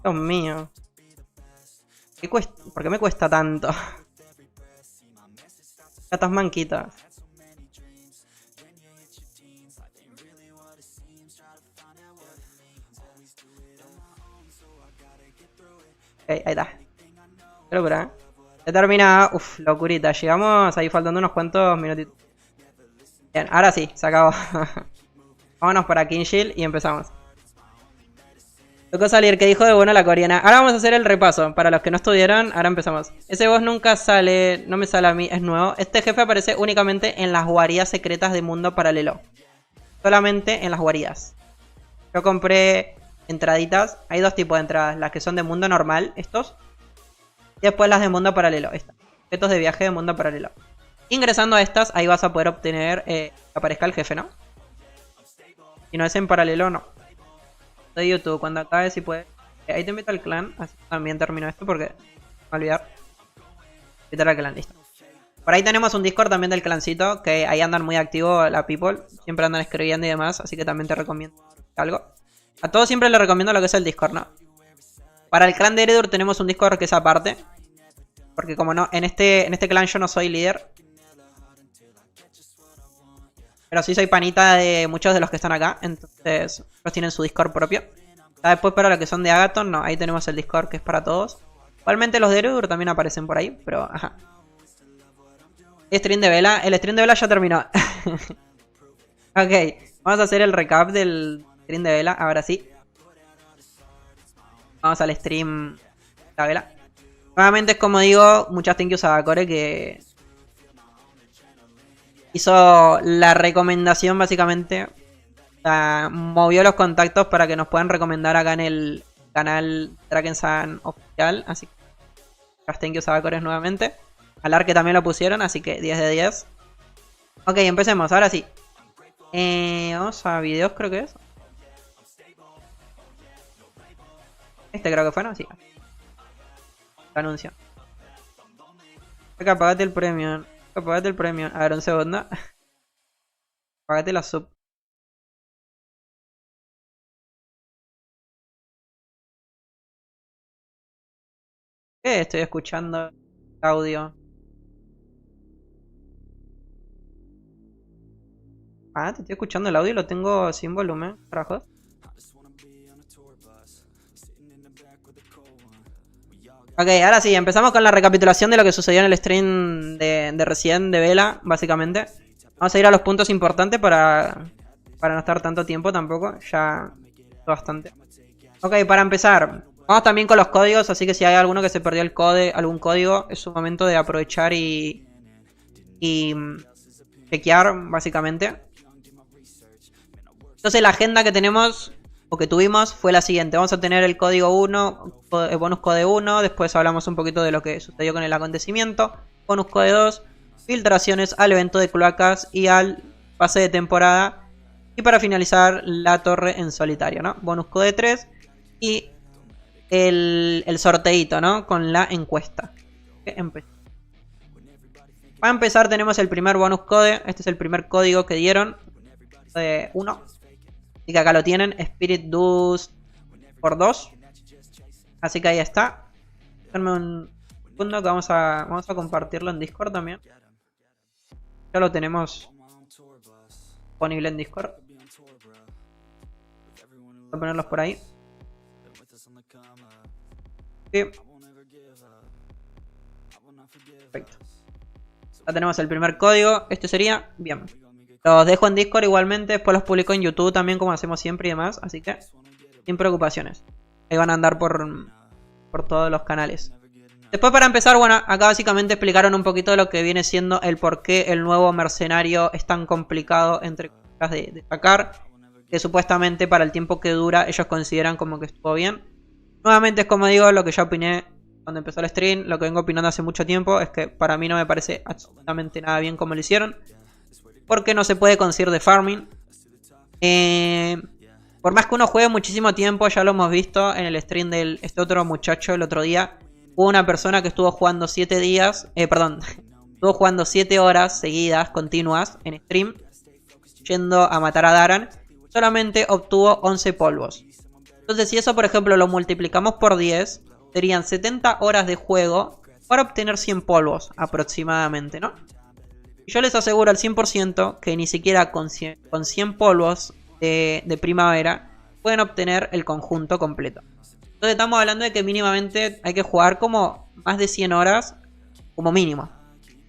Dios mío. ¿Por qué me cuesta tanto? Estas manquitas. Ok, ahí está. Qué locura, ¿eh? Ya termina. Uf, locurita. Llegamos ahí faltando unos cuantos minutitos. Bien, ahora sí, se acabó. Vámonos para Kinshil y empezamos. Tocó salir, que dijo de bueno la coreana. Ahora vamos a hacer el repaso. Para los que no estudiaron, ahora empezamos. Ese boss nunca sale, no me sale a mí, es nuevo. Este jefe aparece únicamente en las guaridas secretas de mundo paralelo. Solamente en las guaridas. Yo compré entraditas. Hay dos tipos de entradas. Las que son de mundo normal, estos. Y después las de mundo paralelo, estas. Objetos de viaje de mundo paralelo. Ingresando a estas, ahí vas a poder obtener que aparezca el jefe, ¿no? Si no es en paralelo, no. de YouTube. Cuando acabe, si puedes. Ahí te invito al clan. Así también termino esto porque me voy a olvidar. Invitar al clan, listo. Por ahí tenemos un Discord también del clancito. Que ahí andan muy activos la people. Siempre andan escribiendo y demás. Así que también te recomiendo algo. A todos siempre les recomiendo lo que es el Discord, ¿no? Para el clan de Eredur tenemos un Discord que es aparte. Porque como no, en este clan yo no soy líder. Pero sí soy panita de muchos de los que están acá. Entonces, ellos tienen su Discord propio. Después para los que son de Agathon, no, ahí tenemos el Discord que es para todos. Igualmente los de Eredur también aparecen por ahí, pero ajá. Stream de Vela. El stream de Vela ya terminó. Ok, vamos a hacer el recap del stream de Vela, ahora sí. Vamos al stream de la Vela. Nuevamente, como digo, muchas thank yous a Core que hizo la recomendación básicamente. O sea, movió los contactos para que nos puedan recomendar acá en el canal Drakensang oficial. Así que muchas thank yous a Core nuevamente. Al Arque también lo pusieron, así que 10 de 10. Ok, empecemos, ahora sí. Vamos a videos, creo que es. Este creo que fue, ¿no? Sí. Anuncio. Acá, pagate el premio. Pagate el premio. A ver, un segundo. Pagate la sub. ¿Qué? Estoy escuchando audio. Ah, te estoy escuchando el audio y lo tengo sin volumen, carajos. Ok, ahora sí, empezamos con la recapitulación de lo que sucedió en el stream de recién de Vela, básicamente. Vamos a ir a los puntos importantes para no estar tanto tiempo tampoco, ya bastante. Ok, para empezar, vamos también con los códigos, así que si hay alguno que se perdió algún código, es un momento de aprovechar y chequear, básicamente. Entonces la agenda que tenemos, o que tuvimos, fue la siguiente. Vamos a tener el código 1, el bonus code 1, después hablamos un poquito de lo que sucedió con el acontecimiento. Bonus code 2, filtraciones al evento de cloacas y al pase de temporada. Y para finalizar, la torre en solitario, ¿no? Bonus code 3 y el sorteito, ¿no? Con la encuesta. Para empezar tenemos el primer bonus code. Este es el primer código que dieron. 1. Así que acá lo tienen. Spirit Dust por 2. Así que ahí está. Déjenme un segundo que vamos a compartirlo en Discord también. Ya lo tenemos disponible en Discord. Voy a ponerlos por ahí. Sí. Perfecto. Ya tenemos el primer código. Este sería. Bien. Los dejo en Discord igualmente. Después los publico en YouTube también, como hacemos siempre y demás. Así que sin preocupaciones. Ahí van a andar por todos los canales. Después, para empezar, bueno, acá básicamente explicaron un poquito de lo que viene siendo el por qué el nuevo mercenario es tan complicado, entre comillas, de sacar. Que supuestamente para el tiempo que dura ellos consideran como que estuvo bien. Nuevamente es como digo, lo que ya opiné cuando empezó el stream, lo que vengo opinando hace mucho tiempo, es que para mí no me parece absolutamente nada bien como lo hicieron. Porque no se puede conseguir de farming. Por más que uno juegue muchísimo tiempo, ya lo hemos visto en el stream de este otro muchacho el otro día. Hubo una persona que estuvo jugando 7 días, estuvo jugando 7 horas seguidas, continuas, en stream, yendo a matar a Daran. Solamente obtuvo 11 polvos. Entonces, si eso, por ejemplo, lo multiplicamos por 10, serían 70 horas de juego para obtener 100 polvos aproximadamente, ¿no? Y yo les aseguro al 100% que ni siquiera con 100 polvos de primavera pueden obtener el conjunto completo. Entonces estamos hablando de que mínimamente hay que jugar como más de 100 horas como mínimo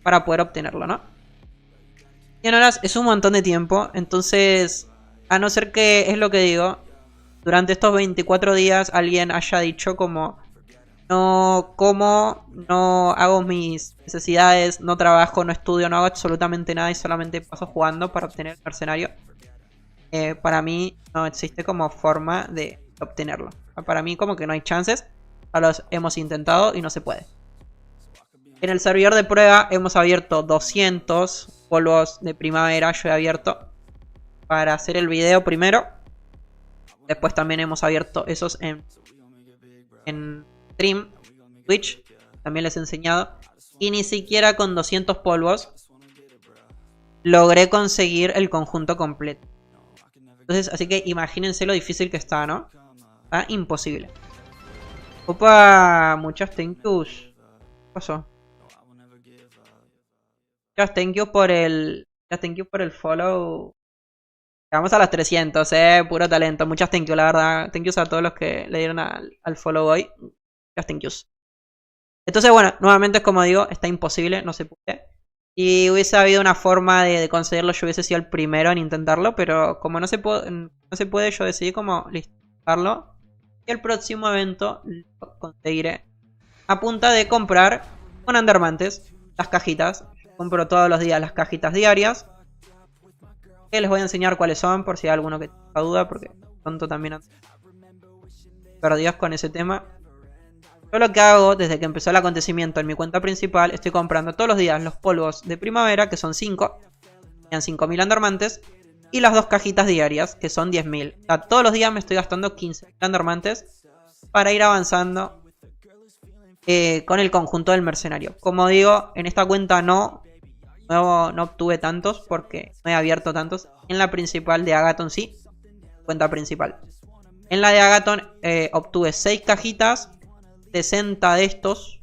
para poder obtenerlo, ¿no? 100 horas es un montón de tiempo, entonces a no ser que, es lo que digo, durante estos 24 días alguien haya dicho como no como, no hago mis necesidades, no trabajo, no estudio, no hago absolutamente nada y solamente paso jugando para obtener el mercenario. Para mí no existe como forma de obtenerlo. Para mí como que no hay chances. Ya los hemos intentado y no se puede. En el servidor de prueba hemos abierto 200 polvos de primavera. Yo he abierto para hacer el video primero. Después también hemos abierto esos en stream, Twitch. También les he enseñado. Y ni siquiera con 200 polvos logré conseguir el conjunto completo. Entonces, así que imagínense lo difícil que está, ¿no? Está imposible. Opa, muchas thank yous. ¿Qué pasó? Muchas thank yous por el follow. Llegamos a las 300, puro talento. Muchas thank yous, la verdad. Thank yous a todos los que le dieron al follow hoy. Muchas thank yous. Entonces, bueno, nuevamente es como digo, está imposible, no se puede. Si hubiese habido una forma de conseguirlo, yo hubiese sido el primero en intentarlo. Pero como no se puede, yo decidí como listarlo. Y el próximo evento lo conseguiré a punta de comprar con Undermantes las cajitas. Compro todos los días las cajitas diarias. Que les voy a enseñar cuáles son por si hay alguno que tenga duda. Porque pronto también perdidos con ese tema. Yo lo que hago desde que empezó el acontecimiento en mi cuenta principal, estoy comprando todos los días los polvos de primavera, que son 5, sean 5000 Undermantes, y las 2 cajitas diarias, que son 10.000. O sea, todos los días me estoy gastando 15.000 Undermantes para ir avanzando con el conjunto del mercenario. Como digo, en esta cuenta no obtuve tantos porque no he abierto tantos. En la principal de Agathon sí, cuenta principal. En la de Agathon obtuve 6 cajitas. 60 de estos,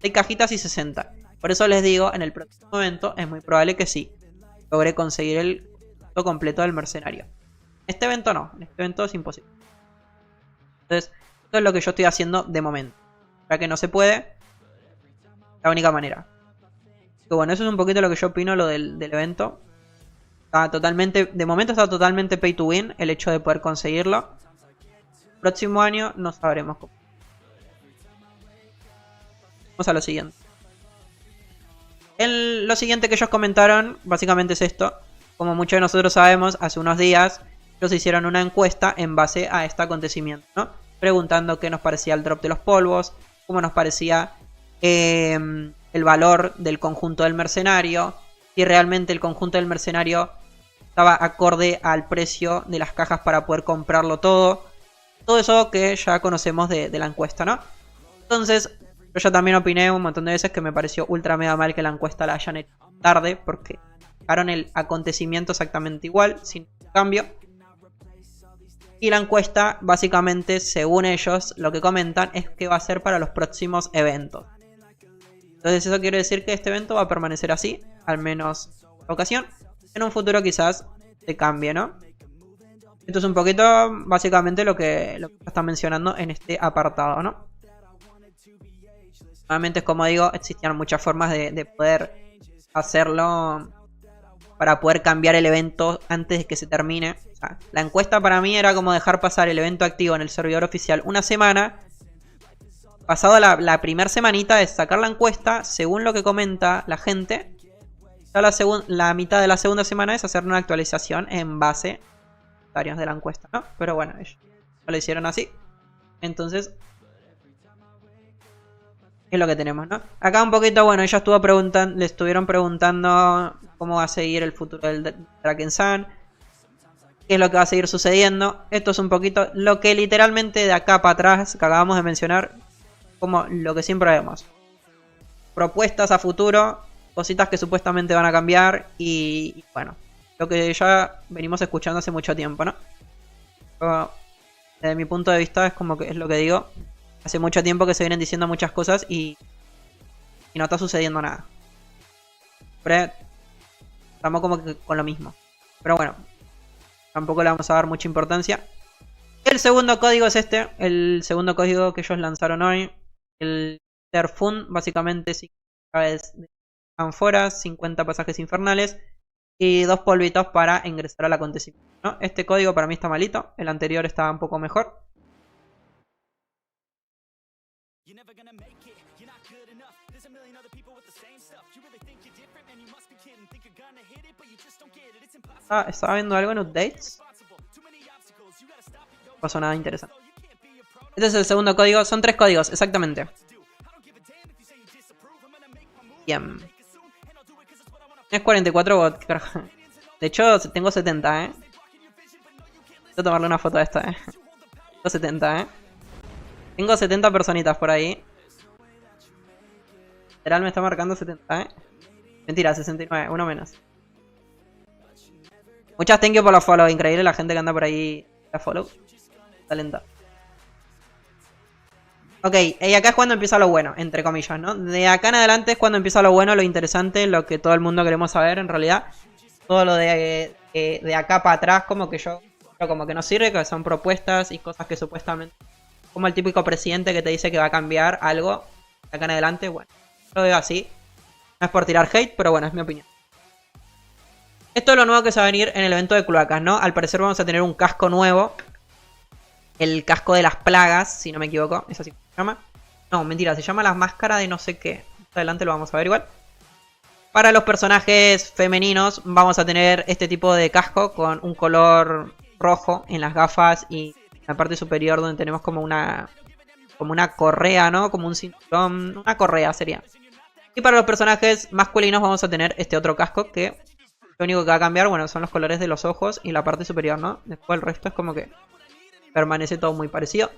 6 cajitas y 60. Por eso les digo, en el próximo evento es muy probable que sí logré conseguir el conjunto completo del mercenario. En este evento no, en este evento es imposible. Entonces, esto es lo que yo estoy haciendo de momento. Ya que no se puede, la única manera. Pero bueno, eso es un poquito lo que yo opino lo del evento. Está totalmente, de momento está totalmente pay to win el hecho de poder conseguirlo. El próximo año no sabremos cómo. Vamos a lo siguiente. Lo siguiente que ellos comentaron básicamente es esto. Como muchos de nosotros sabemos, hace unos días ellos hicieron una encuesta en base a este acontecimiento, ¿no? Preguntando qué nos parecía el drop de los polvos, cómo nos parecía el valor del conjunto del mercenario, si realmente el conjunto del mercenario estaba acorde al precio de las cajas para poder comprarlo todo. Todo eso que ya conocemos de la encuesta, ¿no? Entonces, yo ya también opiné un montón de veces que me pareció ultra mega mal que la encuesta la hayan hecho tarde, porque dejaron el acontecimiento exactamente igual, sin cambio. Y la encuesta, básicamente, según ellos, lo que comentan es que va a ser para los próximos eventos. Entonces eso quiere decir que este evento va a permanecer así, al menos en esta ocasión. En un futuro quizás se cambie, ¿no? Esto es un poquito, básicamente, lo que están mencionando en este apartado, ¿no? Nuevamente, como digo, existían muchas formas de poder hacerlo para poder cambiar el evento antes de que se termine. O sea, la encuesta para mí era como dejar pasar el evento activo en el servidor oficial una semana. Pasado la primera semanita de sacar la encuesta, según lo que comenta la gente, ya la mitad de la segunda semana es hacer una actualización en base a de la encuesta, ¿no? Pero bueno, ellos lo hicieron así. Entonces, es lo que tenemos, ¿no? Acá un poquito, bueno, ella le estuvieron preguntando cómo va a seguir el futuro del Drakensang, qué es lo que va a seguir sucediendo. Esto es un poquito lo que literalmente de acá para atrás, que acabamos de mencionar, como lo que siempre vemos. Propuestas a futuro, cositas que supuestamente van a cambiar y bueno, lo que ya venimos escuchando hace mucho tiempo, ¿no? Pero, desde mi punto de vista es como que es lo que digo. Hace mucho tiempo que se vienen diciendo muchas cosas y no está sucediendo nada. Pero estamos como que con lo mismo. Pero bueno, tampoco le vamos a dar mucha importancia. El segundo código es este. El segundo código que ellos lanzaron hoy. El Terfun, básicamente 5 llaves de ánforas, 50 pasajes infernales y 2 polvitos para ingresar al acontecimiento, ¿no? Este código para mí está malito. El anterior estaba un poco mejor. Estaba viendo algo en updates. No pasó nada interesante. Este es el segundo código. Son 3 códigos, exactamente. Bien. Es 44 bots, carajo. De hecho, tengo 70, Voy a tomarle una foto a esta, Tengo 70, Tengo 70 personitas por ahí. Literal me está marcando 70, Mentira, 69, uno menos. Muchas thank you por los follow. Increíble la gente que anda por ahí. La follow. Talenta. Ok, y acá es cuando empieza lo bueno, entre comillas, ¿no? De acá en adelante es cuando empieza lo bueno, lo interesante, lo que todo el mundo queremos saber en realidad. Todo lo de acá para atrás como que como que no sirve, que son propuestas y cosas que supuestamente... Como el típico presidente que te dice que va a cambiar algo de acá en adelante, bueno, lo veo así. No es por tirar hate, pero bueno, es mi opinión. Esto es lo nuevo que se va a venir en el evento de cloacas, ¿no? Al parecer vamos a tener un casco nuevo. El casco de las plagas, si no me equivoco. ¿Es así que se llama? No, mentira, se llama la máscara de no sé qué. Más adelante lo vamos a ver igual. Para los personajes femeninos vamos a tener este tipo de casco con un color rojo en las gafas y en la parte superior donde tenemos como una correa, ¿no? Como un cinturón, una correa sería. Y para los personajes masculinos vamos a tener este otro casco que lo único que va a cambiar, bueno, son los colores de los ojos y la parte superior, ¿no? Después el resto es como que permanece todo muy parecido.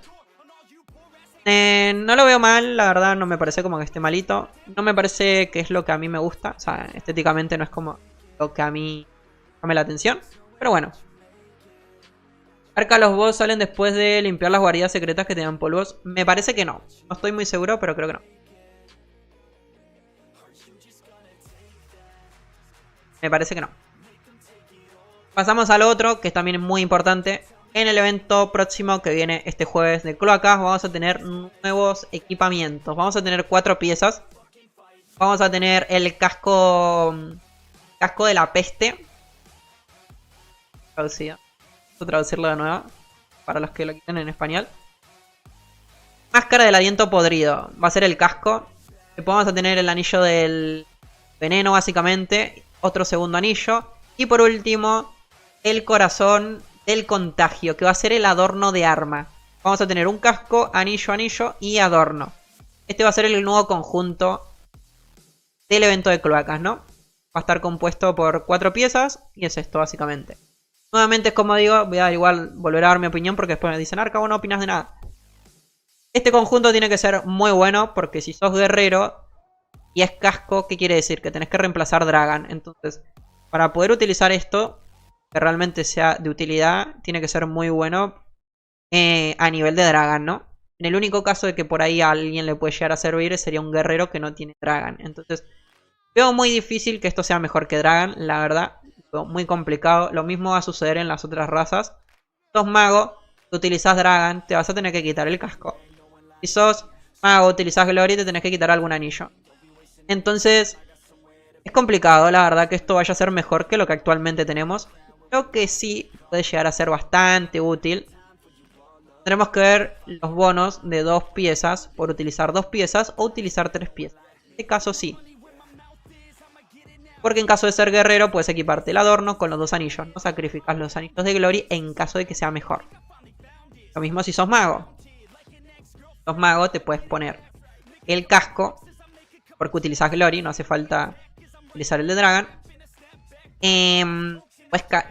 No lo veo mal, la verdad no me parece como que esté malito. No me parece que es lo que a mí me gusta. O sea, estéticamente no es como lo que a mí llame la atención. Pero bueno. Arca, los boss salen después de limpiar las guaridas secretas que tenían polvos. Me parece que no. No estoy muy seguro, pero creo que no. Me parece que no. Pasamos al otro, que también es muy importante. En el evento próximo que viene este jueves de cloacas vamos a tener nuevos equipamientos. Vamos a tener 4 piezas. Vamos a tener el casco de la peste. Traducido. Voy a traducirlo de nuevo para los que lo quieren en español. Máscara del aliento podrido. Va a ser el casco. Después vamos a tener el anillo del veneno básicamente. Otro segundo anillo. Y por último el corazón del contagio, que va a ser el adorno de arma. Vamos a tener un casco, anillo, anillo y adorno. Este va a ser el nuevo conjunto del evento de cloacas, ¿no? Va a estar compuesto por 4 piezas y es esto básicamente. Nuevamente es como digo, voy a igual volver a dar mi opinión porque después me dicen, Arca, vos no opinas de nada. Este conjunto tiene que ser muy bueno porque si sos guerrero y es casco, ¿qué quiere decir? Que tenés que reemplazar Dragan. Entonces, para poder utilizar esto, que realmente sea de utilidad, tiene que ser muy bueno a nivel de Dragan, ¿no? En el único caso de que por ahí a alguien le puede llegar a servir sería un guerrero que no tiene Dragan. Entonces, veo muy difícil que esto sea mejor que Dragan, la verdad. Veo muy complicado. Lo mismo va a suceder en las otras razas. Si sos mago, si utilizas Dragan, te vas a tener que quitar el casco. Si sos mago, utilizas Glory, te tenés que quitar algún anillo. Entonces, es complicado, la verdad, que esto vaya a ser mejor que lo que actualmente tenemos. Creo que sí puede llegar a ser bastante útil. Tendremos que ver los bonos de 2 piezas por utilizar 2 piezas o utilizar 3 piezas. En este caso sí. Porque en caso de ser guerrero puedes equiparte el adorno con los 2 anillos. No sacrificas los anillos de Glory en caso de que sea mejor. Lo mismo si sos mago. Si sos mago te puedes poner el casco. Porque utilizas Glory, no hace falta utilizar el de Dragan.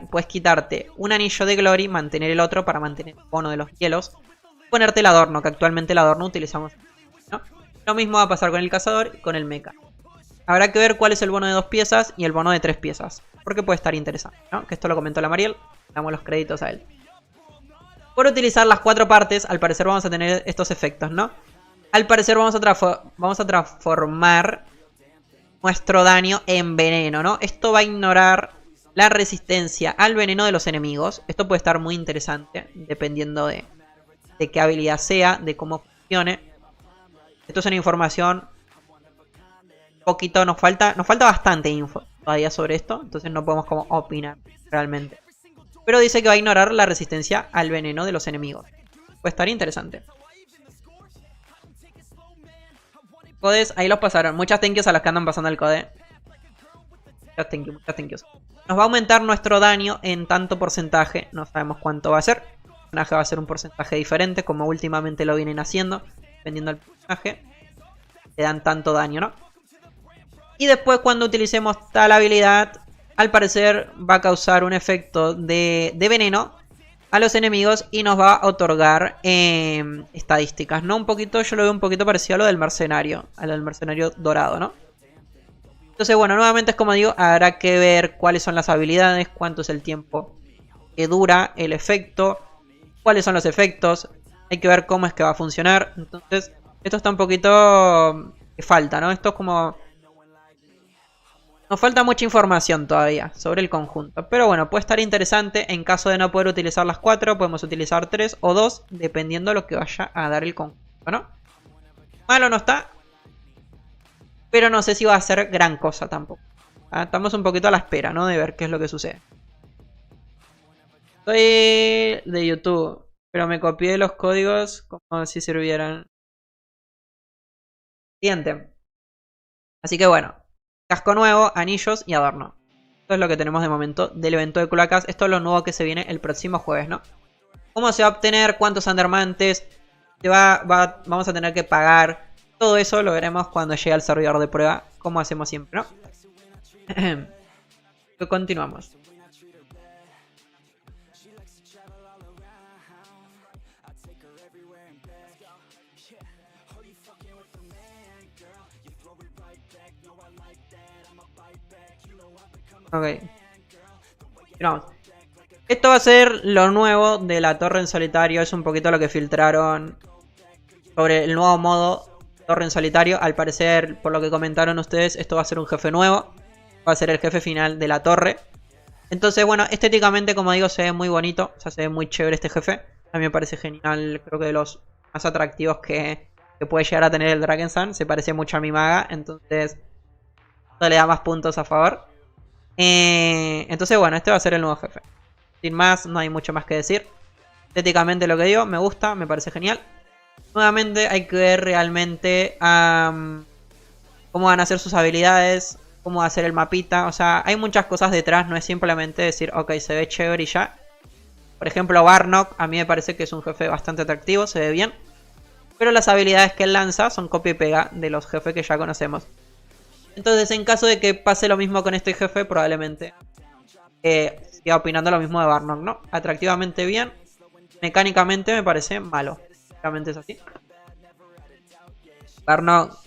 Puedes quitarte un anillo de Glory, mantener el otro para mantener el bono de los hielos. Ponerte el adorno, que actualmente el adorno utilizamos, ¿no? Lo mismo va a pasar con el cazador y con el mecha. Habrá que ver cuál es el bono de 2 piezas y el bono de 3 piezas. Porque puede estar interesante, ¿no? Que esto lo comentó la Mariel. Damos los créditos a él. Por utilizar las 4 partes, al parecer vamos a tener estos efectos, ¿no? Al parecer vamos a transformar nuestro daño en veneno, ¿no? Esto va a ignorar la resistencia al veneno de los enemigos. Esto puede estar muy interesante, dependiendo de qué habilidad sea, de cómo funcione. Esto es una información poquito, nos falta bastante info todavía sobre esto, entonces no podemos como opinar realmente. Pero dice que va a ignorar la resistencia al veneno de los enemigos. Puede estar interesante. Codes, ahí los pasaron. Muchas thank yous a los que andan pasando el code. Muchas thank yous. Nos va a aumentar nuestro daño en tanto porcentaje. No sabemos cuánto va a ser. El personaje va a ser un porcentaje diferente, como últimamente lo vienen haciendo. Dependiendo del personaje, le dan tanto daño, ¿no? Y después cuando utilicemos tal habilidad, al parecer va a causar un efecto de veneno a los enemigos y nos va a otorgar estadísticas, ¿no? Un poquito, yo lo veo un poquito parecido a lo del mercenario, dorado, ¿no? Entonces, bueno, nuevamente es como digo, habrá que ver cuáles son las habilidades, cuánto es el tiempo que dura el efecto, cuáles son los efectos, hay que ver cómo es que va a funcionar. Entonces, esto está un poquito que falta, ¿no? Esto es como... Nos falta mucha información todavía sobre el conjunto. Pero bueno, puede estar interesante. En caso de no poder utilizar las 4, podemos utilizar 3 o 2, dependiendo de lo que vaya a dar el conjunto, ¿no? Malo no está. Pero no sé si va a ser gran cosa tampoco. Estamos un poquito a la espera, ¿no? De ver qué es lo que sucede. Soy de YouTube, pero me copié los códigos como si sirvieran. Siguiente. Así que bueno. Casco nuevo, anillos y adorno. Esto es lo que tenemos de momento del evento de Cloacas. Esto es lo nuevo que se viene el próximo jueves, ¿no? ¿Cómo se va a obtener? ¿Cuántos Undermantes? Vamos a tener que pagar. Todo eso lo veremos cuando llegue al servidor de prueba. Como hacemos siempre, ¿no? Continuamos. Ok. Vamos. Esto va a ser lo nuevo de la torre en solitario. Es un poquito lo que filtraron sobre el nuevo modo torre en solitario. Al parecer, por lo que comentaron ustedes, esto va a ser un jefe nuevo. Va a ser el jefe final de la torre. Entonces, bueno, estéticamente, como digo, se ve muy bonito. O sea, se ve muy chévere este jefe. A mí me parece genial. Creo que de los más atractivos que puede llegar a tener el Dragon Sun. Se parece mucho a mi maga. Entonces, esto le da más puntos a favor. Entonces, bueno, este va a ser el nuevo jefe. Sin más, no hay mucho más que decir. Estéticamente lo que digo, me gusta, me parece genial. Nuevamente hay que ver realmente cómo van a ser sus habilidades, cómo va a ser el mapita. O sea, hay muchas cosas detrás, no es simplemente decir, ok, se ve chévere y ya. Por ejemplo, Barnock, a mí me parece que es un jefe bastante atractivo, se ve bien. Pero las habilidades que él lanza son copia y pega de los jefes que ya conocemos. Entonces, en caso de que pase lo mismo con este jefe, probablemente siga opinando lo mismo de Barnock, ¿no? Atractivamente bien, mecánicamente me parece malo. Realmente es así. Barnock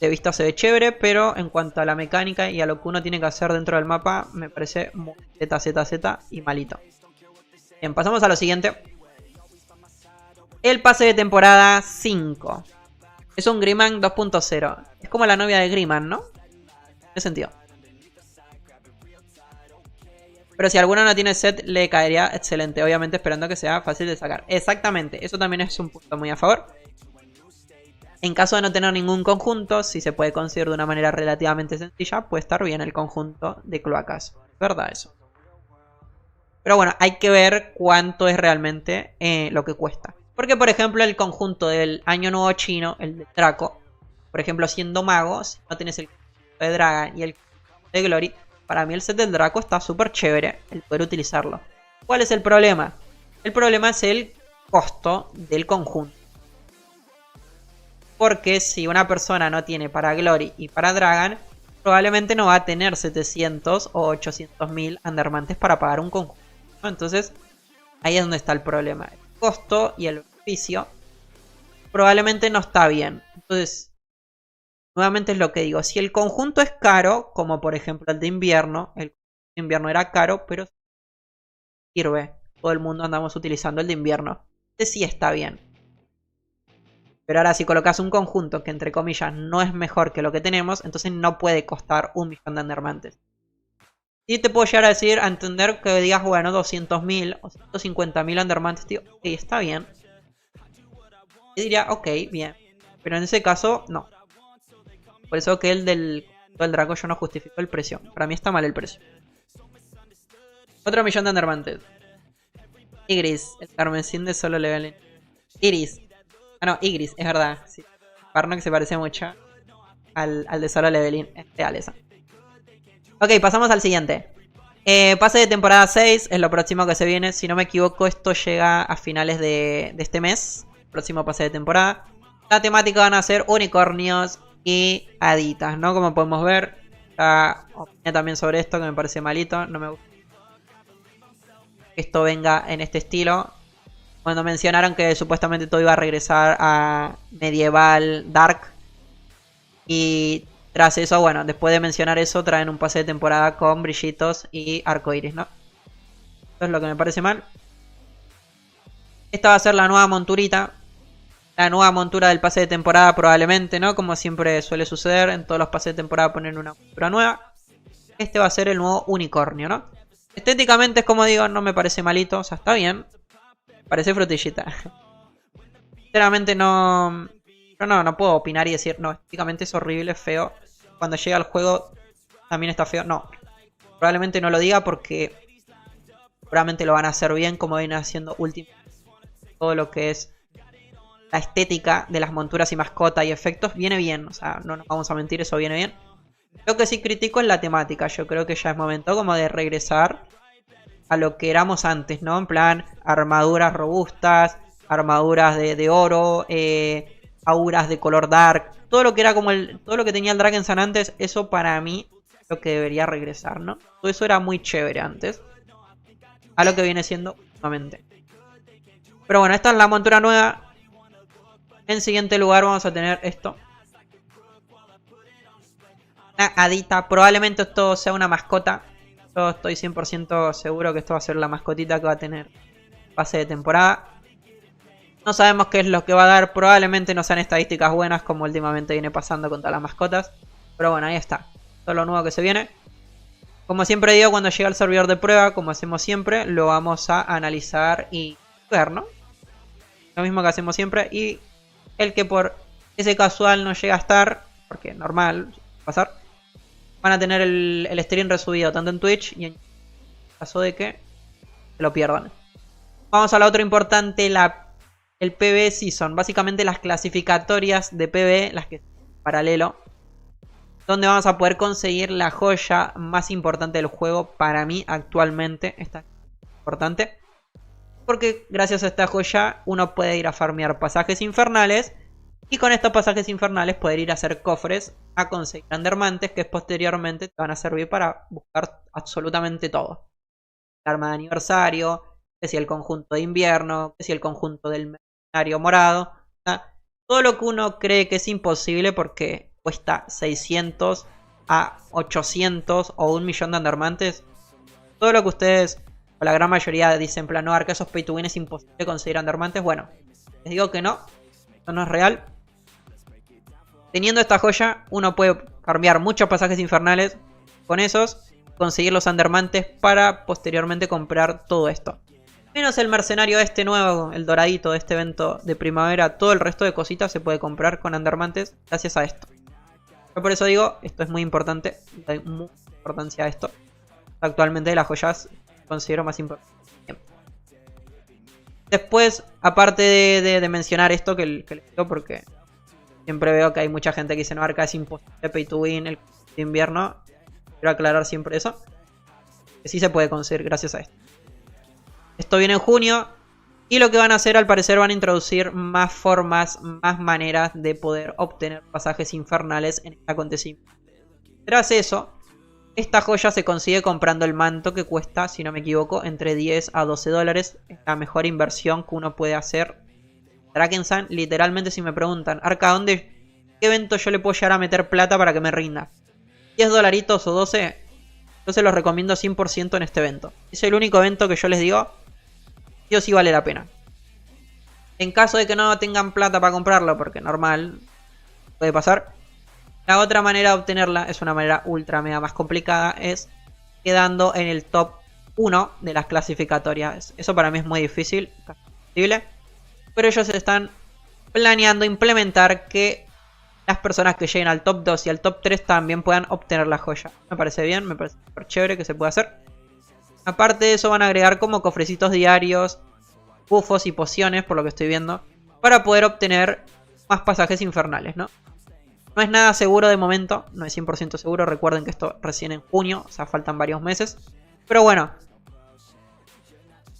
de vista se ve chévere, pero en cuanto a la mecánica y a lo que uno tiene que hacer dentro del mapa, me parece muy ZZZ y malito. Bien, pasamos a lo siguiente. El pase de temporada 5. Es un Griman 2.0. Es como la novia de Griman, ¿no? Tiene sentido. Pero si alguno no tiene set, le caería excelente. Obviamente esperando que sea fácil de sacar. Exactamente, eso también es un punto muy a favor. En caso de no tener ningún conjunto, si se puede conseguir de una manera relativamente sencilla, puede estar bien el conjunto de cloacas. ¿Verdad eso? Pero bueno, hay que ver cuánto es realmente lo que cuesta. Porque, por ejemplo, el conjunto del Año Nuevo Chino, el de Draco, por ejemplo, siendo mago, si no tienes el conjunto de Dragon y el conjunto de Glory, para mí el set del Draco está súper chévere el poder utilizarlo. ¿Cuál es el problema? El problema es el costo del conjunto. Porque si una persona no tiene para Glory y para Dragon, probablemente no va a tener 700 o 800.000 Undermantes para pagar un conjunto. Entonces, ahí es donde está el problema. El costo y el beneficio probablemente no está bien. Entonces, nuevamente es lo que digo. Si el conjunto es caro, como por ejemplo el de invierno. El de invierno era caro, pero sirve. Todo el mundo andamos utilizando el de invierno. Este sí está bien. Pero ahora si colocas un conjunto que entre comillas no es mejor que lo que tenemos, entonces no puede costar 1.000.000 de Undermantes. Y te puedo llegar a decir, a entender que digas, bueno, 200.000 o 150.000 Undermantes, tío, ok, está bien. Y diría, ok, bien. Pero en ese caso, no. Por eso que el del Draco yo no justifico el precio. Para mí está mal el precio. Otro 1.000.000 de Undermantes. Igris, el carmesín de solo level. Iris. Ah, no, Igris, es verdad. Sí. Barnock se parece mucho al de solo leveling. Es real esa. Ok, pasamos al siguiente. Pase de temporada 6 es lo próximo que se viene. Si no me equivoco, esto llega a finales de este mes. Próximo pase de temporada. La temática van a ser unicornios y haditas, ¿no? Como podemos ver. Opiné también sobre esto que me parece malito. No me gusta. que esto venga en este estilo. Cuando mencionaron que supuestamente todo iba a regresar a medieval dark. Y tras eso, bueno, después de mencionar eso, traen un pase de temporada con brillitos y arcoiris, ¿no? Eso es lo que me parece mal. Esta va a ser la nueva monturita. La nueva montura del pase de temporada probablemente, ¿no? Como siempre suele suceder, en todos los pases de temporada ponen una montura nueva. Este va a ser el nuevo unicornio, ¿no? Estéticamente es como digo, no me parece malito, o sea, está bien. Parece frutillita. Sinceramente no... Yo no puedo opinar y decir, no, estéticamente es horrible, feo. Cuando llega al juego también está feo. No, probablemente no lo diga porque seguramente lo van a hacer bien como vienen haciendo últimamente. Todo lo que es la estética de las monturas y mascotas y efectos viene bien. O sea, no nos vamos a mentir, eso viene bien. Lo que sí critico es la temática. Yo creo que ya es momento como de regresar a lo que éramos antes, ¿no? En plan, armaduras robustas, armaduras de oro, auras de color dark. Todo lo que era como todo lo que tenía el Drakensand antes, eso para mí es lo que debería regresar, ¿no? Todo eso era muy chévere antes. A lo que viene siendo últimamente. Pero bueno, esta es la montura nueva. En siguiente lugar vamos a tener esto. Una hadita. Probablemente esto sea una mascota. Yo estoy 100% seguro que esto va a ser la mascotita que va a tener pase de temporada. No sabemos qué es lo que va a dar. Probablemente no sean estadísticas buenas como últimamente viene pasando con todas las mascotas. Pero bueno, ahí está. Todo lo nuevo que se viene. Como siempre digo, cuando llega el servidor de prueba, como hacemos siempre, lo vamos a analizar y ver, ¿no? Lo mismo que hacemos siempre. Y el que por ese casual no llega a estar, porque normal pasar, van a tener el stream resubido tanto en Twitch y en caso de que lo pierdan. Vamos a la otra importante, el PvE Season. Básicamente las clasificatorias de PvE, las que están en paralelo, donde vamos a poder conseguir la joya más importante del juego para mí actualmente. Esta es importante porque gracias a esta joya uno puede ir a farmear pasajes infernales y con estos pasajes infernales poder ir a hacer cofres a conseguir endermantes que posteriormente te van a servir para buscar absolutamente todo. El arma de aniversario, que si el conjunto de invierno, que si el conjunto del mercenario morado. Todo lo que uno cree que es imposible porque cuesta 600 a 800 o 1.000.000 de endermantes. Todo lo que ustedes, o la gran mayoría, dicen en plan, no, Arca, esos pay to win es imposible conseguir endermantes. Bueno, les digo que no, eso no es real. Teniendo esta joya, uno puede farmear muchos pasajes infernales con esos, conseguir los endermantes para posteriormente comprar todo esto. Menos el mercenario este nuevo, el doradito de este evento de primavera, todo el resto de cositas se puede comprar con endermantes gracias a esto. Yo por eso digo, esto es muy importante, hay mucha importancia a esto. Actualmente las joyas considero más importantes. Después, aparte de mencionar esto que les digo, porque siempre veo que hay mucha gente que dice, no, Arca es imposible pay to win el de invierno. Quiero aclarar siempre eso, que sí se puede conseguir gracias a esto. Esto viene en junio y lo que van a hacer, al parecer, van a introducir más formas, más maneras de poder obtener pasajes infernales en este acontecimiento. Tras eso, esta joya se consigue comprando el manto que cuesta, si no me equivoco, entre 10 a 12 dólares. Es la mejor inversión que uno puede hacer. Drakensand, literalmente, si me preguntan, Arca, ¿qué evento yo le puedo llegar a meter plata para que me rinda? 10 dolaritos o 12, yo se los recomiendo 100% en este evento. Es el único evento que yo les digo, sí o sí vale la pena. En caso de que no tengan plata para comprarlo, porque normal, puede pasar. La otra manera de obtenerla es una manera ultra mega más complicada, es quedando en el top 1 de las clasificatorias. Eso para mí es muy difícil, casi imposible. Pero ellos están planeando implementar que las personas que lleguen al top 2 y al top 3 también puedan obtener la joya. Me parece bien, me parece súper chévere que se pueda hacer. Aparte de eso van a agregar como cofrecitos diarios, bufos y pociones, por lo que estoy viendo, para poder obtener más pasajes infernales, ¿no? No es nada seguro de momento, no es 100% seguro. Recuerden que esto recién en junio, o sea, faltan varios meses. Pero bueno,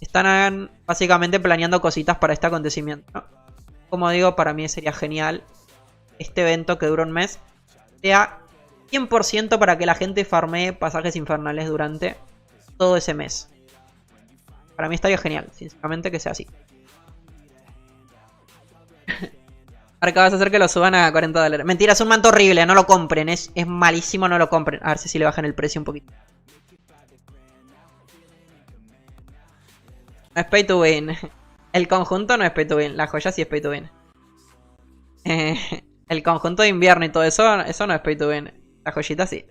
están básicamente planeando cositas para este acontecimiento, ¿no? Como digo, para mí sería genial este evento que dura un mes sea 100% para que la gente farmee pasajes infernales durante todo ese mes. Para mí estaría genial, sinceramente, que sea así. Ahora que vas a hacer que lo suban a $40. Mentira, es un manto horrible, no lo compren. Es malísimo, no lo compren. A ver si le bajan el precio un poquito. No es pay to win. El conjunto no es pay to win. La joya sí es pay to win. El conjunto de invierno y todo eso no es pay to win. La joyita sí.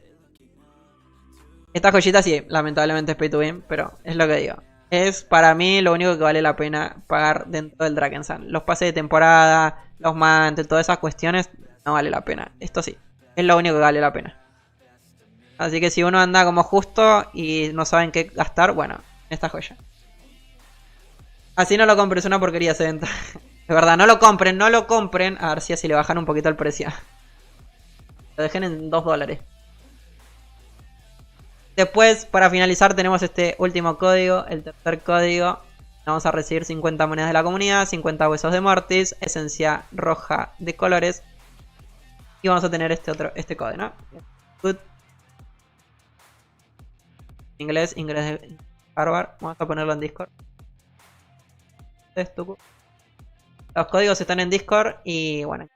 Esta joyita sí, lamentablemente es pay to win, pero es lo que digo. Es para mí lo único que vale la pena pagar dentro del Drakensand. Los pases de temporada, los mantles, todas esas cuestiones, no vale la pena. Esto sí, es lo único que vale la pena. Así que si uno anda como justo y no saben qué gastar, bueno, esta joya. Así no lo compres, es una porquería ese venta. De verdad, no lo compren, no lo compren. A ver si así le bajan un poquito el precio. Lo dejen en $2. Después, para finalizar, tenemos este último código, el tercer código. Vamos a recibir 50 monedas de la comunidad, 50 huesos de Mortis, esencia roja de colores. Y vamos a tener este código, ¿no? Good. Inglés de Harvard. Vamos a ponerlo en Discord. Los códigos están en Discord y bueno.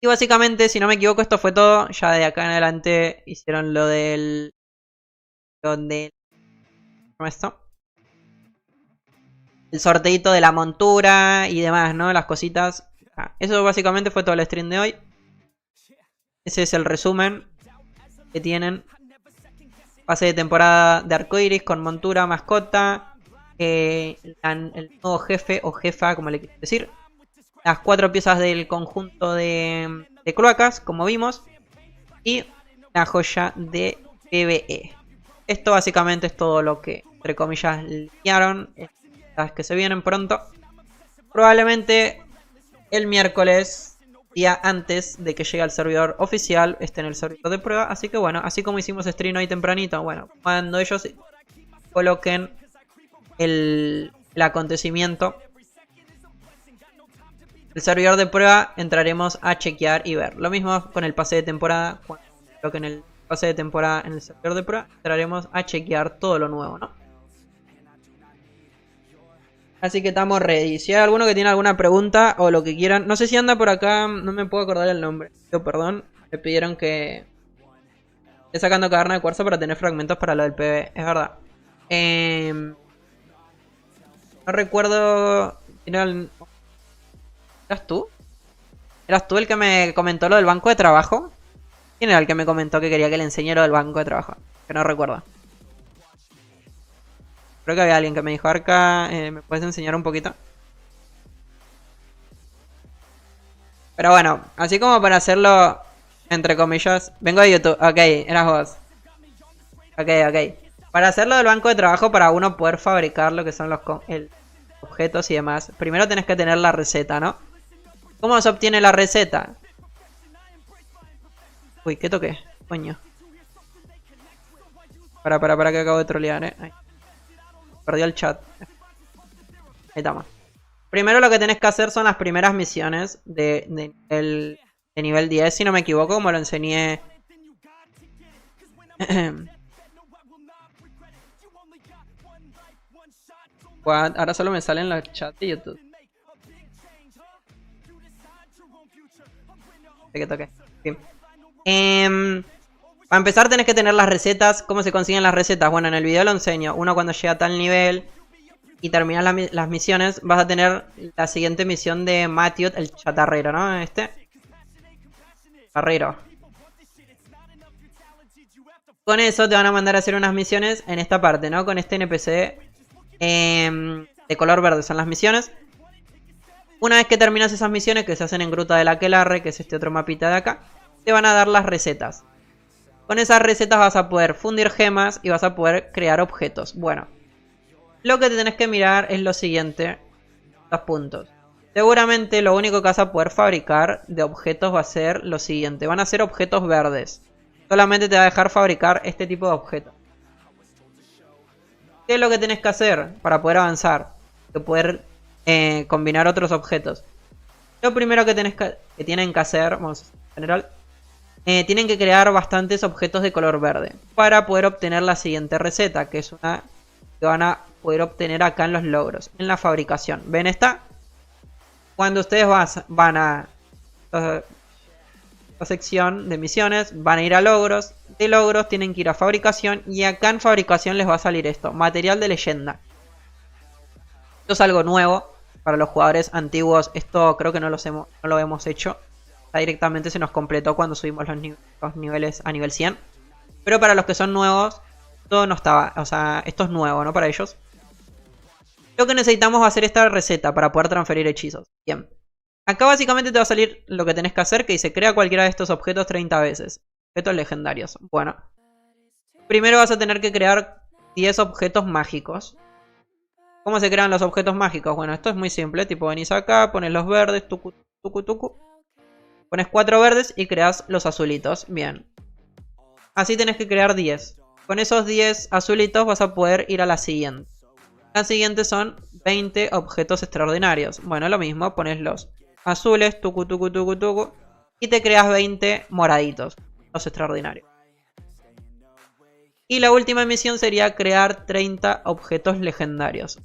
Y básicamente, si no me equivoco, esto fue todo. Ya de acá en adelante hicieron lo del... ¿Cómo es esto? El sorteito de la montura y demás, ¿no? Las cositas. Eso básicamente fue todo el stream de hoy. Ese es el resumen que tienen. Pase de temporada de arcoiris con montura, mascota. El nuevo jefe o jefa, como le quiero decir. Las 4 piezas del conjunto de cloacas, como vimos. Y la joya de PvE. Esto básicamente es todo lo que, entre comillas, liaron. Las que se vienen pronto. Probablemente el miércoles, día antes de que llegue al servidor oficial, esté en el servidor de prueba. Así que bueno, así como hicimos stream hoy tempranito, bueno, cuando ellos coloquen el acontecimiento, el servidor de prueba, entraremos a chequear y ver. Lo mismo con el pase de temporada. Cuando coloquen el pase de temporada en el servidor de prueba, entraremos a chequear todo lo nuevo, ¿no? Así que estamos ready. Si hay alguno que tiene alguna pregunta o lo que quieran. No sé si anda por acá, no me puedo acordar el nombre. Yo, perdón, me pidieron que esté sacando caverna de cuarzo para tener fragmentos para lo del PvE. Es verdad. No recuerdo... ¿Eras tú? ¿Eras tú el que me comentó lo del banco de trabajo? ¿Quién era el que me comentó que quería que le enseñe lo del banco de trabajo? Que no recuerdo. Creo que había alguien que me dijo, Arca, ¿me puedes enseñar un poquito? Pero bueno, así como para hacerlo, entre comillas, vengo de YouTube. Ok, eras vos. Ok. Para hacerlo del banco de trabajo, para uno poder fabricar lo que son los objetos y demás, primero tenés que tener la receta, ¿no? ¿Cómo se obtiene la receta? Uy, ¿qué toqué? Coño. Para que acabo de trolear, Ay. Perdí el chat. Ahí estamos. Primero lo que tenés que hacer son las primeras misiones de nivel 10, si no me equivoco, como lo enseñé. What? Ahora solo me salen los chats de YouTube. Que toqué. Bien. Para empezar tenés que tener las recetas. ¿Cómo se consiguen las recetas? Bueno, en el video lo enseño. Uno cuando llega a tal nivel y terminas las misiones, vas a tener la siguiente misión de Mattiot, el chatarrero, ¿no? Chatarrero. Con eso te van a mandar a hacer unas misiones en esta parte, ¿no? Con este NPC de color verde son las misiones. Una vez que terminas esas misiones que se hacen en Gruta del Aquelarre, que es este otro mapita de acá, te van a dar las recetas. Con esas recetas vas a poder fundir gemas y vas a poder crear objetos. Bueno, lo que te tenés que mirar es lo siguiente. Dos puntos. Seguramente lo único que vas a poder fabricar de objetos va a ser lo siguiente. Van a ser objetos verdes. Solamente te va a dejar fabricar este tipo de objetos. ¿Qué es lo que tenés que hacer para poder avanzar? Que poder combinar otros objetos. Lo primero que tienen que hacer, vamos a general, tienen que crear bastantes objetos de color verde para poder obtener la siguiente receta, que es una que van a poder obtener acá en los logros, en la fabricación. ¿Ven esta? Cuando ustedes van a esta sección de misiones, van a ir a logros. De logros tienen que ir a fabricación y acá en fabricación les va a salir esto, material de leyenda. Esto es algo nuevo para los jugadores antiguos. Esto creo que no lo hemos hecho. Directamente se nos completó cuando subimos los niveles a nivel 100. Pero para los que son nuevos, todo no estaba. O sea, esto es nuevo, ¿no? Para ellos. Lo que necesitamos va a ser esta receta para poder transferir hechizos. Bien. Acá básicamente te va a salir lo que tenés que hacer, que dice crea cualquiera de estos objetos 30 veces. Objetos legendarios. Bueno. Primero vas a tener que crear 10 objetos mágicos. ¿Cómo se crean los objetos mágicos? Bueno, esto es muy simple. Tipo, venís acá, pones los verdes, tucu, tucu, tucu. Pones 4 verdes y creas los azulitos. Bien. Así tenés que crear 10. Con esos 10 azulitos vas a poder ir a la siguiente. La siguiente son 20 objetos extraordinarios. Bueno, lo mismo. Pones los azules, tucu, tucu, tucu, tucu. Y te creas 20 moraditos. Los extraordinarios. Y la última misión sería crear 30 objetos legendarios.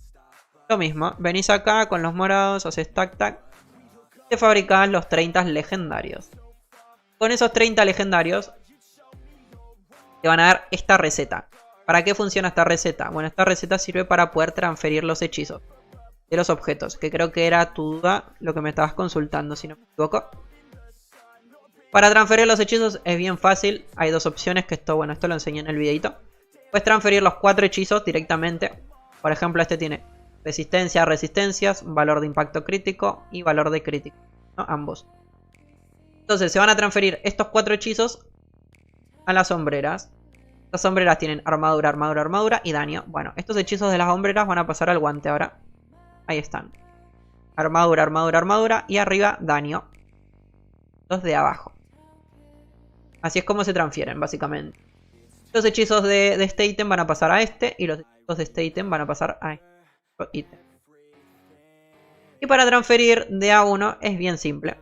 Lo mismo. Venís acá con los morados, haces tac, tac. Te fabricas los 30 legendarios. Con esos 30 legendarios te van a dar esta receta. ¿Para qué funciona esta receta? Bueno, esta receta sirve para poder transferir los hechizos de los objetos, que creo que era tu duda, lo que me estabas consultando, si no me equivoco. Para transferir los hechizos es bien fácil. Hay dos opciones, que esto lo enseñé en el videito. Puedes transferir los 4 hechizos directamente. Por ejemplo, este tiene resistencia a resistencias, valor de impacto crítico y valor de crítico, ¿no? Ambos. Entonces se van a transferir estos 4 hechizos a las sombreras. Las sombreras tienen armadura, armadura, armadura y daño. Bueno, estos hechizos de las sombreras van a pasar al guante ahora. Ahí están. Armadura, armadura, armadura y arriba daño. Los de abajo. Así es como se transfieren, básicamente. Los hechizos de este ítem van a pasar a este y los hechizos de este ítem van a pasar a este ítem. Y para transferir de a uno es bien simple.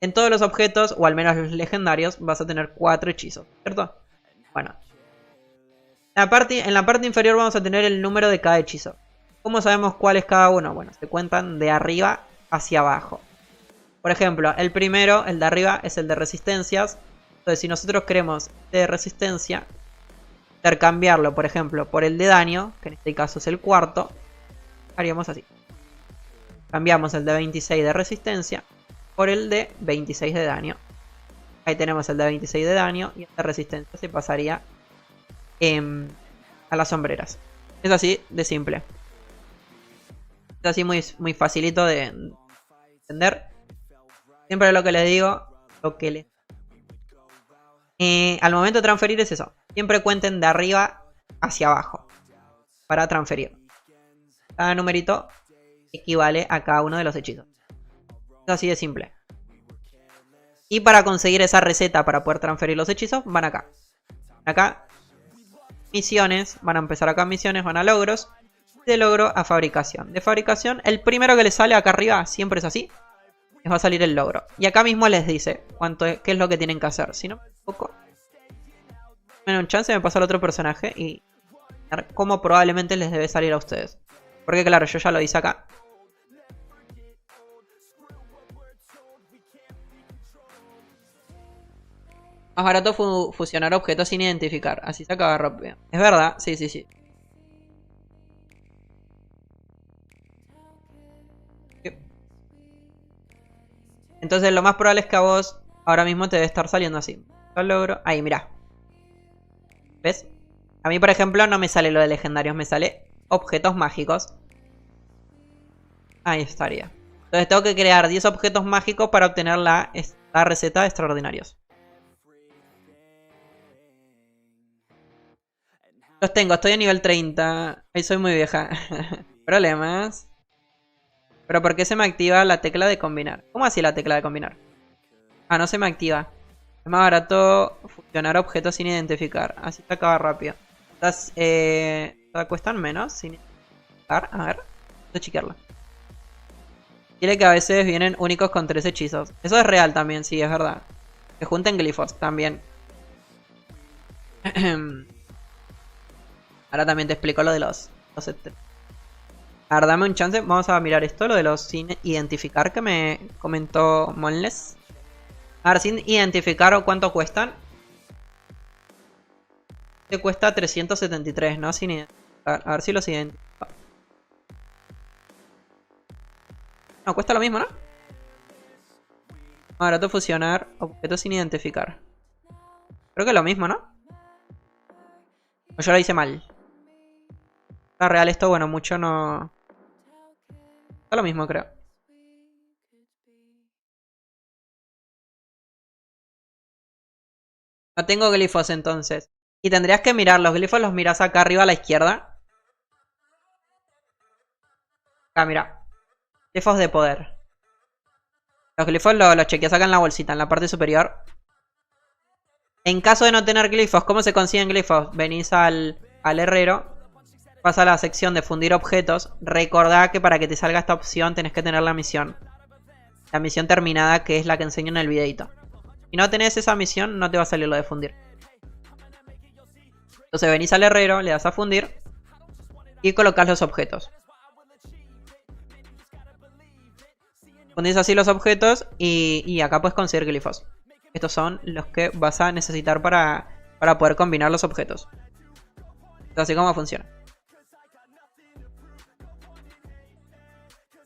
En todos los objetos, o al menos los legendarios, vas a tener 4 hechizos, ¿cierto? Bueno. En la parte inferior vamos a tener el número de cada hechizo. ¿Cómo sabemos cuál es cada uno? Bueno, se cuentan de arriba hacia abajo. Por ejemplo, el primero, el de arriba, es el de resistencias. Entonces, si nosotros queremos de resistencia, intercambiarlo, por ejemplo, por el de daño, que en este caso es el cuarto, haríamos así. Cambiamos el de 26 de resistencia por el de 26 de daño. Ahí tenemos el de 26 de daño y el de resistencia se pasaría a las sombreras. Es así de simple. Es así muy facilito de entender. Siempre lo que les digo, al momento de transferir es eso. Siempre cuenten de arriba hacia abajo para transferir. Cada numerito equivale a cada uno de los hechizos. Es así de simple. Y para conseguir esa receta para poder transferir los hechizos, van acá. Acá, misiones. Van a empezar acá misiones, van a logros. De logro a fabricación. De fabricación, el primero que les sale acá arriba, siempre es así. Les va a salir el logro. Y acá mismo les dice qué es lo que tienen que hacer. Si no me equivoco, bueno, un chance me pasó al otro personaje y ver cómo probablemente les debe salir a ustedes. Porque claro, yo ya lo hice acá. Más barato fusionar objetos sin identificar. Así se acaba rápido. Es verdad, sí, sí, sí. Entonces lo más probable es que a vos ahora mismo te debe estar saliendo así. Lo logro. Ahí, mirá. ¿Ves? A mí, por ejemplo, no me sale lo de legendarios. Me sale objetos mágicos. Ahí estaría. Entonces tengo que crear 10 objetos mágicos para obtener la receta de extraordinarios. Los tengo, estoy a nivel 30. Ahí soy muy vieja. Problemas. Pero ¿por qué se me activa la tecla de combinar? ¿Cómo así la tecla de combinar? Ah, no se me activa. Es más barato fusionar objetos sin identificar. Así se acaba rápido. Estas cuestan menos sin identificar. A ver, voy a chequearlo. Quiere que a veces vienen únicos con 3 hechizos. Eso es real también, sí, es verdad. Que junten glifos también. Ahora también te explico lo de los a ver, dame un chance. Vamos a mirar esto, lo de los sin identificar que me comentó Monles. A ver, sin identificar cuánto cuestan. Te cuesta 373, ¿no? Sin identificar. A ver si los identifica. No, cuesta lo mismo, ¿no? Ahora te fusionar objetos sin identificar. Creo que es lo mismo, ¿no? O yo lo hice mal. Está real esto, bueno, mucho no... Está lo mismo, creo. No tengo glifos entonces. Y tendrías que mirar, los glifos los miras acá arriba a la izquierda. Acá, mira. Glifos de poder. Los glifos los chequeas acá en la bolsita, en la parte superior. En caso de no tener glifos, ¿cómo se consiguen glifos? Venís al herrero. Vas a la sección de fundir objetos. Recordá que para que te salga esta opción tenés que tener la misión. La misión terminada, que es la que enseño en el videito. Si no tenés esa misión, no te va a salir lo de fundir. Entonces venís al herrero, le das a fundir y colocas los objetos. Fundís así los objetos y acá puedes conseguir glifos. Estos son los que vas a necesitar para poder combinar los objetos. Es así como funciona.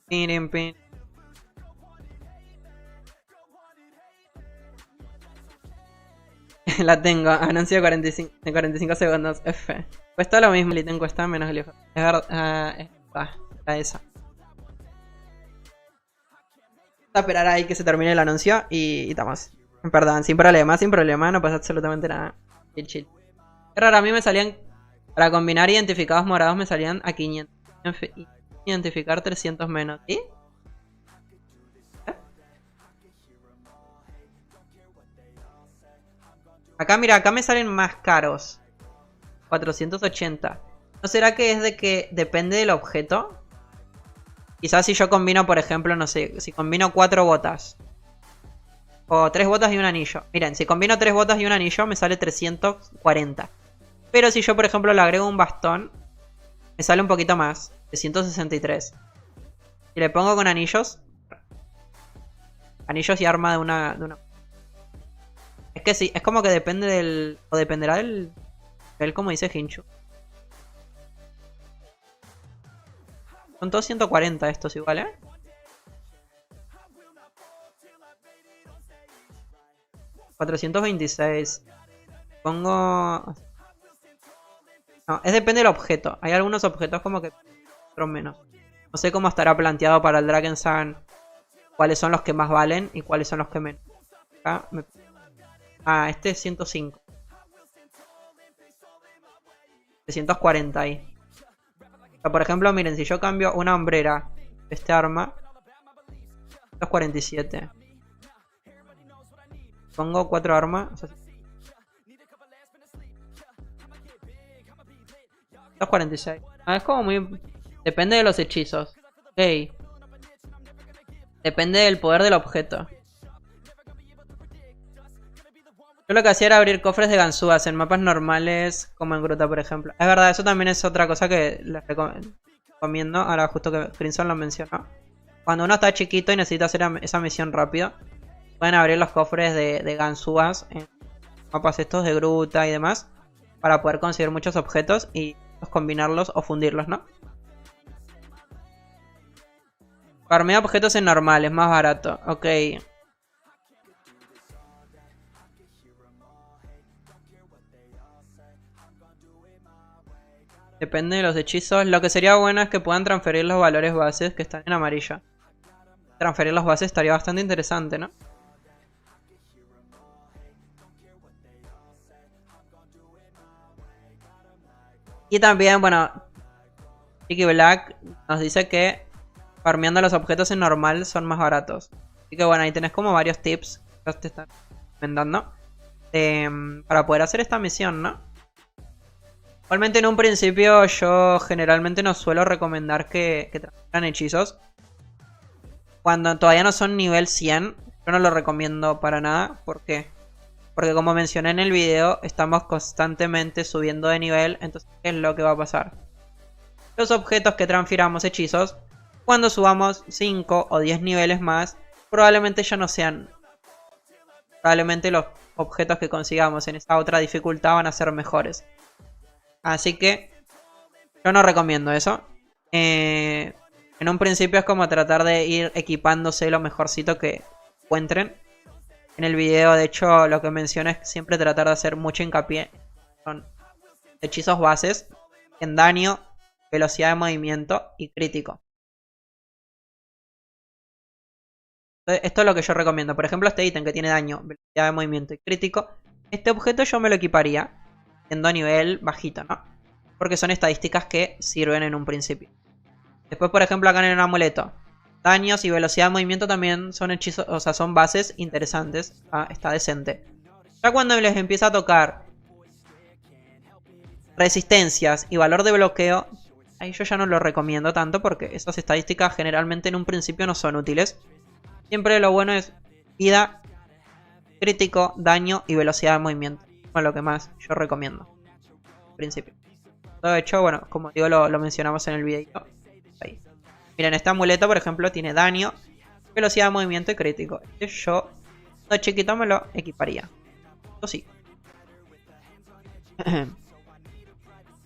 Pin. La tengo, anuncio de 45 segundos. F. Cuesta lo mismo, el ítem cuesta menos glifos. Es verdad, está esa. Vamos a esperar ahí que se termine el anuncio y estamos. Perdón, sin problema, no pasa absolutamente nada. Chill. Es raro, a mí me salían, para combinar identificados morados me salían a 500. Identificar 300 menos. ¿Sí? Acá, mira, acá me salen más caros. 480. ¿No será que es de que depende del objeto? Quizás si yo combino, por ejemplo, no sé, si combino 4 botas. O 3 botas y un anillo. Miren, si combino 3 botas y un anillo me sale 340. Pero si yo, por ejemplo, le agrego un bastón, me sale un poquito más. 363. Si le pongo con anillos. Anillos y arma de una... Es que sí, es como que depende del... O dependerá del... como dice Hinchu. Son todos 140 estos igual, ¿eh? $426. Pongo... No, es depende del objeto. Hay algunos objetos como que... otros menos. No sé cómo estará planteado para el Drakensang. Cuáles son los que más valen y cuáles son los que menos. Acá me... Ah, este es 105. 340 ahí. O sea, por ejemplo, miren, si yo cambio una hombrera de este arma, 247. Pongo 4 armas. O sea, 246. Ah, es como muy... Depende de los hechizos. Ok. Depende del poder del objeto. Yo lo que hacía era abrir cofres de ganzúas en mapas normales, como en Gruta, por ejemplo. Es verdad, eso también es otra cosa que les recomiendo. Ahora justo que Crimson lo mencionó. Cuando uno está chiquito y necesita hacer esa misión rápido, pueden abrir los cofres de ganzúas en mapas estos de Gruta y demás, para poder conseguir muchos objetos y combinarlos o fundirlos, ¿no? Farmea objetos en normal, es más barato. Ok. Depende de los hechizos. Lo que sería bueno es que puedan transferir los valores bases que están en amarillo. Transferir los bases estaría bastante interesante, ¿no? Y también, bueno, Ricky Black nos dice que farmeando los objetos en normal son más baratos. Así que bueno, ahí tenés como varios tips que te están recomendando para poder hacer esta misión, ¿no? Igualmente en un principio yo generalmente no suelo recomendar que transfieran hechizos. Cuando todavía no son nivel 100, yo no lo recomiendo para nada. ¿Por qué? Porque como mencioné en el video, estamos constantemente subiendo de nivel. Entonces, ¿qué es lo que va a pasar? Los objetos que transfiramos hechizos, cuando subamos 5 o 10 niveles más, probablemente ya no sean. Probablemente los objetos que consigamos en esta otra dificultad van a ser mejores. Así que yo no recomiendo eso. En un principio es como tratar de ir equipándose lo mejorcito que encuentren. En el video, de hecho, lo que mencioné es siempre tratar de hacer mucho hincapié en hechizos bases, en daño, velocidad de movimiento y crítico. Entonces, esto es lo que yo recomiendo. Por ejemplo, este ítem que tiene daño, velocidad de movimiento y crítico. Este objeto yo me lo equiparía yendo a nivel bajito, ¿no? Porque son estadísticas que sirven en un principio. Después, por ejemplo, acá en el amuleto, daños y velocidad de movimiento también son hechizos, o sea, son bases interesantes. Está decente. Ya cuando les empieza a tocar resistencias y valor de bloqueo, ahí yo ya no lo recomiendo tanto porque esas estadísticas generalmente en un principio no son útiles. Siempre lo bueno es vida, crítico, daño y velocidad de movimiento. Bueno, lo que más yo recomiendo. En principio. De hecho, bueno, como digo, lo mencionamos en el videito. Ahí. Miren, este amuleto, por ejemplo, tiene daño, velocidad de movimiento y crítico. Yo, de chiquito, me lo equiparía. Esto sí.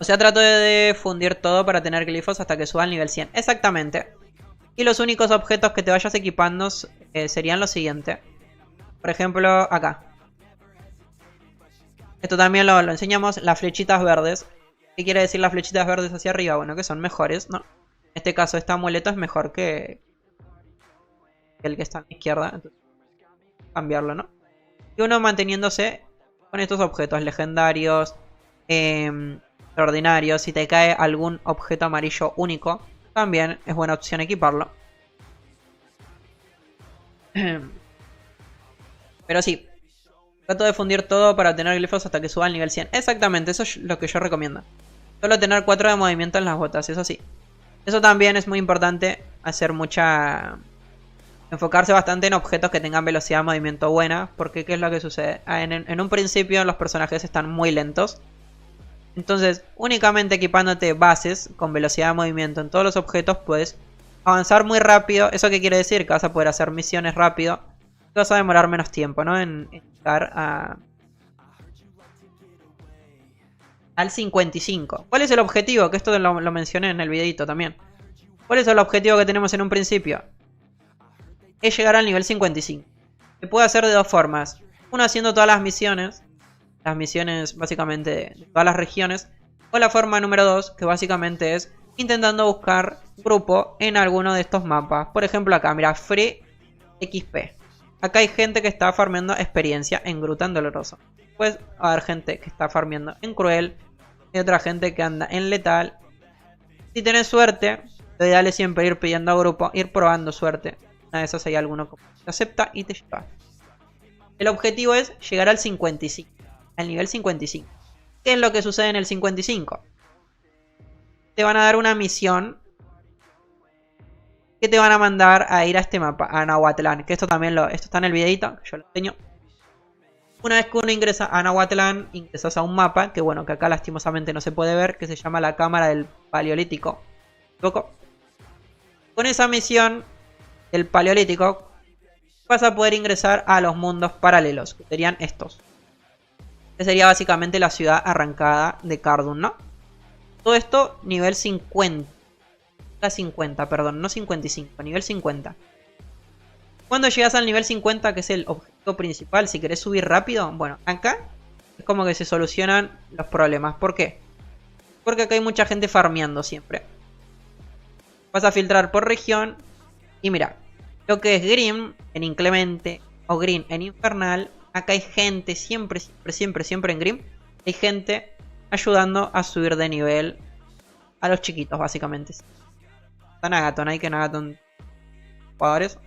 O sea, trato de fundir todo para tener glifos hasta que suba al nivel 100. Exactamente. Y los únicos objetos que te vayas equipando serían los siguientes. Por ejemplo, acá. Esto también lo enseñamos, las flechitas verdes. ¿Qué quiere decir las flechitas verdes hacia arriba? Bueno, que son mejores, ¿no? En este caso, este amuleto es mejor que el que está a la izquierda. Entonces, cambiarlo, ¿no? Y uno manteniéndose con estos objetos legendarios, extraordinarios. Si te cae algún objeto amarillo único, también es buena opción equiparlo. Pero sí, trato de fundir todo para obtener glifos hasta que suba al nivel 100. Exactamente, eso es lo que yo recomiendo. Solo tener 4 de movimiento en las botas, eso sí. Eso también es muy importante, hacer mucha... enfocarse bastante en objetos que tengan velocidad de movimiento buena. Porque ¿qué es lo que sucede? En un principio los personajes están muy lentos. Entonces, únicamente equipándote bases con velocidad de movimiento en todos los objetos, puedes avanzar muy rápido. ¿Eso qué quiere decir? Que vas a poder hacer misiones rápido. Y vas a demorar menos tiempo, ¿no? En llegar al 55. ¿Cuál es el objetivo? Que esto lo mencioné en el videito también. ¿Cuál es el objetivo que tenemos en un principio? Es llegar al nivel 55. Se puede hacer de dos formas. Uno haciendo todas las misiones. Las misiones básicamente de todas las regiones. O la forma número 2, que básicamente es intentando buscar grupo en alguno de estos mapas. Por ejemplo acá, mira, Free XP. Acá hay gente que está farmeando experiencia en Grutan Doloroso. Pues va a haber gente que está farmeando en Cruel. Y otra gente que anda en Letal. Si tenés suerte, lo ideal es siempre ir pidiendo a grupo, ir probando suerte. Una de esas hay alguno que te acepta y te lleva. El objetivo es llegar al 55. Al nivel 55. ¿Qué es lo que sucede en el 55? Te van a dar una misión que te van a mandar a ir a este mapa, a Nahuatlán. Que esto también esto está en el videito, que yo lo enseño. Una vez que uno ingresa a Nahuatlán, ingresas a un mapa, que bueno, que acá lastimosamente no se puede ver, que se llama la Cámara del Paleolítico. Con esa misión del Paleolítico vas a poder ingresar a los mundos paralelos, que serían estos. Que sería básicamente la ciudad arrancada de Cardun, ¿no? Todo esto nivel 50. 50, perdón, no 55, nivel 50. Cuando llegas al nivel 50, que es el objetivo principal, si querés subir rápido, bueno, acá es como que se solucionan los problemas. ¿Por qué? Porque acá hay mucha gente farmeando siempre. Vas a filtrar por región y mira, lo que es Grim en Inclemente o Green en Infernal, acá hay gente siempre en Grim. Hay gente ayudando a subir de nivel a los chiquitos, básicamente. Está Nagaton, hay que Nagaton jugadores.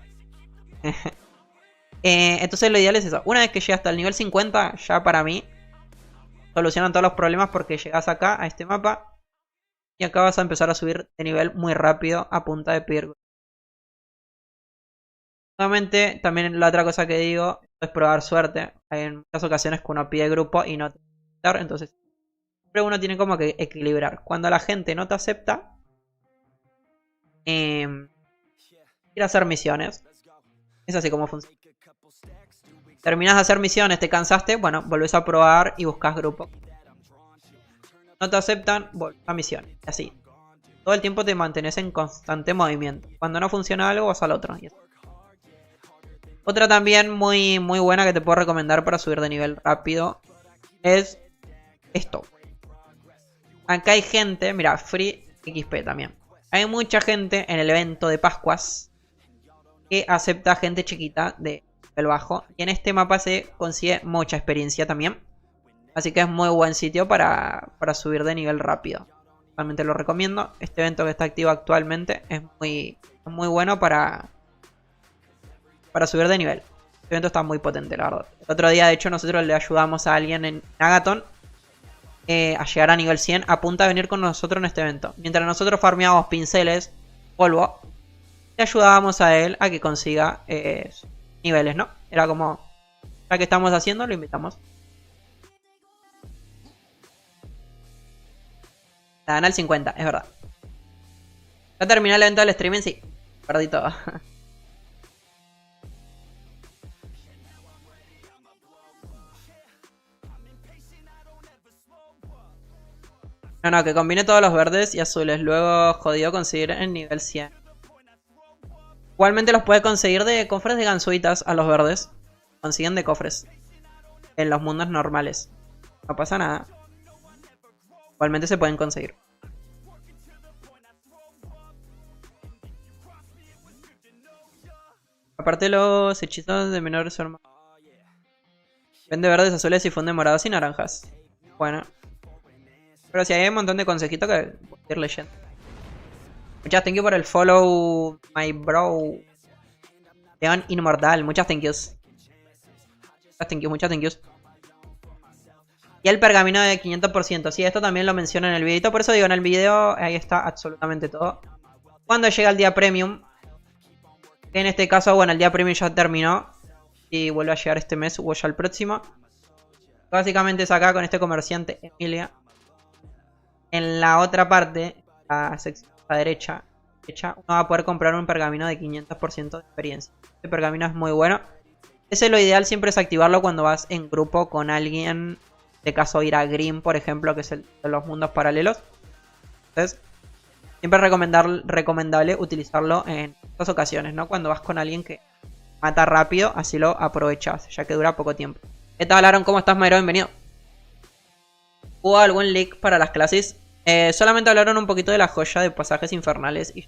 Entonces lo ideal es eso. Una vez que llegas hasta el nivel 50, ya para mí solucionan todos los problemas porque llegas acá a este mapa y acá vas a empezar a subir de nivel muy rápido a punta de pedir Nuevamente, también la otra cosa que digo es probar suerte. Hay en muchas ocasiones que uno pide grupo y no te acepta, entonces siempre uno tiene como que equilibrar. Cuando la gente no te acepta, ir a hacer misiones. Es así como funciona. Terminas de hacer misiones, te cansaste, bueno, volvés a probar y buscas grupo. No te aceptan, volvés a misiones. Así. Todo el tiempo te mantenés en constante movimiento. Cuando no funciona algo, vas al otro. Y otra también muy buena que te puedo recomendar para subir de nivel rápido es esto. Acá hay gente, mira, Free XP también. Hay mucha gente en el evento de Pascuas que acepta gente chiquita de nivel bajo. Y en este mapa se consigue mucha experiencia también. Así que es muy buen sitio para subir de nivel rápido. Realmente lo recomiendo. Este evento que está activo actualmente es muy bueno para subir de nivel. Este evento está muy potente, la verdad. El otro día, de hecho, nosotros le ayudamos a alguien en Agathon a llegar a nivel 100 a punta de venir con nosotros en este evento. Mientras nosotros farmeábamos pinceles, polvo, le ayudábamos a él a que consiga niveles, ¿no? Era como, ya que estamos haciendo, lo invitamos. La gana el 50, es verdad. Ya terminé el evento del streaming, sí. Perdí todo. No, que combine todos los verdes y azules. Luego jodido conseguir en nivel 100. Igualmente los puede conseguir de cofres de gansuitas a los verdes. Consiguen de cofres. En los mundos normales. No pasa nada. Igualmente se pueden conseguir. Aparte los hechizos de menor son... Vende verdes, azules y funde morados y naranjas. Bueno. Pero si hay un montón de consejitos que puedo ir leyendo. Muchas thank you por el follow, my bro. León Inmortal, muchas thank yous. Muchas thank yous. Y el pergamino de 500%. Sí, esto también lo menciono en el videito. Por eso digo, en el video ahí está absolutamente todo. Cuando llega el día premium. En este caso, bueno, el día premium ya terminó. Y vuelve a llegar este mes o ya el próximo. Básicamente es acá con este comerciante, Emilia. En la otra parte, la sección a la derecha, uno va a poder comprar un pergamino de 500% de experiencia. Este pergamino es muy bueno. Ese lo ideal siempre es activarlo cuando vas en grupo con alguien. En este caso ir a Grimm, por ejemplo, que es el de los mundos paralelos. Entonces, siempre es recomendable utilizarlo en estas ocasiones, ¿no? Cuando vas con alguien que mata rápido, así lo aprovechas, ya que dura poco tiempo. ¿Qué tal, Aaron? ¿Cómo estás, Mayro? Bienvenido. ¿Hubo algún leak para las clases? Solamente hablaron un poquito de la joya de pasajes infernales. Y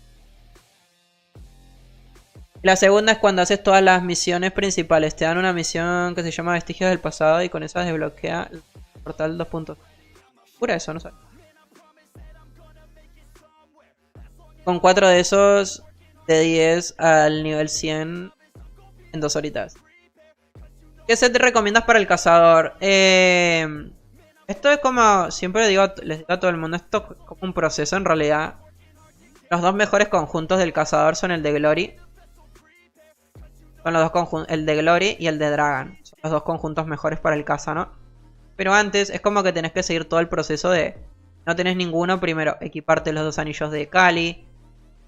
la segunda es cuando haces todas las misiones principales. Te dan una misión que se llama Vestigios del Pasado y con esa desbloquea el portal 2 puntos. Pura eso, no sé. Con 4 de esos de 10 al nivel 100 en 2 horitas. ¿Qué set te recomiendas para el cazador? Esto es como, siempre les digo a todo el mundo, esto es como un proceso en realidad. Los dos mejores conjuntos del cazador son el de Glory. Son los dos conjuntos, el de Glory y el de Dragon. Son los dos conjuntos mejores para el caza, ¿no? Pero antes es como que tenés que seguir todo el proceso de... No tenés ninguno, primero equiparte los 2 anillos de Kali.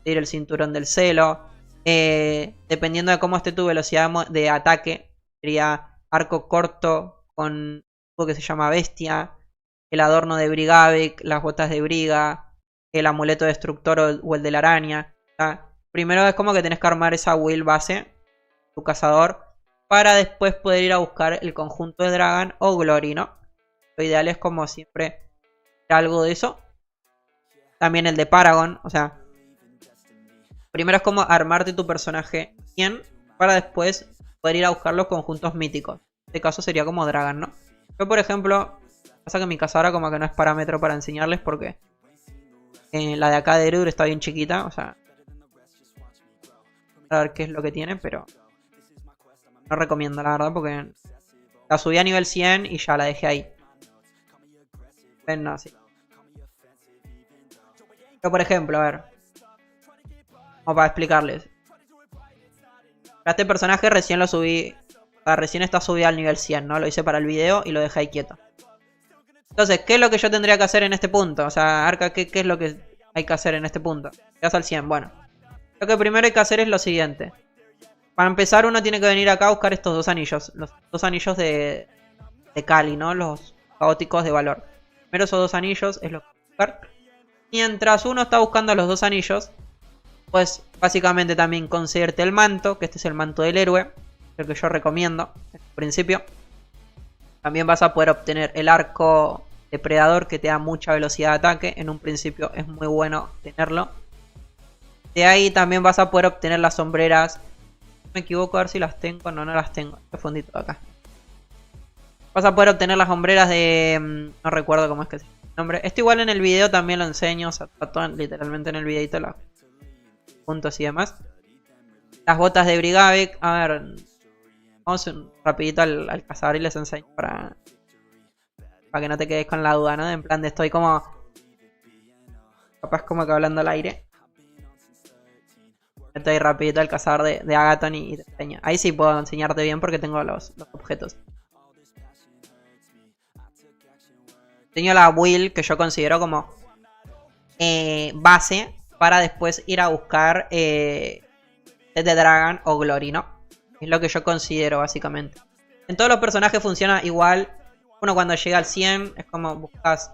Ir el cinturón del celo. Dependiendo de cómo esté tu velocidad de ataque. Sería arco corto con... que se llama Bestia, el adorno de Brigavik, las botas de Briga, el amuleto destructor o el de la araña. ¿Tá? Primero es como que tenés que armar esa build base, tu cazador, para después poder ir a buscar el conjunto de Dragon o Glory, ¿no? Lo ideal es como siempre algo de eso. También el de Paragon, o sea, primero es como armarte tu personaje bien, para después poder ir a buscar los conjuntos míticos. En este caso sería como Dragon, ¿no? Yo, por ejemplo, pasa que mi cazadora como que no es parámetro para enseñarles porque la de acá de Erudur está bien chiquita, o sea, a ver qué es lo que tiene, pero no recomiendo la verdad porque la subí a nivel 100 y ya la dejé ahí. No, sí. Pero por ejemplo, a ver, como para explicarles. A este personaje recién lo subí. O sea, recién está subido al nivel 100, ¿no? Lo hice para el video y lo dejé ahí quieto. Entonces, ¿qué es lo que yo tendría que hacer en este punto? O sea, Arca, ¿qué es lo que hay que hacer en este punto? Llegas al 100, bueno. Lo que primero hay que hacer es lo siguiente. Para empezar, uno tiene que venir acá a buscar estos dos anillos. Los dos anillos de Kali, ¿no? Los caóticos de valor. Primero esos dos anillos es lo que hay que buscar. Mientras uno está buscando los dos anillos, pues básicamente también conseguirte el manto, que este es el manto del héroe, el que yo recomiendo en principio. También vas a poder obtener el arco depredador, que te da mucha velocidad de ataque. En un principio es muy bueno tenerlo. De ahí también vas a poder obtener las sombreras. Me equivoco, a ver si las tengo. No, no las tengo. Este fondito de acá. Vas a poder obtener las sombreras de... no recuerdo cómo es que se llama el nombre. Esto igual en el video también lo enseño. O sea, todo literalmente en el videito los puntos y demás. Las botas de Brigavik. A ver... Vamos rapidito al cazador y les enseño para que no te quedes con la duda, ¿no? En plan de estoy como... Capaz como que hablando al aire. Estoy rapidito al cazador de Agathon y te enseño. Ahí sí puedo enseñarte bien porque tengo los objetos. Enseño la build que yo considero como base para después ir a buscar Death Dragon o Glory, ¿no? Es lo que yo considero básicamente. En todos los personajes funciona igual. Uno cuando llega al 100 es como buscas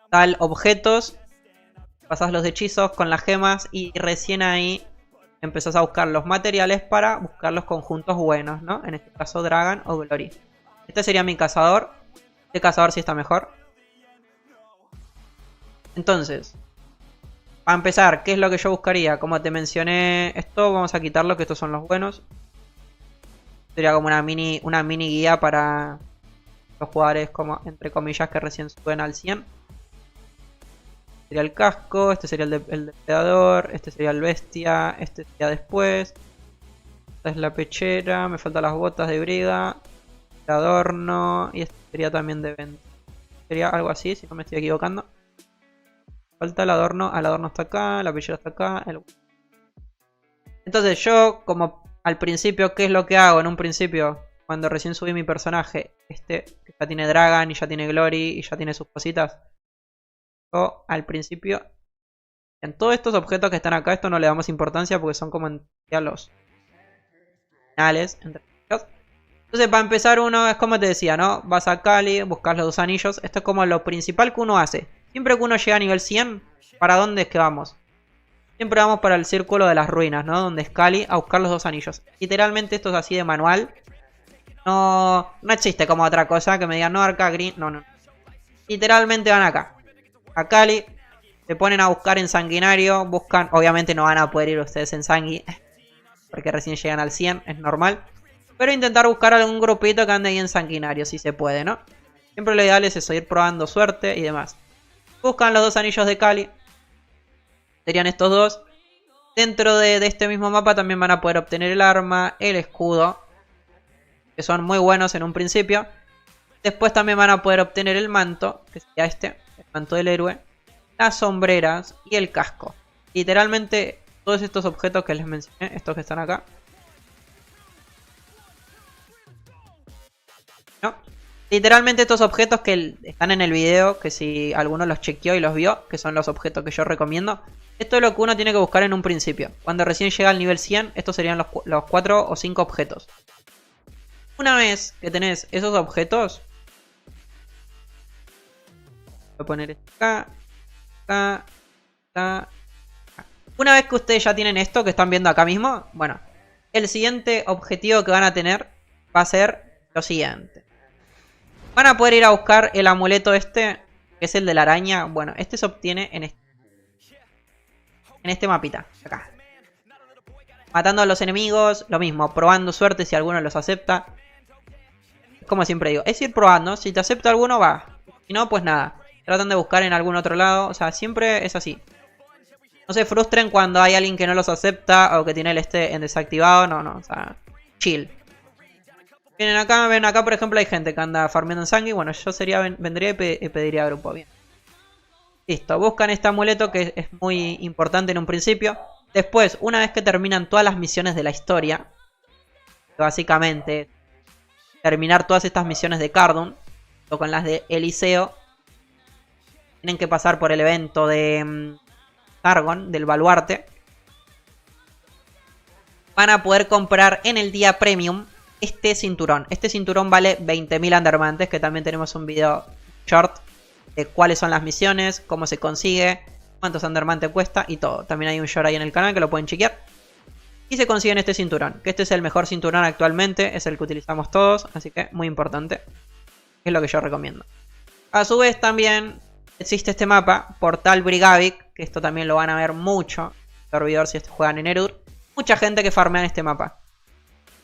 tal objetos, pasas los hechizos con las gemas y recién ahí empezás a buscar los materiales para buscar los conjuntos buenos, ¿no? En este caso Dragon o Glory. Este sería mi cazador. Este cazador sí está mejor. Entonces, para empezar, ¿qué es lo que yo buscaría? Como te mencioné, esto vamos a quitarlo, que estos son los buenos. Sería como una mini guía para los jugadores, como entre comillas, que recién suben al 100. Sería el casco, este sería el depredador, este sería el bestia, este sería después. Esta es la pechera, me faltan las botas de briga, el adorno y este sería también de venta. Sería algo así, si no me estoy equivocando. Falta el adorno está acá, la pechera está acá. Entonces yo, como al principio, ¿qué es lo que hago? En un principio, cuando recién subí mi personaje, que ya tiene Dragon y ya tiene Glory y ya tiene sus cositas. Yo al principio, en todos estos objetos que están acá, esto no le damos importancia porque son como ya los finales entre ellos. Entonces para empezar uno, es como te decía, ¿no? Vas a Kali, buscas los dos anillos. Esto es como lo principal que uno hace. Siempre que uno llega a nivel 100, ¿para dónde es que vamos? Siempre vamos para el círculo de las ruinas, ¿no? Donde es Kali a buscar los dos anillos. Literalmente esto es así de manual. No existe como otra cosa que me digan, no, Arca Green. No. Literalmente van acá. A Kali. Se ponen a buscar en sanguinario. Buscan. Obviamente no van a poder ir ustedes en sangui. Porque recién llegan al 100. Es normal. Pero intentar buscar algún grupito que ande ahí en sanguinario. Si se puede, ¿no? Siempre lo ideal es eso. Ir probando suerte y demás. Buscan los dos anillos de Kali. Serían estos dos. Dentro de este mismo mapa también van a poder obtener el arma, el escudo, que son muy buenos en un principio. Después también van a poder obtener el manto, que sería este, el manto del héroe, las sombreras y el casco. Literalmente todos estos objetos que les mencioné, estos que están acá. ¿No? Literalmente estos objetos que están en el video, que si alguno los chequeó y los vio, que son los objetos que yo recomiendo. Esto es lo que uno tiene que buscar en un principio. Cuando recién llega al nivel 100, estos serían los 4 o 5 objetos. Una vez que tenés esos objetos, voy a poner esto acá, acá, acá. Una vez que ustedes ya tienen esto que están viendo acá mismo, bueno, el siguiente objetivo que van a tener va a ser lo siguiente. Van a poder ir a buscar el amuleto este, que es el de la araña. Bueno, este se obtiene en este mapita, acá. Matando a los enemigos, lo mismo, probando suerte si alguno los acepta. Como siempre digo, es ir probando, si te acepta alguno va. Si no, pues nada, tratan de buscar en algún otro lado, o sea, siempre es así. No se frustren cuando hay alguien que no los acepta o que tiene el en desactivado, no, o sea, chill. Vienen acá, ven acá por ejemplo hay gente que anda farmeando en sangre. Bueno, yo vendría y pediría grupo, bien. Listo, buscan este amuleto que es muy importante en un principio. Después, una vez que terminan todas las misiones de la historia, básicamente terminar todas estas misiones de Cardun, o con las de Eliseo, tienen que pasar por el evento de Targon, del baluarte. Van a poder comprar en el día premium este cinturón. Este cinturón vale 20.000 Undermantes, que también tenemos un video short de cuáles son las misiones, cómo se consigue, cuántos Undermantes cuesta y todo. También hay un short ahí en el canal que lo pueden chequear. Y se consiguen este cinturón, que este es el mejor cinturón actualmente, es el que utilizamos todos, así que muy importante. Es lo que yo recomiendo. A su vez también existe este mapa, Portal Brigavik, que esto también lo van a ver mucho, servidor si juegan en Erud. Mucha gente que farmea en este mapa.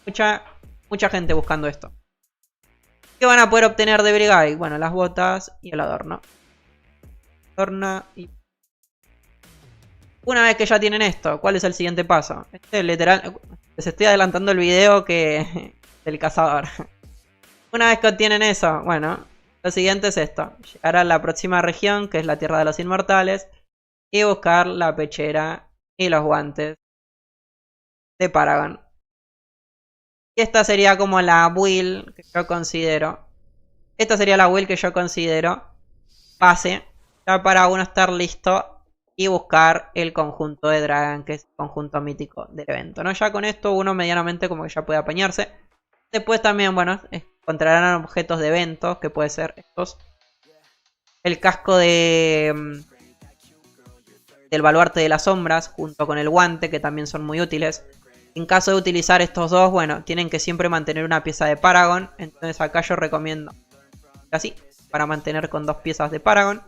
Mucha gente buscando esto. ¿Qué van a poder obtener de Brigavik? Bueno, las botas y el adorno. Una vez que ya tienen esto, ¿cuál es el siguiente paso? Literal, les estoy adelantando el video del cazador. Una vez que obtienen eso, bueno, lo siguiente es esto. Llegar a la próxima región, que es la Tierra de los Inmortales, y buscar la pechera y los guantes de Paragon. Y esta sería como la build que yo considero. Esta sería la build que yo considero base, ya para uno estar listo y buscar el conjunto de Dragon, que es el conjunto mítico del evento, ¿no? Ya con esto uno medianamente como que ya puede apañarse. Después también, bueno, encontrarán objetos de eventos, que puede ser estos. El casco del baluarte de las sombras, junto con el guante, que también son muy útiles. En caso de utilizar estos dos, bueno, tienen que siempre mantener una pieza de Paragon. Entonces acá yo recomiendo así, para mantener con 2 piezas de Paragon.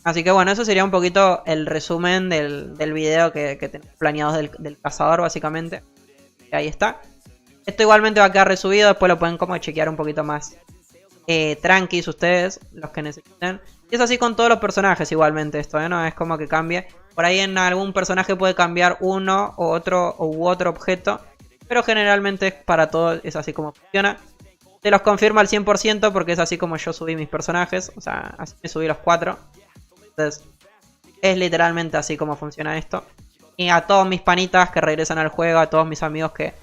Así que bueno, eso sería un poquito el resumen del video que tenemos planeados del cazador, básicamente. Y ahí está. Esto igualmente va a quedar resubido, después lo pueden como chequear un poquito más tranquis ustedes, los que necesiten. Y es así con todos los personajes igualmente esto, ¿eh? No es como que cambie. Por ahí en algún personaje puede cambiar uno u otro objeto, pero generalmente para todos es así como funciona. Te los confirmo al 100% porque es así como yo subí mis personajes, o sea, así me subí los 4. Entonces, es literalmente así como funciona esto. Y a todos mis panitas que regresan al juego, a todos mis amigos que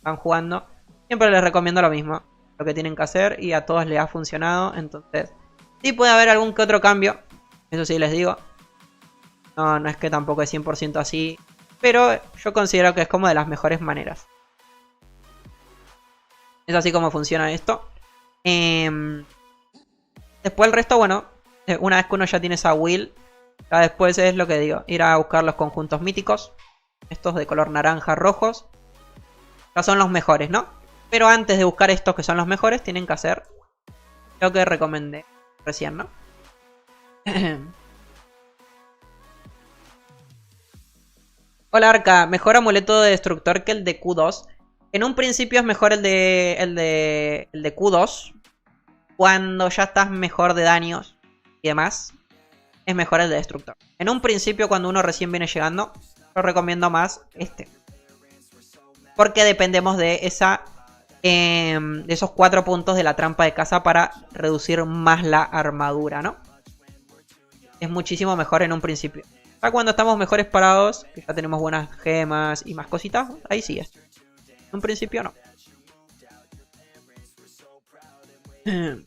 van jugando, siempre les recomiendo lo mismo, lo que tienen que hacer, y a todos les ha funcionado. Entonces, sí puede haber algún que otro cambio, eso sí les digo. No es que tampoco es 100% así, pero yo considero que es como de las mejores maneras. Es así como funciona esto. Después el resto, bueno, una vez que uno ya tiene esa will, ya después es lo que digo, ir a buscar los conjuntos míticos. Estos de color naranja, rojos. Ya son los mejores, ¿no? Pero antes de buscar estos que son los mejores, tienen que hacer lo que recomendé recién, ¿no? Hola Arca, mejor amuleto de destructor que el de Q2. En un principio es mejor el de Q2. Cuando ya estás mejor de daños y demás, es mejor el de destructor. En un principio, cuando uno recién viene llegando, yo recomiendo más este. Porque dependemos de esos 4 puntos de la trampa de caza para reducir más la armadura, ¿no? Es muchísimo mejor en un principio. Ya cuando estamos mejores parados, que ya tenemos buenas gemas y más cositas, ahí sí es. En un principio no. Bien.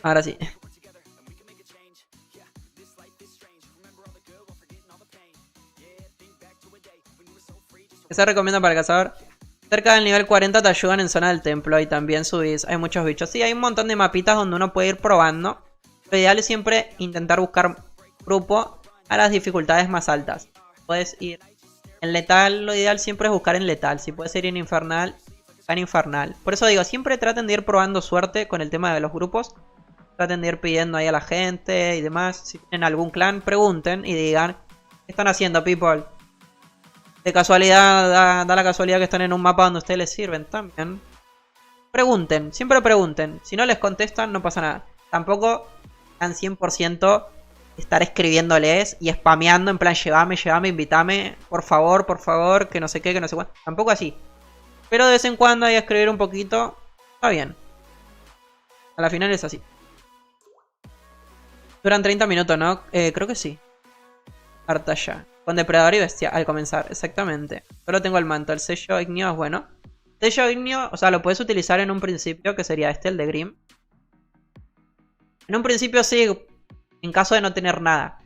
Ahora sí. ¿Qué se recomienda para el cazador? Cerca del nivel 40 te ayudan en zona del templo y también subís. Hay muchos bichos. Sí, hay un montón de mapitas donde uno puede ir probando. Lo ideal es siempre intentar buscar grupo a las dificultades más altas. Puedes ir en letal, lo ideal siempre es buscar en letal. Si puedes ir en infernal, en infernal. Por eso digo, siempre traten de ir probando suerte con el tema de los grupos. Traten de ir pidiendo ahí a la gente y demás. Si tienen algún clan, pregunten y digan: ¿qué están haciendo, people? De casualidad, da la casualidad que están en un mapa donde ustedes les sirven también. Pregunten, siempre pregunten. Si no les contestan, no pasa nada. Tampoco están 100% estar escribiéndoles y spameando en plan: llévame, invítame, por favor, que no sé qué, que no sé cuánto. Tampoco así. Pero de vez en cuando hay que escribir un poquito. Está bien. A la final es así. Duran 30 minutos, ¿no? Creo que sí. Harta ya. Con depredador y bestia al comenzar, exactamente. Solo tengo el manto, el sello ignio es bueno. Sello ignio, o sea, lo puedes utilizar en un principio, que sería este, el de Grim. En un principio sí, en caso de no tener nada.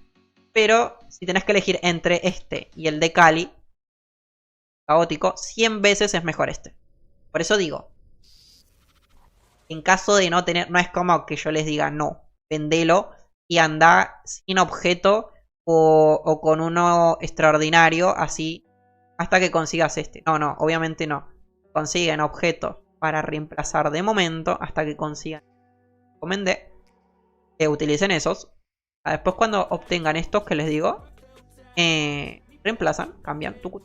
Pero si tenés que elegir entre este y el de Cali, caótico, 100 veces es mejor este. Por eso digo, en caso de no tener, no es como que yo les diga no, vendelo y anda sin objeto o con uno extraordinario así hasta que consigas este. No, no, obviamente no. Consiguen objetos para reemplazar de momento hasta que consigan. Recomendé que utilicen esos. Después cuando obtengan estos que les digo, reemplazan, cambian tu...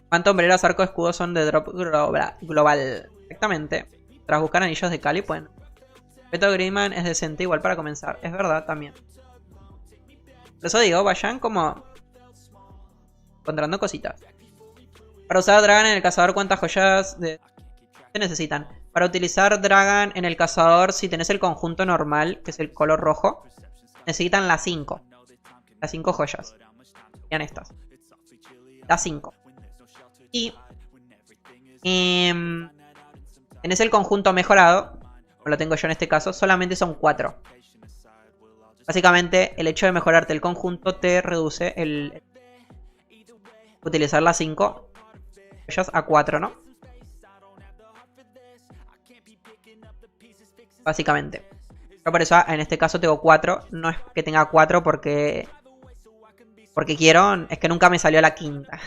Manto, hombreras, arco, escudo son de drop global. Exactamente. Tras buscar anillos de Cali pueden... Beto Greyman es decente igual para comenzar. Es verdad también. Por eso digo, vayan como... encontrando cositas. Para usar Dragon en el cazador, ¿cuántas joyas se necesitan? Para utilizar Dragon en el cazador, si tenés el conjunto normal, que es el color rojo, necesitan las 5. Las 5 joyas. Vean estas. Las 5. Y tenés el conjunto mejorado, como lo tengo yo en este caso, solamente son 4. Básicamente, el hecho de mejorarte el conjunto te reduce el utilizar las 5 joyas a 4, ¿no? Básicamente. Pero por eso en este caso tengo 4. No es que tenga 4 porque quiero. Es que nunca me salió la quinta.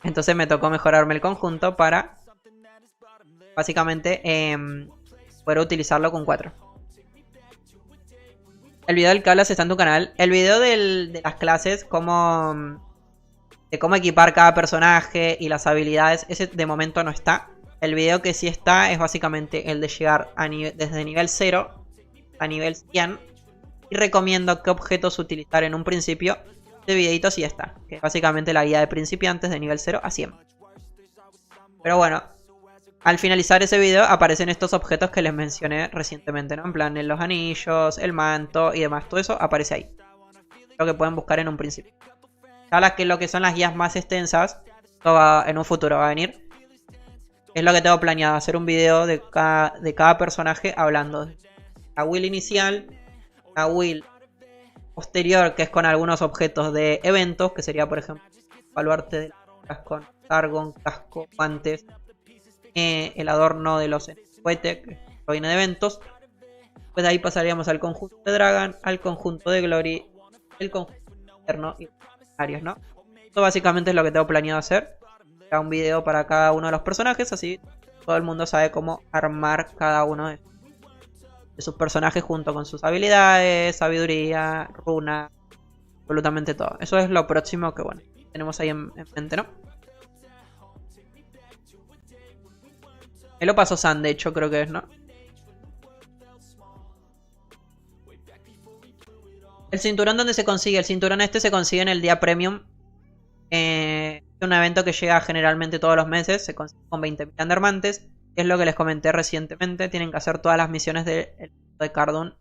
Entonces me tocó mejorarme el conjunto para básicamente poder utilizarlo con 4. El video del que hablas está en tu canal. El video de las clases, de cómo equipar cada personaje y las habilidades, ese de momento no está. El video que sí está es básicamente el de llegar desde nivel 0 a nivel 100. Y recomiendo qué objetos utilizar en un principio. Este videito sí está, que es básicamente la guía de principiantes de nivel 0 a 100. Pero bueno, al finalizar ese video aparecen estos objetos que les mencioné recientemente, ¿no? En plan, los anillos, el manto y demás. Todo eso aparece ahí. Lo que pueden buscar en un principio. Ya lo que son las guías más extensas, en un futuro va a venir. Es lo que tengo planeado, hacer un video de cada personaje hablando de la build inicial, la build posterior, que es con algunos objetos de eventos, que sería por ejemplo baluarte de casco, Targon, casco, guantes, el adorno de los cohetes, que proviene de eventos. Pues de ahí pasaríamos al conjunto de Dragon, al conjunto de Glory, el conjunto eterno y varios, ¿no? Esto básicamente es lo que tengo planeado hacer. Un video para cada uno de los personajes, así todo el mundo sabe cómo armar cada uno de sus personajes junto con sus habilidades, sabiduría, runa, absolutamente todo. Eso es lo próximo que, bueno, tenemos ahí en mente, ¿no? Me lo pasó San, de hecho, creo que es, ¿no? El cinturón, ¿dónde se consigue? El cinturón este se consigue en el día premium. Es un evento que llega generalmente todos los meses. Se consigue con 20.000 Endermantes. Es lo que les comenté recientemente. Tienen que hacer todas las misiones de Cardun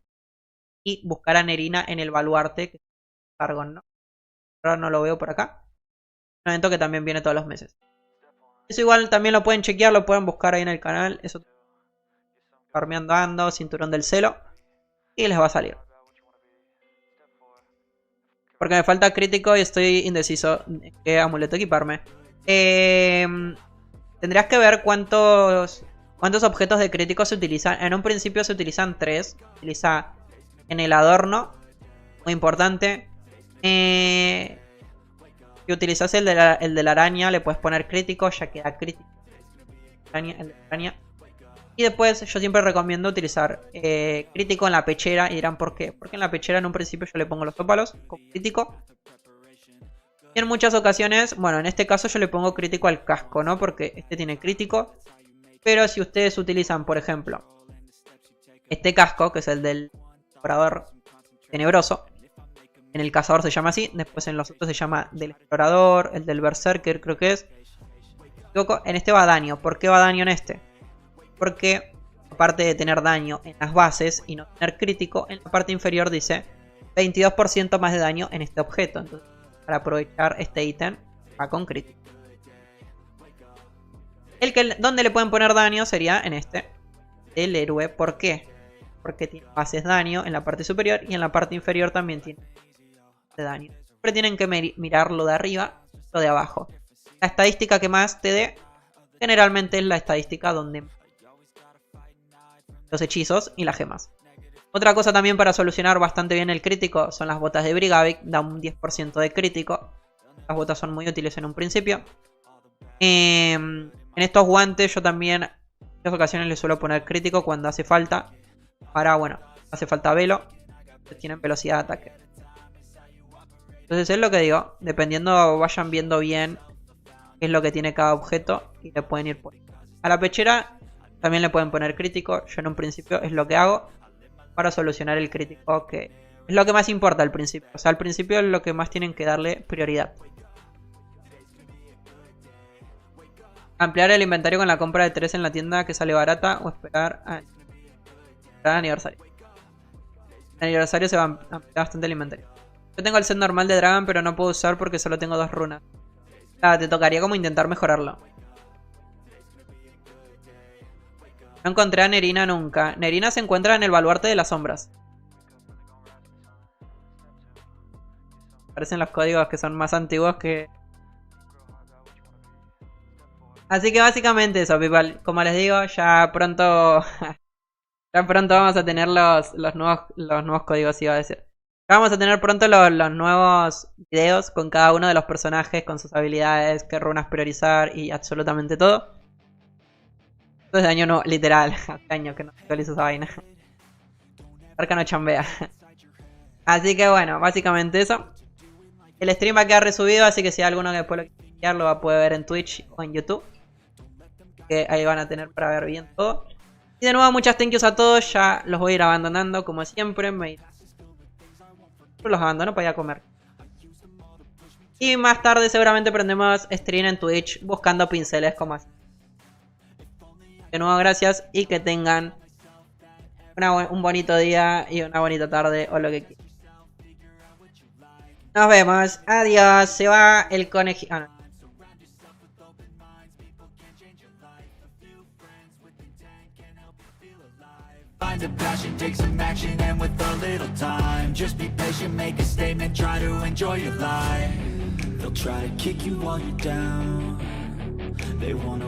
y buscar a Nerina en el baluarte, que es Targon, ¿no? Ahora no lo veo por acá. Un evento que también viene todos los meses. Eso igual también lo pueden chequear, lo pueden buscar ahí en el canal. Eso, farmeando ando, cinturón del celo, y les va a salir. Porque me falta crítico y estoy indeciso en qué amuleto equiparme. Tendrías que ver cuántos objetos de crítico se utilizan. En un principio se utilizan 3. Se utiliza en el adorno, muy importante. Si utilizas el de la araña, le puedes poner crítico, ya queda crítico. El de la araña. Y después yo siempre recomiendo utilizar crítico en la pechera. Y dirán ¿por qué? Porque en la pechera en un principio yo le pongo los ópalos con crítico. Y en muchas ocasiones, bueno, en este caso yo le pongo crítico al casco, ¿no? Porque este tiene crítico. Pero si ustedes utilizan, por ejemplo, este casco, que es el del explorador tenebroso. En el cazador se llama así. Después en los otros se llama del explorador, el del berserker creo que es. En este va daño. ¿Por qué va daño en este? Porque aparte de tener daño en las bases y no tener crítico, en la parte inferior dice 22% más de daño en este objeto. Entonces, para aprovechar este ítem, va con crítico. Donde le pueden poner daño sería en este, el héroe. ¿Por qué? Porque tiene bases daño en la parte superior y en la parte inferior también tiene de daño. Siempre tienen que mirar lo de arriba, lo de abajo. La estadística que más te dé, generalmente es la estadística donde los hechizos y las gemas. Otra cosa también para solucionar bastante bien el crítico son las botas de Brigavic, da un 10% de crítico. Las botas son muy útiles en un principio. En estos guantes yo también en muchas ocasiones les suelo poner crítico cuando hace falta. Para, bueno, hace falta velo, tienen velocidad de ataque. Entonces es lo que digo, dependiendo vayan viendo bien qué es lo que tiene cada objeto y le pueden ir poniendo. A la pechera también le pueden poner crítico, yo en un principio es lo que hago para solucionar el crítico, que es lo que más importa al principio. O sea, al principio es lo que más tienen que darle prioridad. Ampliar el inventario con la compra de 3 en la tienda que sale barata o esperar al aniversario. El aniversario se va a ampliar bastante el inventario. Yo tengo el set normal de Dragon, pero no puedo usar porque solo tengo 2 runas. Claro, te tocaría como intentar mejorarlo. No encontré a Nerina nunca. Nerina se encuentra en el baluarte de las sombras. Parecen los códigos que son más antiguos que... Así que básicamente eso, people. Como les digo, ya pronto... ya pronto vamos a tener los nuevos códigos, iba a decir. Vamos a tener pronto los nuevos videos con cada uno de los personajes, con sus habilidades, qué runas priorizar y absolutamente todo. Esto es de año no, literal. Hace años que no actualizo esa vaina. Arca no chambea. Así que bueno, básicamente eso. El stream va a quedar resubido, así que si hay alguno que después lo quiere ver, lo va a poder ver en Twitch o en YouTube. Que ahí van a tener para ver bien todo. Y de nuevo, muchas thank yous a todos. Ya los voy a ir abandonando como siempre. Los abandono para ir a comer. Y más tarde seguramente prendemos stream en Twitch buscando pinceles como así. De nuevo, gracias y que tengan un bonito día y una bonita tarde o lo que quieran. Nos vemos. Adiós. Se va el conejito. Ah, no. Find a passion, take some action, and with a little time, just be patient, make a statement, try to enjoy your life. They'll try to kick you while you're down. They wanna